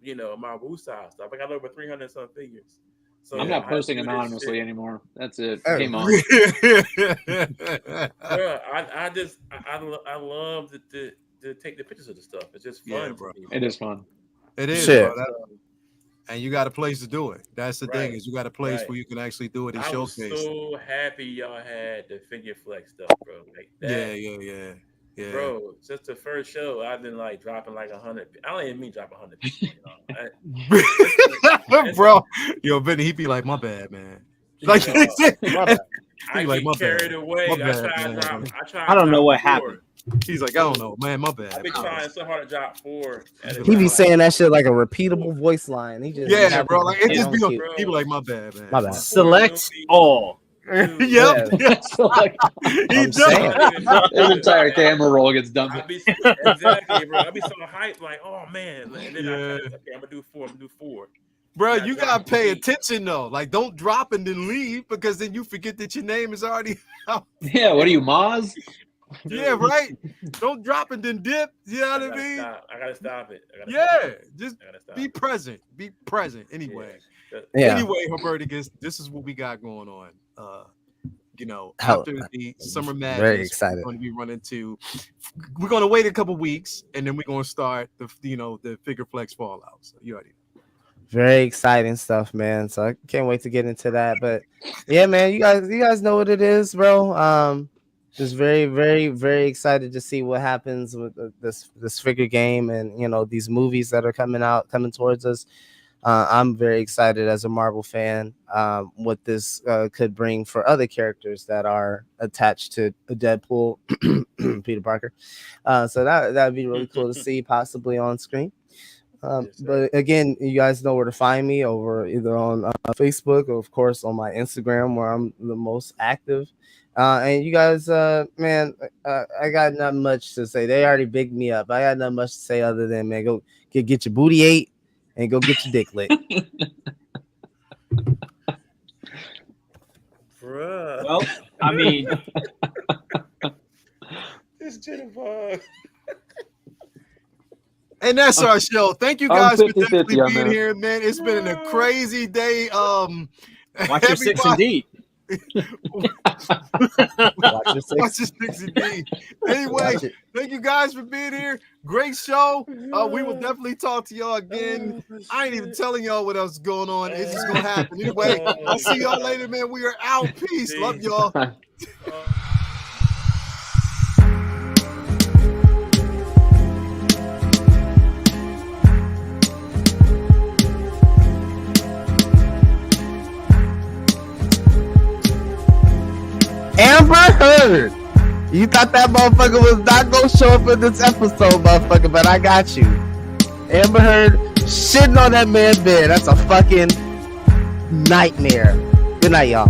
S2: woo style stuff. I got over 300 some figures. So
S5: I'm not posting anonymously anymore. That's it. Game on.
S2: Bro, I love to take the pictures of the stuff. It's just fun, bro.
S5: It is fun.
S1: It is.
S3: Shit.
S1: And you got a place to do it. That's the thing,
S2: Right.
S1: is you got a place
S2: Right.
S1: where you can actually do it and
S2: I was
S1: showcase.
S2: so happy y'all had the figure flex stuff, bro. Like that.
S1: Yeah.
S2: Bro, just the first show, I've been like dropping like 100. I don't even mean drop 100 people,
S1: Bro, yo, Vinny, he be like, my bad, man. Like,
S2: Yo,
S1: my bad.
S2: I
S1: He like,
S2: get
S1: my
S2: carried
S1: bad.
S2: away.
S1: My
S2: I
S1: bad,
S2: try to
S1: man.
S2: drop.
S4: I don't know
S2: drop
S4: what
S2: 4.
S4: happened.
S1: He's like, I don't know, man, my bad.
S2: I've been trying so hard to drop 4.
S3: He be saying that shit like a repeatable voice line. He just
S1: Yeah, bro. Like, it just be
S3: cute.
S1: he be like, my bad, man.
S3: My bad.
S4: Select all.
S1: Yep.
S5: So like,
S1: He does.
S5: his entire camera roll gets dumped.
S2: Exactly, bro. I'd be so hyped, like, oh man. And then okay, I'm gonna do 4. I'm gonna do 4.
S1: Bro, you gotta pay attention though. Like, don't drop and then leave, because then you forget that your name is already out.
S5: Yeah, what are you, Maz?
S2: Dude.
S1: Yeah, right. Don't drop and then dip. You know what I mean?
S2: I gotta stop it.
S1: Just be present. Be present. Anyway.
S3: Yeah.
S1: Anyway, Humberticus, this is what we got going on. You know, after the summer madness,
S3: very excited.
S1: we're going to be running to. We're going to wait a couple weeks, and then we're going to start the figure flex fallout. So you already know.
S3: Very exciting stuff, man. So I can't wait to get into that. But yeah, man, you guys know what it is, bro. Just very, very, very excited to see what happens with this figure game, and these movies that are coming towards us. I'm very excited as a Marvel fan, what this could bring for other characters that are attached to a Deadpool, Peter Parker. So that'd be really cool to see, possibly on screen. But again, you guys know where to find me, over either on Facebook or, of course, on my Instagram, where I'm the most active. And you guys, man, I got not much to say. They already bigged me up. I got not much to say other than, man, go get your booty ate and go get your dick licked.
S2: Bruh.
S4: Well, I mean,
S2: this Jennifer.
S1: And that's our show. Thank you guys for
S5: 50-50
S1: definitely
S5: on
S1: being
S5: that.
S1: here, man. It's been a crazy day.
S4: watch your 6 and D.
S3: Watch your
S1: Watch your 60D. Anyway, thank you guys for being here. Great show. We will definitely talk to y'all again. I ain't even telling y'all what else is going on. It's just gonna happen. Anyway, I'll see y'all later, man. We are out. Peace. Love y'all.
S3: Amber Heard. You thought that motherfucker was not gonna show up in this episode, motherfucker, but I got you. Amber Heard shitting on that man's bed. That's a fucking nightmare. Good night, y'all.